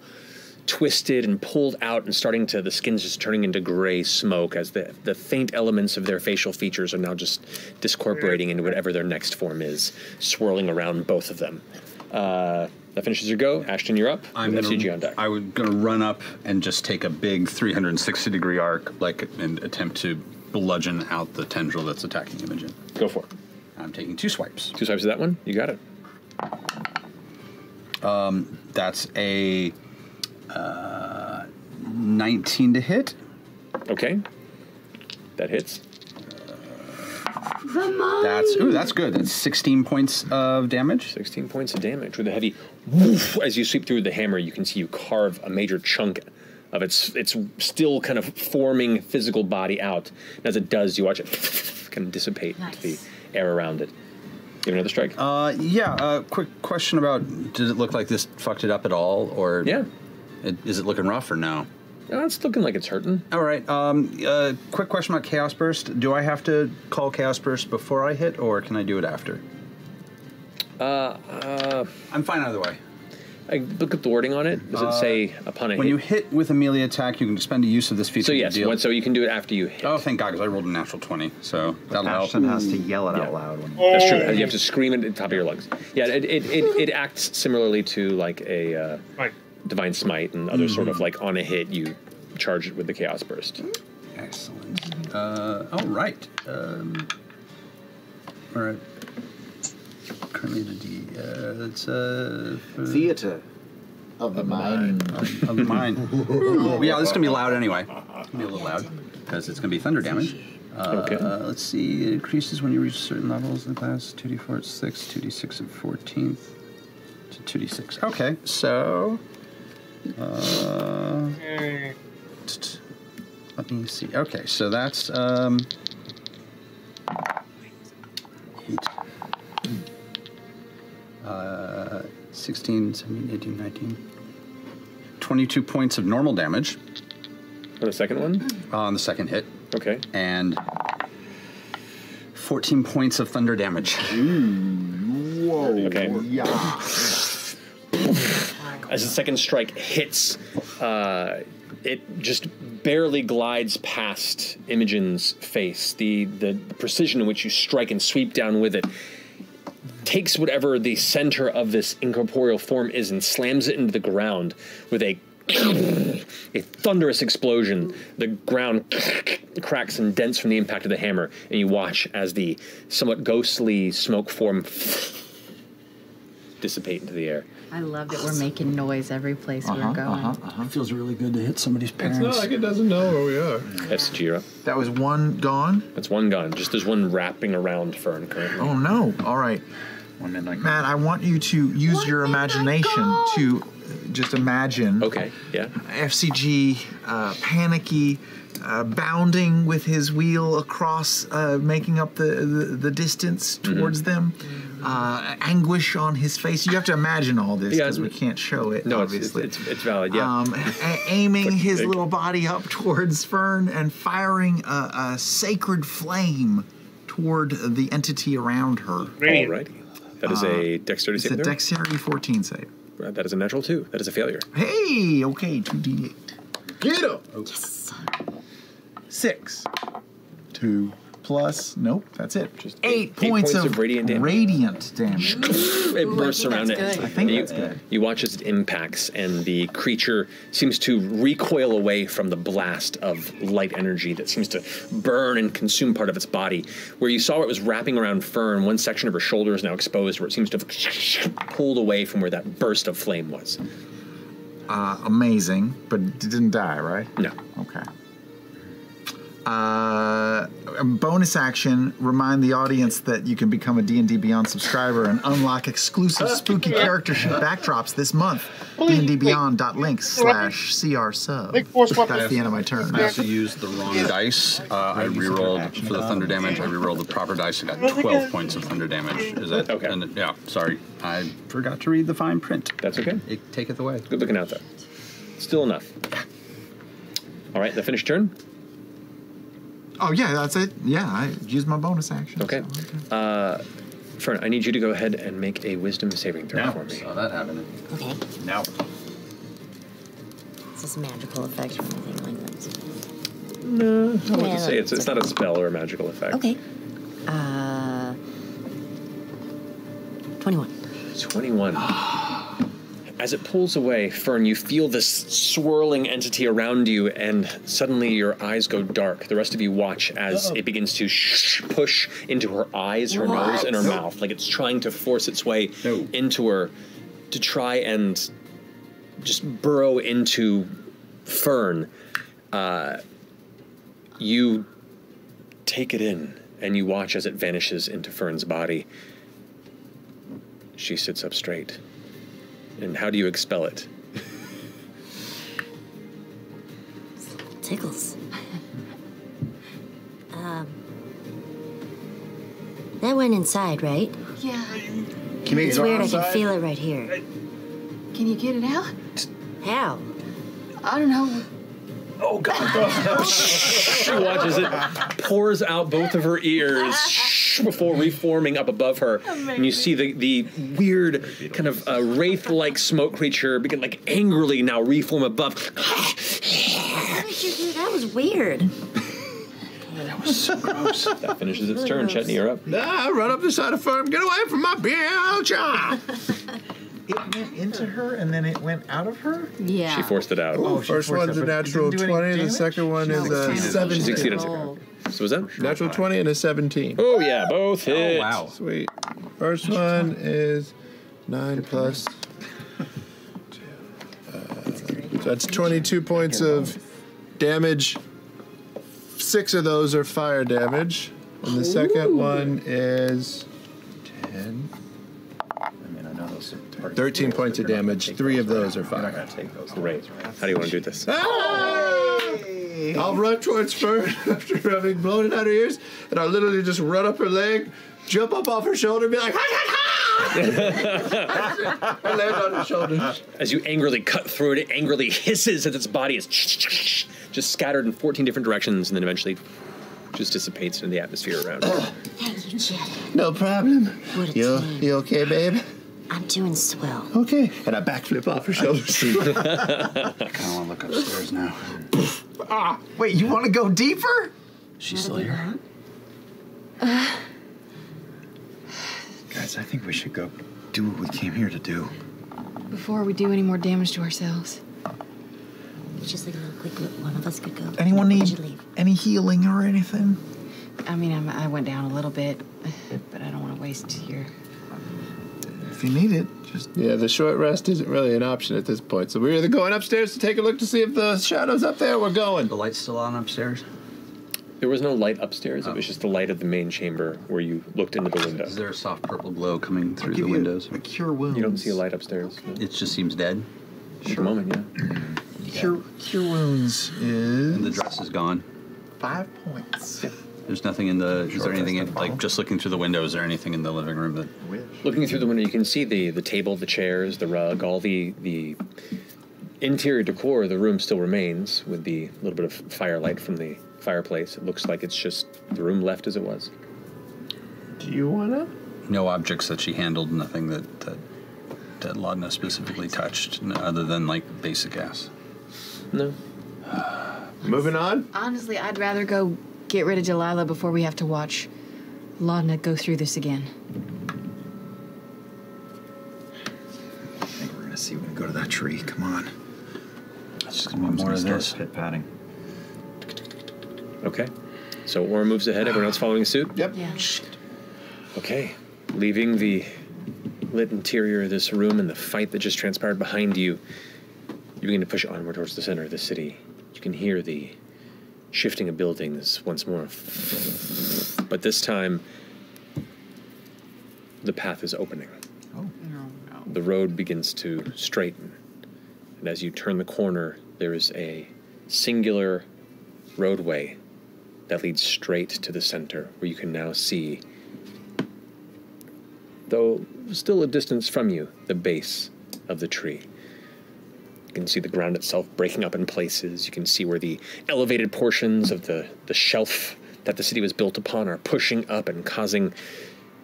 twisted and pulled out and the skin's just turning into gray smoke as the faint elements of their facial features are now just discorporating into whatever their next form is, swirling around both of them. That finishes your go. Ashton, you're up. I'm F.C.G on deck. I was going to run up and just take a big 360-degree arc, and attempt to bludgeon out the tendril that's attacking Imogen. Go for it. I'm taking 2 swipes. 2 swipes of that one? You got it. That's a 19 to hit. Okay. That hits. That's good. That's 16 points of damage. 16 points of damage with a heavy woof. As you sweep through the hammer, you can see you carve a major chunk of its still kind of forming physical body out. And as it does, you watch it kind of dissipate into the air around it. You have another strike? Quick question about, does it look like this fucked it up at all? Or is it looking rough or no? It's looking like it's hurting. All right. Quick question about Chaos Burst. Do I have to call Chaos Burst before I hit, or can I do it after? I'm fine either way. I look up the wording on it. Does it say upon a hit? When you hit with a melee attack, you can spend a use of this feature. So yes, so you can do it after you hit. Oh, thank God, because I rolled a natural 20, so that'll help. Ashton has to yell it out loud. That's true. You have to scream it at the top of your lungs. Yeah, it acts similarly to like a Divine Smite and other sort of like on a hit, you charge it with the Chaos Burst. Excellent. All right. All right. Currently it's Theater of the mind. Of the mind. Yeah, this is going to be loud anyway. It's going to be a little loud because it's going to be thunder damage. Okay. Let's see. It increases when you reach certain levels in the class. 2d4 at 6, 2d6 at 14th, to 2d6. Okay, so... let me see. Okay, so that's 16, 17, 18, 19, 22 points of normal damage. On the second one? On the second hit. Okay. And 14 points of thunder damage. Whoa. Okay. Yeah. As the second strike hits, it just barely glides past Imogen's face. The precision in which you strike and sweep down with it takes whatever the center of this incorporeal form is and slams it into the ground with a thunderous explosion. The ground cracks and dents from the impact of the hammer, and you watch as the somewhat ghostly smoke form dissipate into the air. I love that we're making noise every place we're going. It feels really good to hit somebody's parents. It's not like it doesn't know where we are. F.C.G, you're up. That was one gone? That's one gone. Just there's one wrapping around Fern currently. Oh, no. All right. Matt, I want you to use your imagination to just imagine. Okay, yeah. F.C.G. Panicky, bounding with his wheel across, making up the distance towards them. Anguish on his face. You have to imagine all this because we can't show it. No, obviously. it's valid. Yeah. Aiming his little body up towards Fern and firing a sacred flame toward the entity around her. Alrighty. That is a dexterity save. It's a dexterity 14 save. That is a natural 2. That is a failure. Hey, okay, 2d8. Get him! Yes. 6. 2 plus, nope, that's it. Just 8 points of radiant damage. It bursts around it. I think that's good. You watch as it impacts, and the creature seems to recoil away from the blast of light energy that seems to burn and consume part of its body. Where you saw it was wrapping around Fern, one section of her shoulder is now exposed, where it seems to have pulled away from where that burst of flame was. Amazing, but it didn't die, right? No. Okay. Bonus action, remind the audience that you can become a D&D Beyond subscriber and unlock exclusive spooky character sheet backdrops this month. dndbeyond.link/CR-sub. That's the end of my turn. I also used the wrong dice. I rerolled for the thunder damage. I rerolled the proper dice. I got 12 points of thunder damage. Is that okay? And, yeah, sorry. I forgot to read the fine print. That's okay. Take it away. Good looking out there. Still enough. All right, the finished turn. Oh, yeah, that's it. Yeah, I used my bonus action. Okay. Fern, I need you to go ahead and make a wisdom saving throw for me. Saw that happening. Okay. Now. Is this a magical effect or anything like that? No, I wouldn't say it's not a spell or a magical effect. Okay. 21. 21. As it pulls away, Fern, you feel this swirling entity around you, and suddenly your eyes go dark. The rest of you watch as it begins to push into her eyes, her nose, and her mouth, like it's trying to force its way into her to try and just burrow into Fern. You take it in, and you watch as it vanishes into Fern's body. She sits up straight. And how do you expel it? Tickles. That went inside, right? Yeah. It's weird, I can feel it right here. Can you get it out? How? I don't know. Oh, God. She watches it, pours out both of her ears before reforming up above her. Amazing. And you see the weird kind of wraith-like smoke creature begin like angrily now reform above. That was weird. That was so gross. That finishes its turn. Chetney, you're up. Nah, run up the side of Fern. Get away from my Belgian. It went into her and then it went out of her? Yeah. She forced it out. Oh, first one's a natural 20, the second one is a 17. She succeeded. So was that? Natural 20 and a 17. Oh, yeah, both hit. Oh, wow. Sweet. First one is 9 plus. So that's 22 points of damage. 6 of those are fire damage. And the second one is 10. 13 points of damage. 3 of those are fire. Great. How do you want to do this? I'll run towards Fern after having blown it out of her ears, and I'll literally just run up her leg, jump up off her shoulder, and be like, ha ha ha! I land on her shoulders. As you angrily cut through it, it angrily hisses as its body is just scattered in 14 different directions, and then eventually just dissipates into the atmosphere around it. Thank you, Chet. No problem. You okay, babe? I'm doing swell. Okay. And I backflip off her shoulders. I kind of want to look upstairs now. Wait, you want to go deeper? She's still here. Guys, I think we should go do what we came here to do. Before we do any more damage to ourselves. Just like a little quick look, one of us could go. Anyone need any healing or anything? I mean, I went down a little bit, but I don't want to waste your... If you need it, just... Yeah, the short rest isn't really an option at this point. So we're either going upstairs to take a look to see if the shadow's up there, or we're going. The light's still on upstairs? There was no light upstairs. It was just the light of the main chamber where you looked into the window. Is there a soft purple glow coming through the windows? A cure wounds. You don't see a light upstairs. No. It just seems dead. At the moment, yeah. Cure wounds is... And the dress is gone. 5 points. Yeah. There's nothing in the... Is there anything, like, just looking through the window, is there anything in the living room that... Looking through the window, you can see the table, the chairs, the rug, all the interior decor of the room still remains with the little bit of firelight from the fireplace. It looks like it's just the room left as it was. Do you want to? No objects that she handled, nothing that Laudna specifically touched, other than, like, basic gas. No. Moving on? Honestly, I'd rather go get rid of Delilah before we have to watch Laudna go through this again. I think we're gonna see when we go to that tree. Come on. It's just gonna be more of this. Pit padding. Okay. So Aura moves ahead. Everyone else following suit? Yep. Yeah. Okay. Leaving the lit interior of this room and the fight that just transpired behind you, you begin to push onward towards the center of the city. You can hear the shifting of buildings once more. But this time, the path is opening. Oh. The road begins to straighten. And as you turn the corner, there is a singular roadway that leads straight to the center, where you can now see, though still a distance from you, the base of the tree. You can see the ground itself breaking up in places. You can see where the elevated portions of the shelf that the city was built upon are pushing up and causing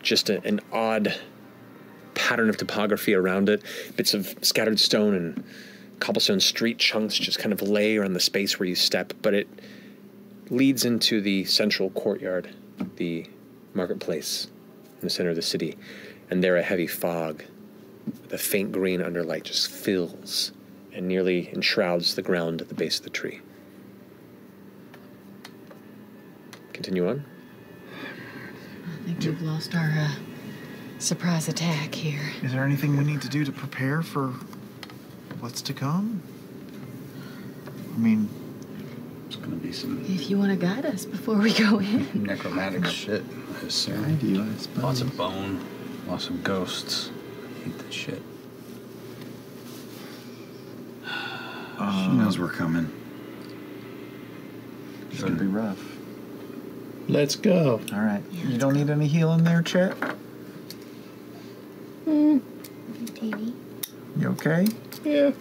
just an odd pattern of topography around it. Bits of scattered stone and cobblestone street chunks just kind of lay around the space where you step, but it leads into the central courtyard, the marketplace in the center of the city. And there a heavy fog, the faint green underlight just fills and nearly enshrouds the ground at the base of the tree. Continue on. I think we've lost our surprise attack here. Is there anything we need to do to prepare for what's to come? I mean, it's going to be some... If you want to guide us before we go in. Necromantic shit, I assume. I do, I suppose. Lots of bone, lots of ghosts. I hate that shit. She knows we're coming. It's going to be rough. Let's go. All right. You don't need any healing there, Chet? You okay? Yeah.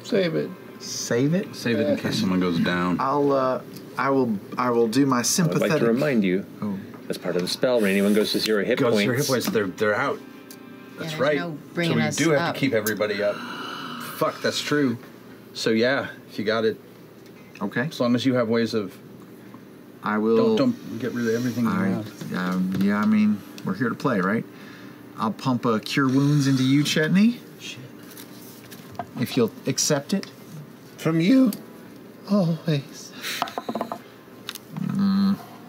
Save it. Save it? Save it in case someone goes down. I will do my sympathetic... I'd like to remind you, as part of the spell, when anyone goes to 0 hit points... Goes 0 hit points, they're out. That's right. no So bringing we us do have up. to keep everybody up. Fuck, that's true. So yeah, if you got it. Okay. As long as you have ways of... I will... Don't get rid of everything you have. Yeah, I mean, we're here to play, right? I'll pump a Cure Wounds into you, Chetney. Shit. If you'll accept it. From you? Always.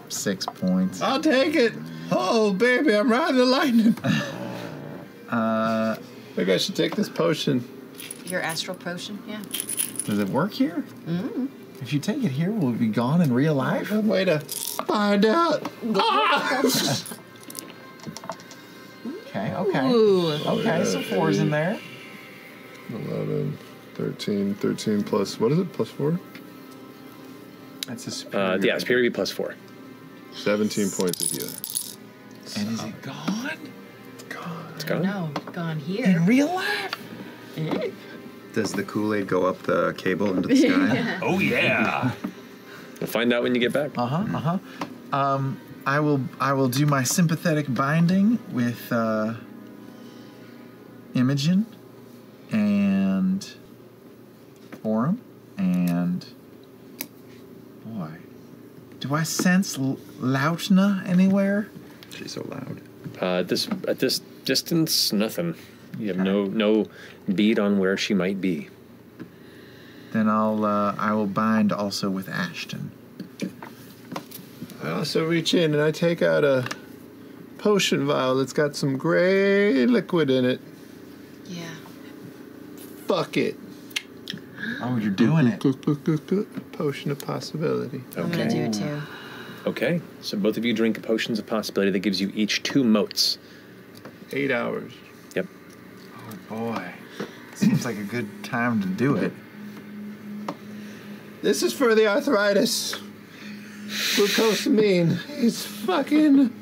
6 points. I'll take it. Oh, baby, I'm riding the lightning. Maybe I should take this potion. Your astral potion, yeah. Does it work here? Mm-hmm. If you take it here, will it be gone in real life? Way to find out. Okay, okay. Ooh. Okay, so 4's in there. 11, 13 plus, what is it, plus 4? That's a superior. Yeah, superior plus 4. 17 points of healing. And is it gone? It's gone? No, gone here. In real life? Does the Kool-Aid go up the cable into the sky? Oh, yeah. We'll find out when you get back. I will do my sympathetic binding with Imogen and Orem and boy, do I sense Lautna anywhere? She's so loud. At this distance, nothing. You have no bead on where she might be. Then I will bind also with Ashton. I also reach in and I take out a potion vial that's got some gray liquid in it. Yeah. Fuck it. Oh, you're doing it. Potion of possibility. I'm gonna do it too. Okay, so both of you drink potions of possibility that gives you each 2 motes. 8 hours. Yep. Oh boy, seems like a good time to do it. This is for the arthritis. Glucosamine is fucking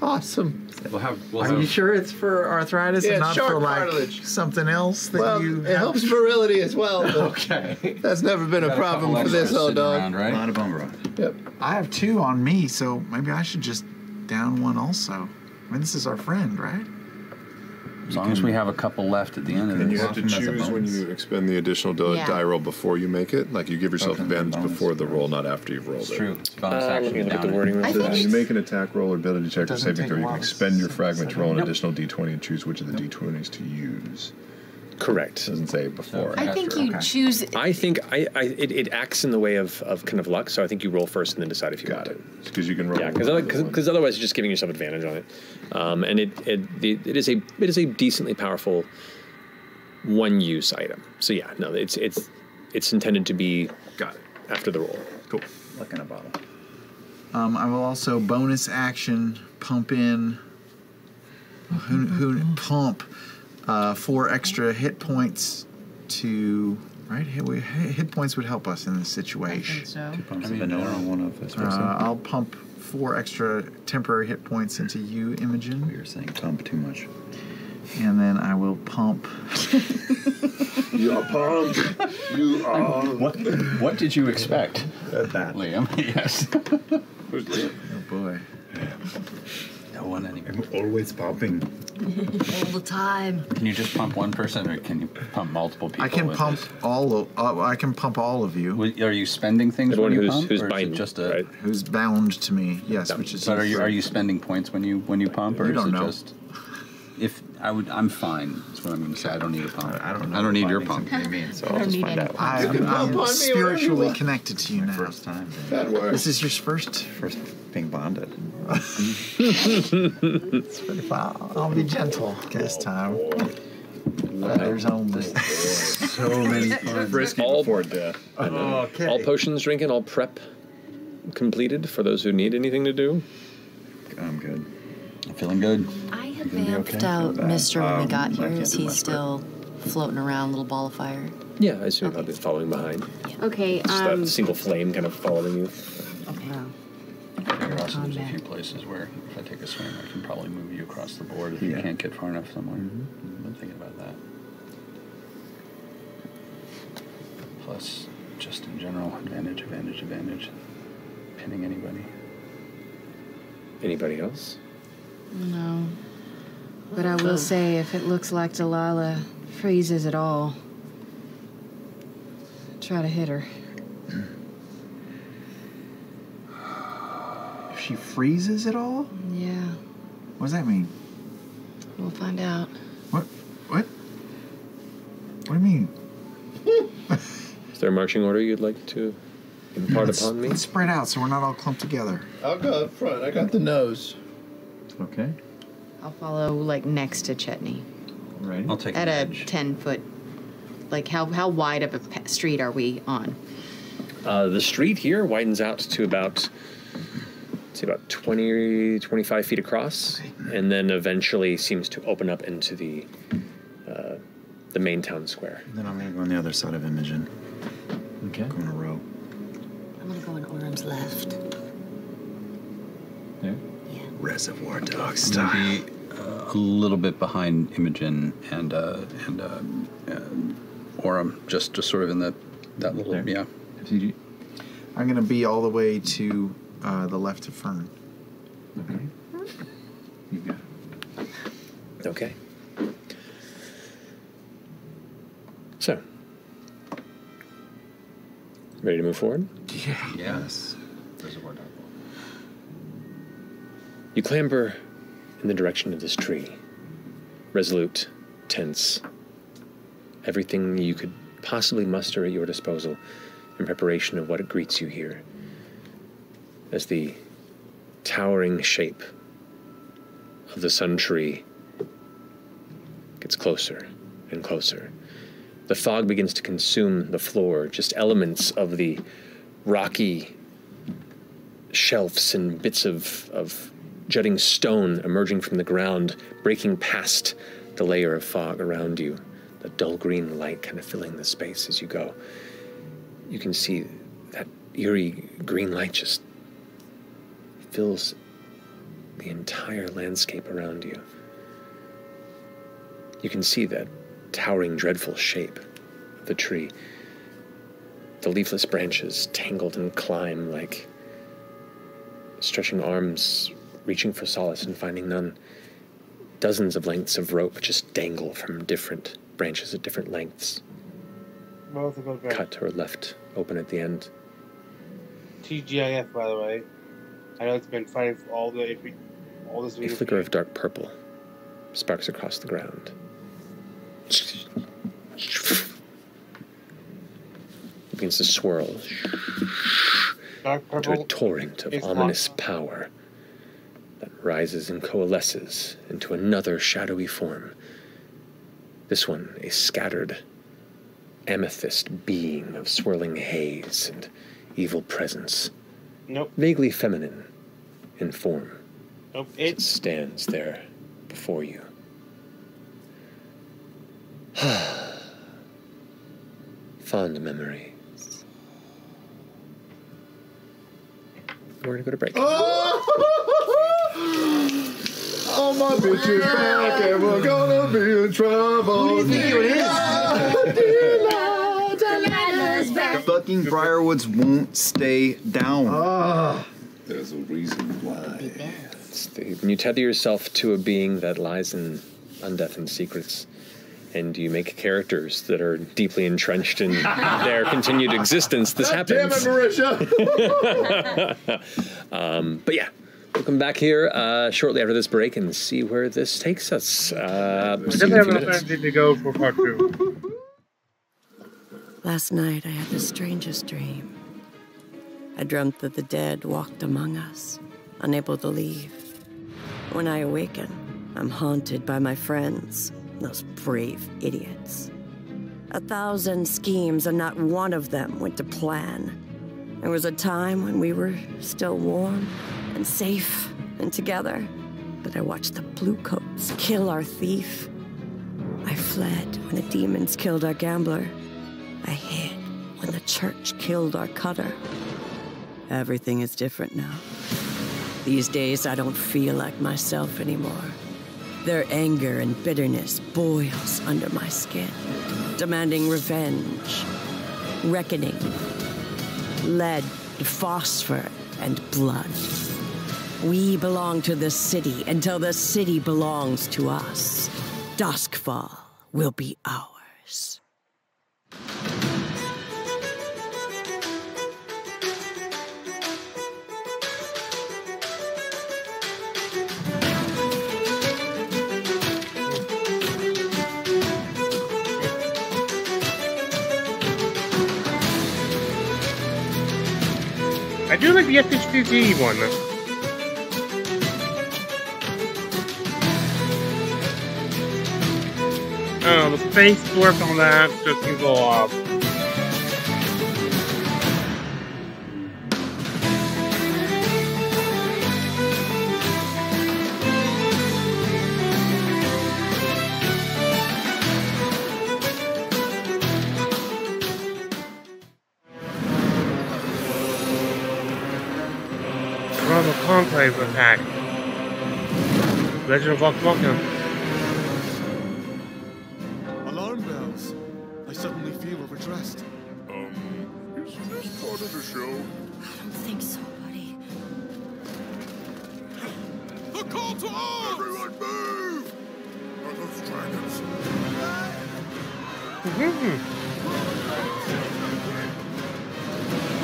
awesome. Are you sure it's for arthritis and not shark for like cartilage. something else that you it helps virility as well. Okay. That's never been a problem for this old dog. A lot of bone broth. Yep. I have 2 on me, so maybe I should just down 1 also. I mean, this is our friend, right? As long as we have a couple left at the end of it. And you have to choose when you expend the additional die roll before you make it. Like you give yourself advantage before the roll, not after you've rolled it. True. It's bonus action. Let me look at the wording. When you make an attack roll or ability check or doesn't saving take throw, a you while can to expend your fragment to roll an Nope. additional d20 and choose which of the d20s to use. Correct. Doesn't say before. I think you choose. I think it acts in the way of kind of luck, so I think you roll first and then decide if you want it. Because you can roll. Yeah, because otherwise you're just giving yourself advantage on it, and it is a decently powerful one-use item. So yeah, no, it's intended to be after the roll. Cool. Luck in a bottle. I will also bonus action pump in. Pump 4 extra hit points to. Right? Hit points would help us in this situation. So. 2 pumps of vanilla on one of espresso. I'll pump 4 extra temporary hit points into you, Imogen. You're saying pump too much. And then I will pump. You are pumped. You are. What did you expect? That. Liam. Yes. Oh boy. No one anymore. I'm always pumping. All the time. Can you just pump one person, or can you pump multiple people? I can with pump this? I can pump all of you. Are you spending things The when one you who's pump, or is binding, it just a? right? Who's bound to me? Yes, which is. But are you spending points when you pump, or You is don't it know. just? If I'm fine. That's what I'm going to say. I don't need a pump. I don't know. I don't need your pump. What means, so I I'll don't just need find any out. I'm spiritually connected to you now. First time. That works. This is your first being bonded. I'll be gentle this time. There's only So many frisky before death. Okay. All potions drinking, all prep completed for those who need anything to do. I'm good. I'm feeling good. I had gonna be vamped okay? out Not bad. Mister when we got I here. can't Is do he much, still floating around, little ball of fire? Yeah, I assume I'll be following behind. Okay, Just that single flame kind of following you. Wow. There also there's a few places where if I take a swing, I can probably move you across the board if you can't get far enough somewhere. I've been thinking about that. Plus, just in general, advantage. Pinning anybody. Anybody else? No. But I will say, if it looks like Delilah freezes at all, try to hit her. If she freezes it all? Yeah. What does that mean? We'll find out. What do you mean? Is there a marching order you'd like to impart upon me? Let's spread out so we're not all clumped together. I'll go up front. I got the nose. Okay. I'll follow, like, next to Chetney. Right. I'll take At an a edge. 10-foot... Like, how wide of a street are we on? The street here widens out to about 20, 25 feet across, and then eventually seems to open up into the main town square. Then I'm going to go on the other side of Imogen. Okay. Go in a row. I'm gonna go on Orm's left. Yeah. Reservoir dog I'm style. gonna be a little bit behind Imogen and Orem, just sort of in that little F.C.G. I'm going to be all the way to the left of Fern. Okay. You got it. Okay. So, ready to move forward? Yeah. Yes. Reservoir dog. You clamber in the direction of this tree, resolute, tense, everything you could possibly muster at your disposal in preparation of what greets you here, as the towering shape of the sun tree gets closer and closer. The fog begins to consume the floor, just elements of the rocky shelves and bits of jutting stone emerging from the ground, breaking past the layer of fog around you, the dull green light kind of filling the space as you go. You can see that eerie green light just fills the entire landscape around you. You can see that towering, dreadful shape of the tree. The leafless branches tangled and climb like stretching arms, reaching for solace and finding none. Dozens of lengths of rope just dangle from different branches at different lengths, cut or left open at the end. TGIF, by the way. I know it's been fighting for all this. A flicker of dark purple sparks across the ground. It begins to swirl into a torrent of ominous power that rises and coalesces into another shadowy form. This one, a scattered amethyst being of swirling haze and evil presence, Nope. Vaguely feminine in form. Nope. It stands there before you. Fond memories. We're gonna go to break. Oh, my bitch is back and we're gonna be in trouble. Who do you think it is? Fucking Briarwoods won't stay down. There's a reason why. When you tether yourself to a being that lies in undeafened secrets, and you make characters that are deeply entrenched in their continued existence, this happens. Damn it, Marisha! But yeah, we'll come back here shortly after this break and see where this takes us. I definitely have enough energy to go for part 2. Last night I had the strangest dream. I dreamt that the dead walked among us, unable to leave. When I awaken, I'm haunted by my friends, those brave idiots. 1,000 schemes and not one of them went to plan. There was a time when we were still warm and safe and together, but I watched the Bluecoats kill our thief. I fled when the demons killed our gambler. I hid when the church killed our cutter. Everything is different now. These days, I don't feel like myself anymore. Their anger and bitterness boils under my skin, demanding revenge, reckoning, lead, phosphor, and blood. We belong to the city until the city belongs to us. Duskfall will be ours. I do like the F.C.G one. Oh, the face work on that just seems a little off. Conclave attack. Legend of Poc-O-Pea. Alarm bells. I suddenly feel overdressed. Is this part of the show? I don't think so, buddy. A call to arms! Everyone move! Are those dragons?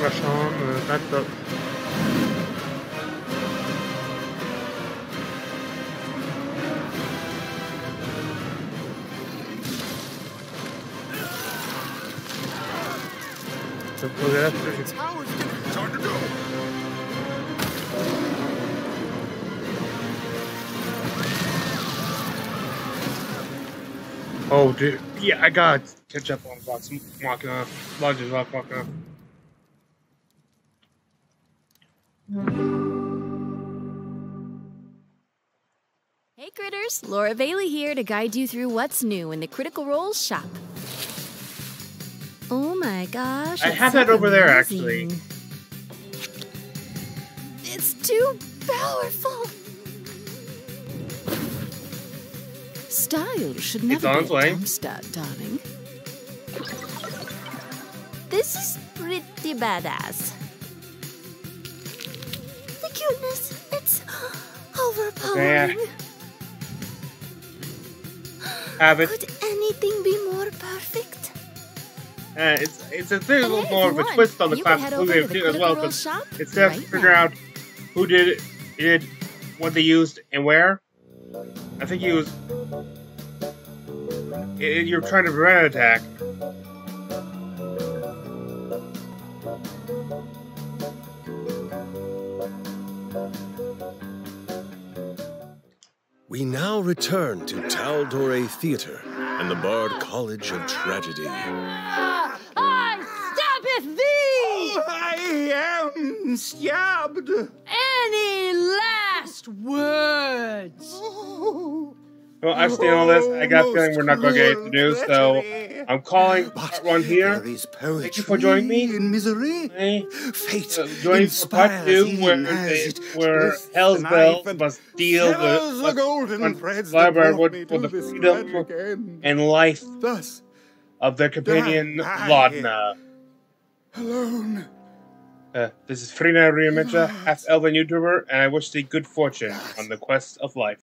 Rush on, that's the... Time to go! Oh, dude. Yeah, I gotta catch up on Vox Machina. Lodge's Vox Machina. Hey critters, Laura Bailey here to guide you through what's new in the Critical Role shop. Oh my gosh. I have that over there, actually. It's too powerful. Style should never be a dumpster, darling. This is pretty badass. The cuteness, it's overpowering. Yeah. Have it. Could anything be more perfect? It's a little more of a twist on the classic movie as well, because it's there to figure out who did what they used and where. I think you're trying to prevent an attack. We now return to Taldore Theatre and the Bard College of Tragedy. I stabbeth thee! I am been stabbed. Any last words? Well, I've seen all this. I got a feeling we're not going to get anything to do, so I'm calling part 1 here. Thank you for joining me. In misery, Fate joining for part 2, where Hell's Bells must deal with Library for the freedom and life of their companion, Laudna. Alone. This is Frina Riametra, half-elven YouTuber, and I wish thee good fortune on the quest of life.